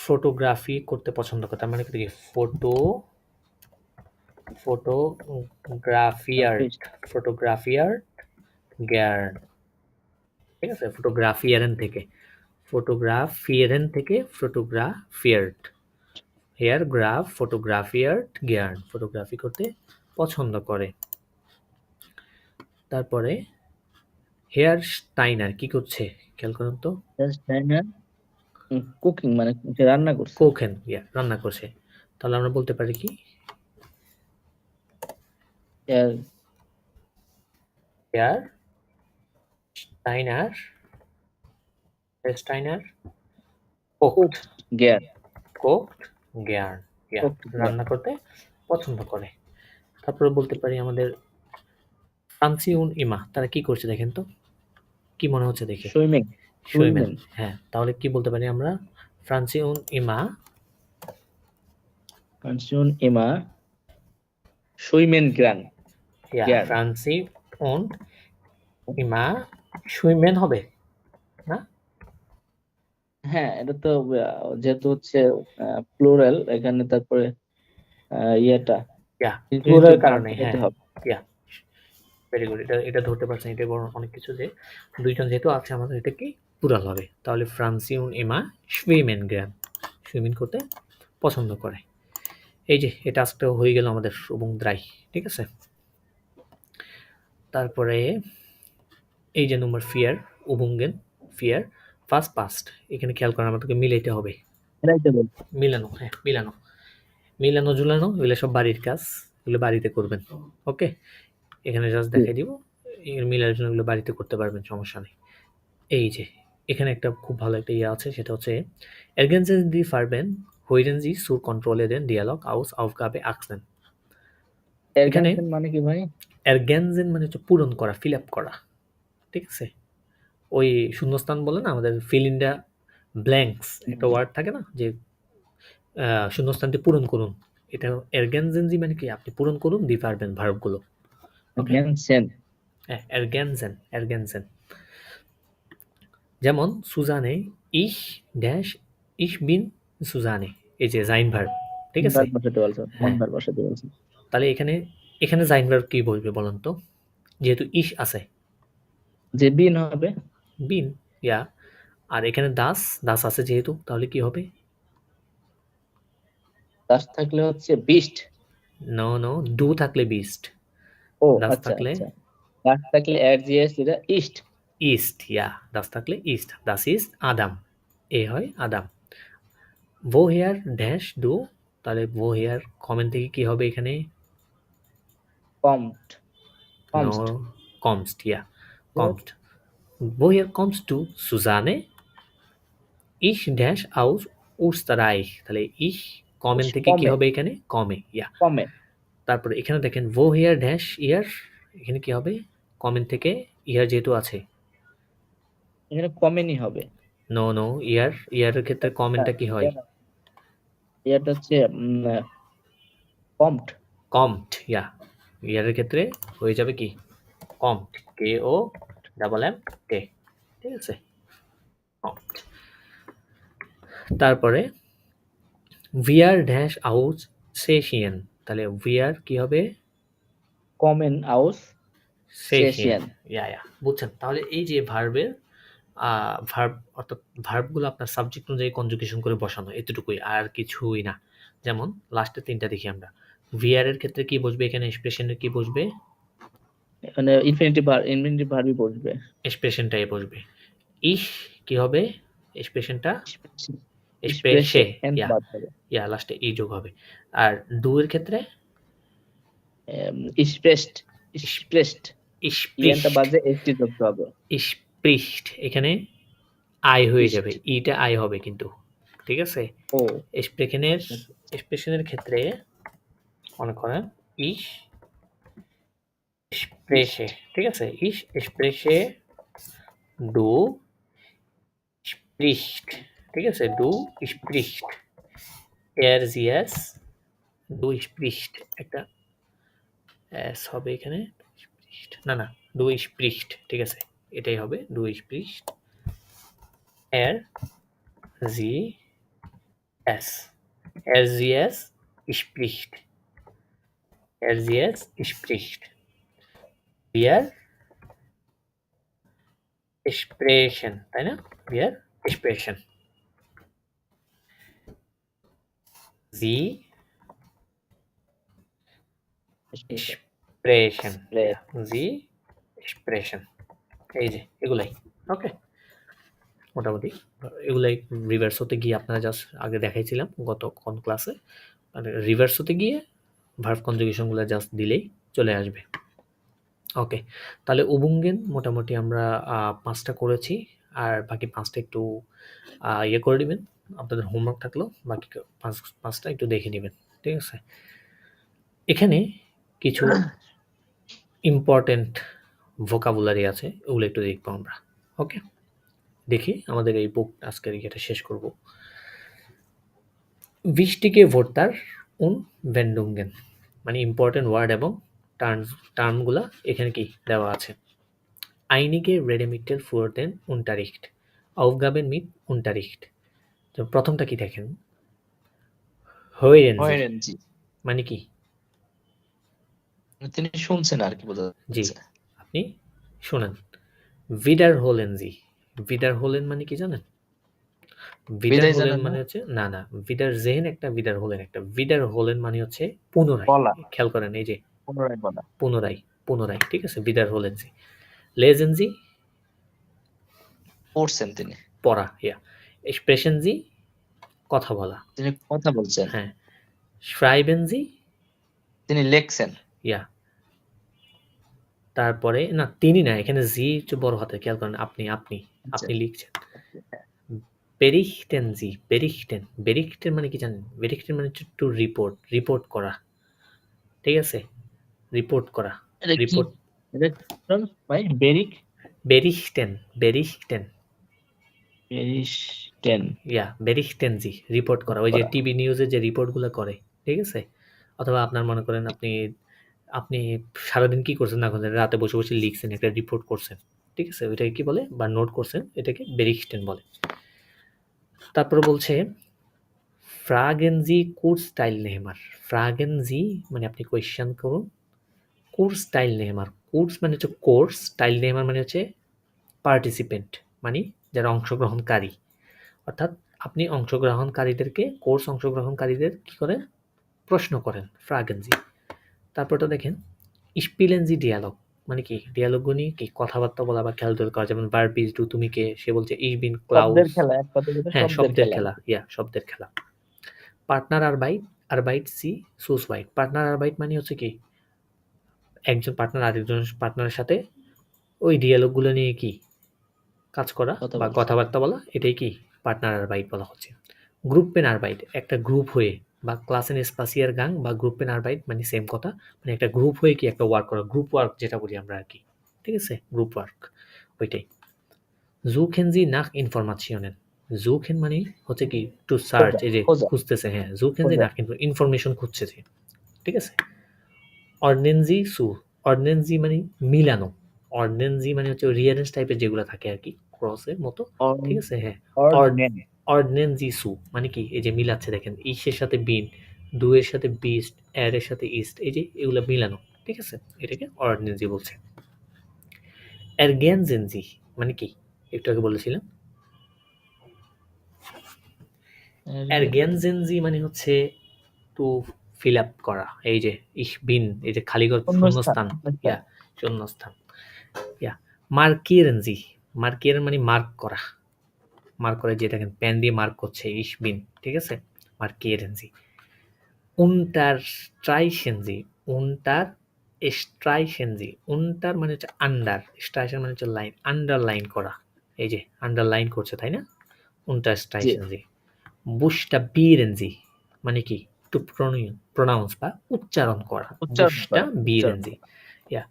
ফটোগ্রাফি করতে পছন্দ করে, তার মানে কি? ফটোগ্রাফিয়ার, ফটোগ্রাফিয়ার গ্যার, ঠিক আছে? ফটোগ্রাফিয়ারেন থেকে ফটোগ্রাফিয়ার্ড, হেয়ার গ্রাফ ফটোগ্রাফিয়ার্ড গিয়ার্ন, ফটোগ্রাফি করতে পছন্দ করে। তারপরে হেয়ার স্টাইনার কি করছে? খেয়াল করেন তো। কুকিং মানে রান্না করছে। কোকেন, ইয়া রান্না করছে। তাহলে আমরা বলতে পারি কি? এর হেয়ার স্টাইনার, স্টাইনার কোকড, গিয়ার। কোকড গিয়ার্ন, ইয়া রান্না করতে পছন্দ করে। তারপরে বলতে পারি আমাদের ফ্রান্সিউন ইমা তারা কি করছে দেখেন তো, কি মনে হচ্ছে দেখে? সুইমিং। সুইমেন, হ্যাঁ তাহলে কি বলতে পারি আমরা? ফ্রান্সিউন ইমা ফ্রান্সিউন ইমা সুইমেন গ্রান। ইয়া গ্যার। ফ্রান্সিউন ইমা সুইমেন হবে না? হ্যাঁ এটা তো যেহেতু হচ্ছে প্লুরাল এখানে, তারপরে ইয়েটা ইয়া প্লুরাল ভার্ব কারণে, হতে হ্যাঁ হবে। ইয়া ভেরি গুড। এটা ধরতে পারছেন, এটা বড় অনেক কিছু যে দুইজন যেহেতু আছে আমাদের, এটা কি প্লুরাল হবে। তাহলে ফ্রান্সিউন ইমা সুইমেন গ্রান, সুইমিং করতে পছন্দ করে। এই যে এটা আজকে হয়ে গেল আমাদের এবং দ্রাই, ঠিক আছে? তারপরে এই যে নম্বর ফিয়ার উবুঙ্গেন, ফিয়ার ফার্স্ট পাস্ট, এখানে খেয়াল করেন আমাদেরকে মিলাইতে হবে। এটাই তো বলছি। মিলানো, হ্যাঁ মিলানো, মিলানো ঝুলানো এগুলো সব বাড়ির কাজ, এগুলো বাড়িতে করবেন। ওকে, এখানে জাস্ট দেখাই দিব, এর মিলানোর জন্য এগুলো বাড়িতে করতে পারবেন, সমস্যা নেই। এই যে এখানে একটা খুব ভালো একটা ইয়ে আছে, সেটা হচ্ছে ergänzen die Farben, hören Sie zur Kontrolle den Dialog aus Aufgabe 18। এখানে এরগেনসেন মানে কি ভাই? ergänzen মানে হচ্ছে পূরণ করা, ফিল আপ করা, ঠিক আছে? ওই শূন্যস্থান বলে না আমাদের ফিল ইন দ্য ব্ল্যাঙ্কস একটা ওয়ার্ড থাকে না যে শূন্যস্থানটি পূরণ করুন, এটা ergänzen Sie মানে কি আপনি পূরণ করুন দি পারবেন ভার্বগুলো। ওকে, এরগেনসেন হ্যাঁ ergänzen। যেমন সুজানে ich ড্যাশ ich bin সুজানে, এই যে জাইন ভার্ব, ঠিক আছে? ভার্ব বসাতে বলছো, কোন হ্যাঁ, ভার্ব বসাতে বলছো? তাহলে এখানে এখানে জাইন ভার্ব কি বলবে বলুন তো, যেহেতু ইশ আছে, যে বিন হবে, বিন, ইয়া, আর এখানে দাস দাস আছে যেহেতু, তাহলে কি হবে? দাস থাকলে হচ্ছে বিস্ট। নো নো, ডু থাকলে বিস্ট, ও দাস আচ্ছা থাকলে আচ্ছা, দাস থাকলে এরজিএস এটা ইস্ট। ইস্ট, ইয়া, দাস থাকলে ইস্ট, দাস ইজ আদাম, এ হয় আদাম। ভো হেয়ার ড্যাশ ডু, তাহলে ভো হেয়ার কমেন্ট থেকে কি হবে এখানে? কমট, নো, কমস্ট। কমস্ট, ইয়া, কমস্ট। Woher kommst du, Susanne? Ich dash aus Österreich, তাহলে ich কমেন্ট থেকে কি কমে, হবে এখানে? কমে, ইয়া। কমে। তারপরে এখানে দেখেন woher dash ইয়ার, এখানে কি হবে? কমেন্ট থেকে ইয়ার যেহেতু আছে, এখানে কমেনই হবে। নো নো, ইয়ারের ক্ষেত্রে কমেন্টটা কি হয়? এটা হচ্ছে কমট। কমট, ইয়া, ইয়ারের ক্ষেত্রে হয়ে যাবে কি? কমট, কে ও ডাবল এম কে, ঠিক আছে? কমট। তারপরে wir dash aus Tschechien, তাহলে wir কি হবে? কমেন আউস Tschechien, সেশিয়ান। ইয়া, বুঝছেন? তাহলে এই যে ভার্বের ভার্ব অর্থাৎ ভার্বগুলো আপনার সাবজেক্ট অনুযায়ী কনজুগেশন করে বসানো, এতটুকুই, আর কিছুই না। যেমন লাস্টের তিনটা দেখি আমরা। ভিআর এর ক্ষেত্রে কি বসবে এখানে? এক্সপ্রেশনের কি বসবে? মানে ইনফিনিটিভ ভার্বই বসবে। এক্সপ্রেশনটাই বসবে। ইশ কি হবে এক্সপ্রেশনটা? এক্সপ্রেশে এক্সপ্রেশে, এন্ড ইয়া, বাদ হবে। ইয়া, লাস্টে ই যোগ হবে। আর ডু এর ক্ষেত্রে এক্সপ্রেসড, এক্সপ্রেসড ইয়েনটা স্প্রিস্ট, বাজে এসটি যোগ হবে। স্প্রিস্ট, এখানে আই হয়ে Spricht। যাবে, ইটা আই হবে কিন্তু, ঠিক আছে? ও এক্সপ্রেশনের ক্ষেত্রে মনে করেন ইশ স্প্রেশে, ঠিক আছে? ইশ স্প্রেশে ডু স্প্রিস্ট, ঠিক আছে? ডু স্প্রিস্ট, এর জিএস ডু স্প্রিস্ট, একটা এস হবে এখানে, না না, ডু স্প্রিস্ট, ঠিক আছে? এটাই হবে ডু স্প্রিস্ট, এর জি এস, এর জিএস স্প্রিস্ট, এর জিএস স্প্রিস্ট, বিয়ার এক্সপ্রেশন, তাই না? বিয়ার এক্সপ্রেশন, জি এক্সপ্রেশন, জি এক্সপ্রেশন, এই যে এগুলাই। ওকে, মোটামুটি এগুলাই রিভার্স হতে গিয়ে আপনারা জাস্ট আগে দেখাইছিলাম গত কোন ক্লাসে, মানে রিভার্স হতে গিয়ে ভার্ব কনজুগেশনগুলো জাস্ট দিলেই চলে আসবে। ওকে, তাহলে উবুঙ্গেন মোটামুটি আমরা 5টা করেছি, আর বাকি 5টা একটু ইয়ে করে নেবেন, আপনাদের হোমওয়ার্ক থাকলো, বাকি 5টা একটু দেখে নেবেন, ঠিক আছে? এখানে কিছু ইম্পর্টেন্ট ভোকাবুলারি আছে, ওগুলো একটু দেখবো আমরা। ওকে, দেখি আমাদের এই বুক আজকের ইয়েটা শেষ করব। wichtige Wörter und Wendungen, মানে ইম্পর্টেন্ট ওয়ার্ড এবং টার্মগুলা এখানে কি দেওয়া আছে। einige Redewendungen für den Unterricht, Aufgaben mit Unterricht। তো প্রথমটা কি দেখেন? hören Sie, জি, মানে কি? তিনি শুনছেন আর কি বোঝা জি, যাচ্ছে। আপনি শুনেন। wiederholen Sie, wiederholen মানে কি জানেন? বিদায় wiederholen জানেন না? মানে হচ্ছে না না, wiedersehen একটা, wiederholen একটা। wiederholen মানে হচ্ছে পুনরায়। বলা, খেয়াল করেন, এই যে পুনরায় বলা। পুনরায়, ঠিক আছে? wiederholen Sie, lesen Sie পড়ছেন তিনি, পড়া, ইয়া, sprechen Sie কথা বলা, তিনি কথা বলছেন, হ্যাঁ, schreiben Sie তিনি লেখছেন। ইয়া, তারপরে না তিনি না, এখানে জি হচ্ছে বড় হাতে, খেয়াল করেন, আপনি আপনি লিখছেন। বেরিখটেন মানে কি জানেন? বেরিখটেন মানে হচ্ছে টু রিপোর্ট করা। ঠিক আছে? রিপোর্ট করা। এটা কি রিপোর্ট এটা কি বল ভাই? বেরিক বেরিখটেন। বেরিস্টেন। বেরিখটেনজি রিপোর্ট করা। ওই যে করা। টিভি নিউজে যে রিপোর্টগুলো করে। ঠিক আছে? অথবা আপনার মনে করেন আপনি সারাদিন কি করছেন না করছেন, রাতে বসে লিখছেন, একটা রিপোর্ট করছেন। ঠিক আছে? ওইটাকে কি বলে? বা নোট করছেন, এটাকে বেরিখটেন বলে। তারপরে বলছে ফ্রাগেন জি কুর্সটাইলনেহমার। ফ্রাগেন জি মানে আপনি কোয়েশ্চেন করুন। কুর্সটাইলনেহমার। কুর্স মানে হচ্ছে কোর্স, টাইলনেহমার মানে হচ্ছে পার্টিসিপেন্ট, মানে যারা অংশগ্রহণকারী। অর্থাৎ আপনি অংশগ্রহণকারীদের কি করেন? প্রশ্ন করেন। ফ্রাগেন জি। তারপরটা দেখেন স্পিলেন জি ডিয়ালগ মানে কি? ডিয়ালগগুলো কি? কথাবার্তা বলা বা খেলাধুলা করা। যেমন ভার্ব ইজ ডু, তুমি কে? সে বলছে ich bin শব্দের Klaus। খেলা, এক কথা যেটা হ্যাঁ, শব্দের শব্দের খেলা। খেলা। শব্দের খেলা। পার্টনার আরবাইট সি সুসওয়াইট। পার্টনার আরবাইট মানে হচ্ছে কি? একজন পার্টনার আরেকজন পার্টনারের সাথে ওই ডিয়ালগগুলো নিয়ে কি? কাজ করা কথা বা বলছে। কথাবার্তা বলা, এটাই কি? পার্টনার আরবাইট বলা হচ্ছে। গ্রুপেন আরবাইট একটা গ্রুপ হয়ে, বা ক্লাসেন স্পাসিয়ার গাং বা গ্রুপেন আরবাইট মানে সেম কথা। মানে একটা গ্রুপ হয়ে কি একটা ওয়ার্ক করা, গ্রুপ ওয়ার্ক যেটা বলি আমরা আর কি। ঠিক আছে? গ্রুপ ওয়ার্ক ওইটাই। সুখেন জি নাখ ইনফরমাশনের। সুখেন মানে হচ্ছে কি? টু সার্চ, খোঁজা, এই যে খোঁজা, খুঁজতেছে। হ্যাঁ, সুখেন জি খোঁজা। নাখ ইনফরমেশন খুঁজছে যে। ঠিক আছে? অর্ডনেন্সি সু। অর্ডনেন্সি মানে মিলানো। অর্ডনেন্সি মানে হচ্ছে রিয়ারেন্স টাইপের যেগুলো থাকে আর কি, ক্রসের মতো। ঠিক আছে? হ্যাঁ। অর্ডনেন। অর্ডনেন্সি সু মানে কি? এই যে মিলাচ্ছে দেখেন, ইসের সাথে বিন, ডু এর সাথে বিস্ট, এর এর সাথে ইস্ট, এই যে এগুলো মিলানো। ঠিক আছে? এটাকে অর্ডনেন্সি বলছে। এরগেনজেন্সি মানে কি? একটু আগে বলেছিলাম। এরগেনজেন্সি মানে হচ্ছে টু ফিল আপ করা। এই যে এই যে খালি ঘর, শূন্যস্থান, শূন্যস্থান। শূন্যস্থান। শূন্যস্থান। মার্কিয়েরেনজি। মার্কিয়েরেন মানে মার্ক করা। মার্ক করে, যে দেখেন পেন দিয়ে মার্ক করছে বিন। ঠিক আছে? মার্কিয়েরেনজি। উন্টার উন্টার স্ট্রাইশেনজি। উন্টার মানে হচ্ছে আন্ডার, স্ট্রাইশেন মানে হচ্ছে লাইন, আন্ডারলাইন করা। এই যে আন্ডারলাইন করছে, তাই না? উন্টার জি। স্ট্রাইশেনজি। বুশটা বিরেনজি মানে কি? টু প্রোনাউন্স বা উচ্চারণ করা। উচ্চারণ বুশটা করা, উচ্চারণ বিরেনজি। করা। ইয়া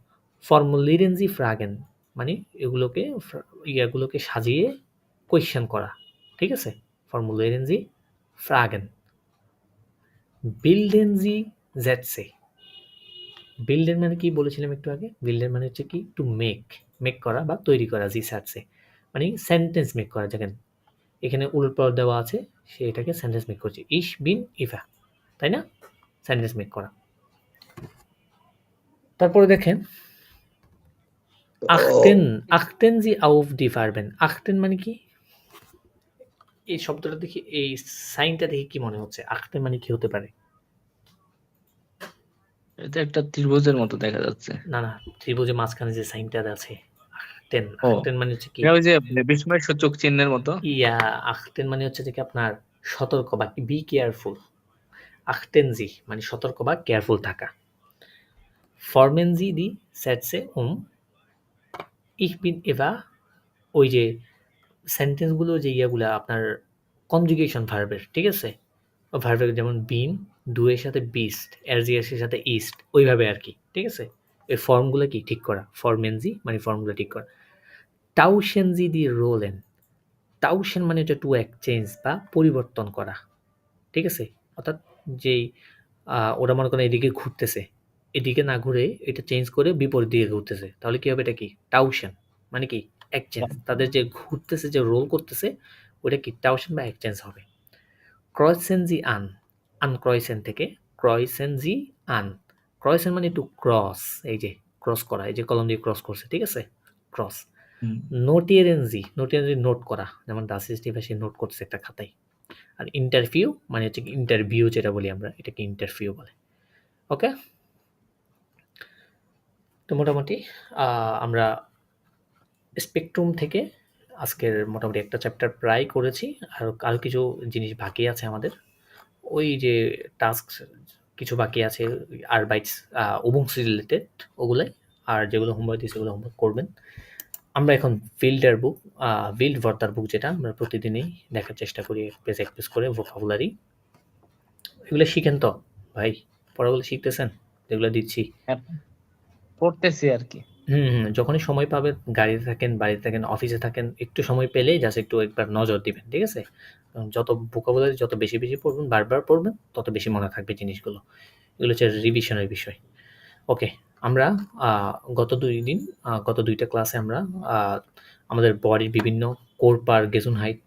ফর্মুলিরেনজি ফ্রাগেন মানে ইয়াগুলোকে সাজিয়ে কোয়েশ্চেন করা। ঠিক আছে? ফর্মুলিরেনজি ফ্রাগেন। বিল্ডেনজি জেটসে। বিল্ডেন মানে কি বলেছিলাম একটু আগে? বিল্ডেন মানে হচ্ছে কি? টু মেক করা বা তৈরি করা। জি সাটসে মানে সেন্টেন্স মেক করা। দেখেন এখানে উলট দেওয়া আছে, সে এটাকে সেন্টেন্স মেক করছে। ইশ বিন ইভা, তাই না? সেন্টেন্স মেক করা। তারপরে দেখেন আখতেন জি আউফ ডি ফারবেন। আখতেন মানে কি? এই শব্দটা দেখি, এই সাইনটা দেখি কি মনে হচ্ছে? আখতেন মানে কি হতে পারে? এটা একটা ত্রিভুজের মতো দেখা যাচ্ছে। না, ত্রিভুজের মাঝখানে যে সাইনটা আছে, আখতেন। ও, আখতেন মানে হচ্ছে কি? এটা ওই যে বিস্ময় সূচক চিহ্নের মতো। আখতেন মানে হচ্ছে যে কি আপনার সতর্ক বা বি কেয়ারফুল। আখতেনজি মানে সতর্ক বা কেয়ারফুল থাকা। ফরমেনজি দি সেটসে ich bin Eva। ওই যে সেন্টেন্সগুলো যে ইয়াগুলা আপনার কনজুগেশন ভার্বের। ঠিক আছে? ভার্বের যেমন বিন, ডু এর সাথে বিস্ট, এর সাথে ইস্ট, ওইভাবে আর কি। ঠিক আছে? এই ফর্মগুলো কি ঠিক করা। ফরমেনজি মানে ফর্মগুলো ঠিক করা। টাউশেনজি দি রোলেন। টাউশেন মানে হচ্ছে টু এক্সচেঞ্জ বা পরিবর্তন করা। ঠিক আছে? অর্থাৎ যেই ওরা মনে করেন এদিকে ঘুরতেছে, এদিকে না ঘুরে এটা চেঞ্জ করে বিপরীত দিকে ঘুরতেছে, তাহলে কি হবে? এটা কি? টাউশন মানে কি? এক্সচেঞ্জ। তাদের যে ঘুরতেছে, যে রোল করতেছে, ওটা কি? টাউশন বা এক্সচেঞ্জ হবে। ক্রয়সেনজি আনক্রয়সেন থেকে ক্রয়সেনজি আন। ক্রয়সেন মানে টু ক্রস, এই যে ক্রস করা, এই যে কলম দিয়ে ক্রস করছে। ঠিক আছে? ক্রস। নোটিয়েরেনজি নোট করা, যেমন দাসিস্টিভ সে নোট করছে একটা খাতায়। আর ইন্টারভিউ মানে হচ্ছে ইন্টারভিউ যেটা বলি আমরা, এটাকে ইন্টারভিউ বলে। ওকে? তো মোটামুটি আমরা স্পেকট্রুম থেকে আজকের মোটামুটি একটা চ্যাপ্টার প্রায় করেছি। আরও কিছু জিনিস বাকি আছে আমাদের। ওই যে টাস্ক কিছু বাকি আছে, আরবাইটস ওবংস রিলেটেড, ওগুলাই। আর যেগুলো হোমওয়ার্ক দিয়েছে সেগুলো হোমওয়ার্ক করবেন। আমরা এখন বিল্ড ভর্তার বুক, যেটা আমরা প্রতিদিনই দেখার চেষ্টা করি পেজ এক পেজ করে ভোকাবুলারি। এগুলো শিখেন তো ভাই, পড়াগুলো শিখতেছেন যেগুলো দিচ্ছি? এখন পড়তেছি আর কি। যখনই সময় পাবেন, গাড়িতে থাকেন, বাড়িতে থাকেন, অফিসে থাকেন, একটু সময় পেলেই জাস্ট একটু একবার নজর দিবেন, ঠিক আছে? যত ভোকাবুলারি যত বেশি পড়বেন, বারবার পড়বেন, তত বেশি মনে থাকবে জিনিসগুলো। এগুলো হচ্ছে রিভিশনের বিষয়। ওকে, আমরা গত ২টা ক্লাসে আমরা আমাদের বডির বিভিন্ন কোরপার, গেজুনহাইট,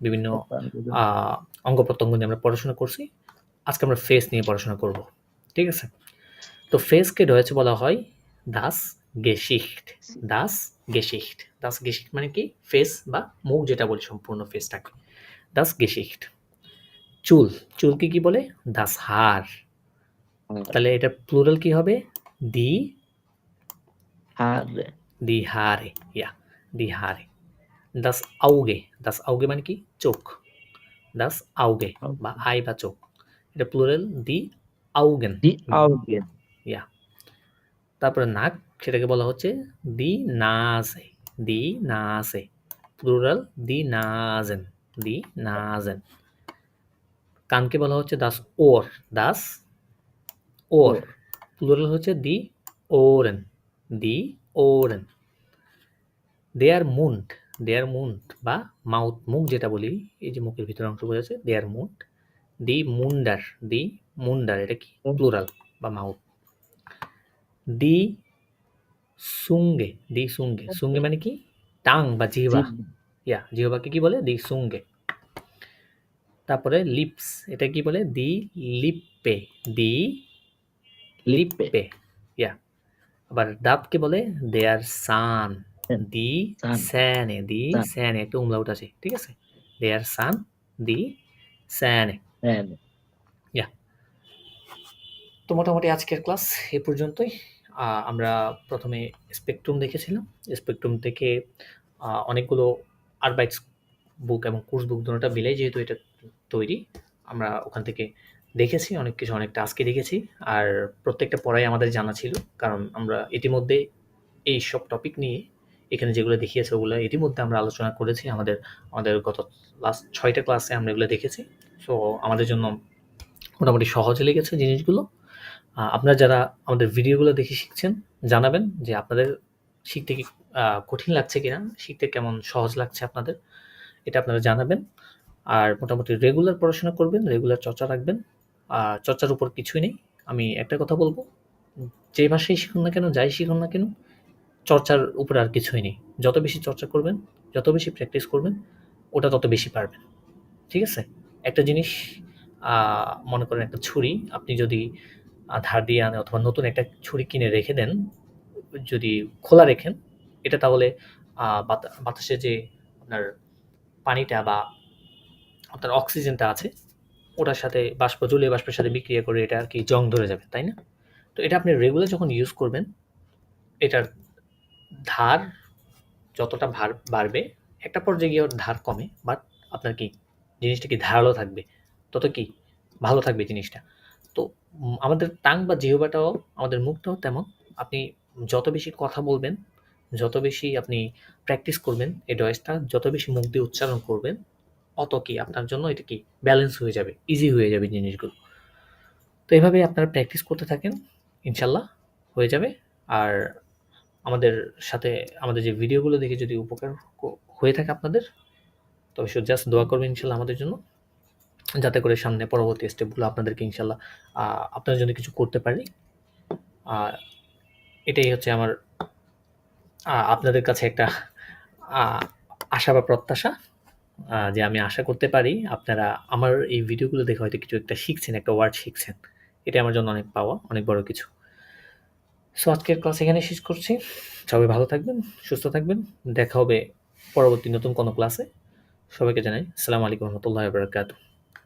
বিভিন্ন অঙ্গ-প্রত্যঙ্গ নিয়ে আমরা পড়াশোনা করছি। আজকে আমরা ফেস নিয়ে পড়াশোনা করব। ঠিক আছে? তো ফেসকে ডয়েচে বলা হয় das Gesicht. das Gesicht. das Gesicht মানে কি? ফেস বা মুখ যেটা বলি সম্পূর্ণ ফেসটাকে। das Gesicht. চুলকে কি বলে? das Haar. তাহলে এটা প্লুরাল কি হবে? die হারে Haare. Ja, die Haare. das Auge মানে কি? চোখ। das Auge বা আই বা চোখ। এটা প্লুরাল die Augen. দি আউগেন ইয়া। তারপরে নাক, সেটাকে বলা হচ্ছে die Nase. Plural die Nasen. কানকে বলা হচ্ছে das Ohr. প্লুরাল হচ্ছে die Ohren. der Mund বা মাউথ, মুখ যেটা বলি, এই যে মুখের ভিতরে অংশ বোঝাচ্ছে der Mund. die Munder, এটা কি? প্লুরাল বা মাউথ। die Zunge মানে কি? টাং বা জিহ্বা। জিহ্বাকে কি বলে? die Zunge. তারপরে লিপস, এটা কি বলে? die Lippe. ইয়া। আবার দাঁতকে বলে der Zahn. die Zähne, একটা umlaut আছে, ঠিক আছে? der Zahn, die Zähne. ইয়া। তো মোটামুটি আজকের ক্লাস এ পর্যন্তই। আমরা প্রথমে স্পেকট্রাম দেখেছিলাম। স্পেকট্রাম থেকে অনেকগুলো আরবাইটস বুক এবং কোর্স বুক দুটোটা মিলাই যেহেতু এটা তৈরি, আমরা ওখান থেকে দেখেছি অনেক কিছু, অনেক টাস্কই দেখেছি। আর প্রত্যেকটা পড়াই আমাদের জানা ছিল, কারণ আমরা ইতিমধ্যে এই সব টপিক নিয়ে এখানে যেগুলো দেখিয়েছে ওগুলো ইতিমধ্যে আমরা আলোচনা করেছি। আমাদের গত লাস্ট 6টা ক্লাসে আমরা এগুলো দেখেছি। সো আমাদের জন্য মোটামুটি সহজ লেগেছে জিনিসগুলো। আপনারা যারা আমাদের ভিডিওগুলো দেখে শিখছেন, জানাবেন যে আপনাদের শিখতে কি কঠিন লাগছে কিনা, শিখতে কেমন সহজ লাগছে আপনাদের, এটা আপনারা জানাবেন। আর মোটামুটি রেগুলার পড়াশোনা করবেন, রেগুলার চর্চা রাখবেন। চর্চার উপর কিছুই নেই। আমি একটা কথা বলবো, যে ভাষাই শিখুন না কেন, যাই শিখুন না কেন, চর্চার উপরে আর কিছুই নেই। যত বেশি চর্চা করবেন, যত বেশি প্র্যাকটিস করবেন, ওটা তত বেশি পারবেন। ঠিক আছে? একটা জিনিস মনে করেন, একটা ছুরি আপনি যদি ধার দিয়ে আনেন অথবা নতুন একটা ছুরি কিনে রেখে দেন, যদি খোলা রেখেন, এটা তাহলে বাতাসে যে আপনার পানিটা বা আপনার অক্সিজেনটা আছে, ওটার সাথে জলীয় বাষ্পের সাথে বিক্রিয়া করে এটা আর কি জং ধরে যাবে, তাই না? তো এটা আপনি রেগুলার যখন ইউজ করবেন, এটার ধার যতটা বাড়বে, একটা পর্যায়ে গিয়ে ওর ধার কমে, বাট আপনার কি জিনিসটা কি ধারালো থাকবে, তত কি ভালো থাকবে জিনিসটা। তো আমাদের টাং বা জিহ্বাটাও, আমাদের মুখটাও তেমন। আপনি যত বেশি কথা বলবেন, যত বেশি আপনি প্র্যাকটিস করবেন, এই ভয়েসটা যত বেশি মুখ দিয়ে উচ্চারণ করবেন, অত কি আপনার জন্য এটা কি ব্যালেন্স হয়ে যাবে, ইজি হয়ে যাবে জিনিসগুলো। তো এভাবে আপনারা প্র্যাকটিস করতে থাকেন, ইনশাল্লাহ হয়ে যাবে। আর আমাদের সাথে আমাদের যে ভিডিওগুলো দেখে যদি উপকার হয়ে থাকে আপনাদের, তবে জাস্ট দোয়া করবেন ইনশাল্লাহ আমাদের জন্য, যাতে করে সামনে পরবর্তী স্টেপগুলো আপনাদেরকে ইনশাল্লাহ আপনাদের জন্য কিছু করতে পারি। এটাই হচ্ছে আমার আপনাদের কাছে একটা আশা বা প্রত্যাশা, যে আমি আশা করতে পারি আপনারা আমার এই ভিডিওগুলো দেখে হয়তো কিছু একটা শিখছেন, একটা ওয়ার্ড শিখছেন। এটা আমার জন্য অনেক পাওয়া, অনেক বড় কিছু। সো আজকের ক্লাস এখানে শেষ করছি। সবাই ভালো থাকবেন, সুস্থ থাকবেন। দেখা হবে পরবর্তী নতুন কোনো ক্লাসে। সবাইকে জানাই আসসালামু আলাইকুম ওয়া রাহমাতুল্লাহি ওয়া বারাকাতুহু।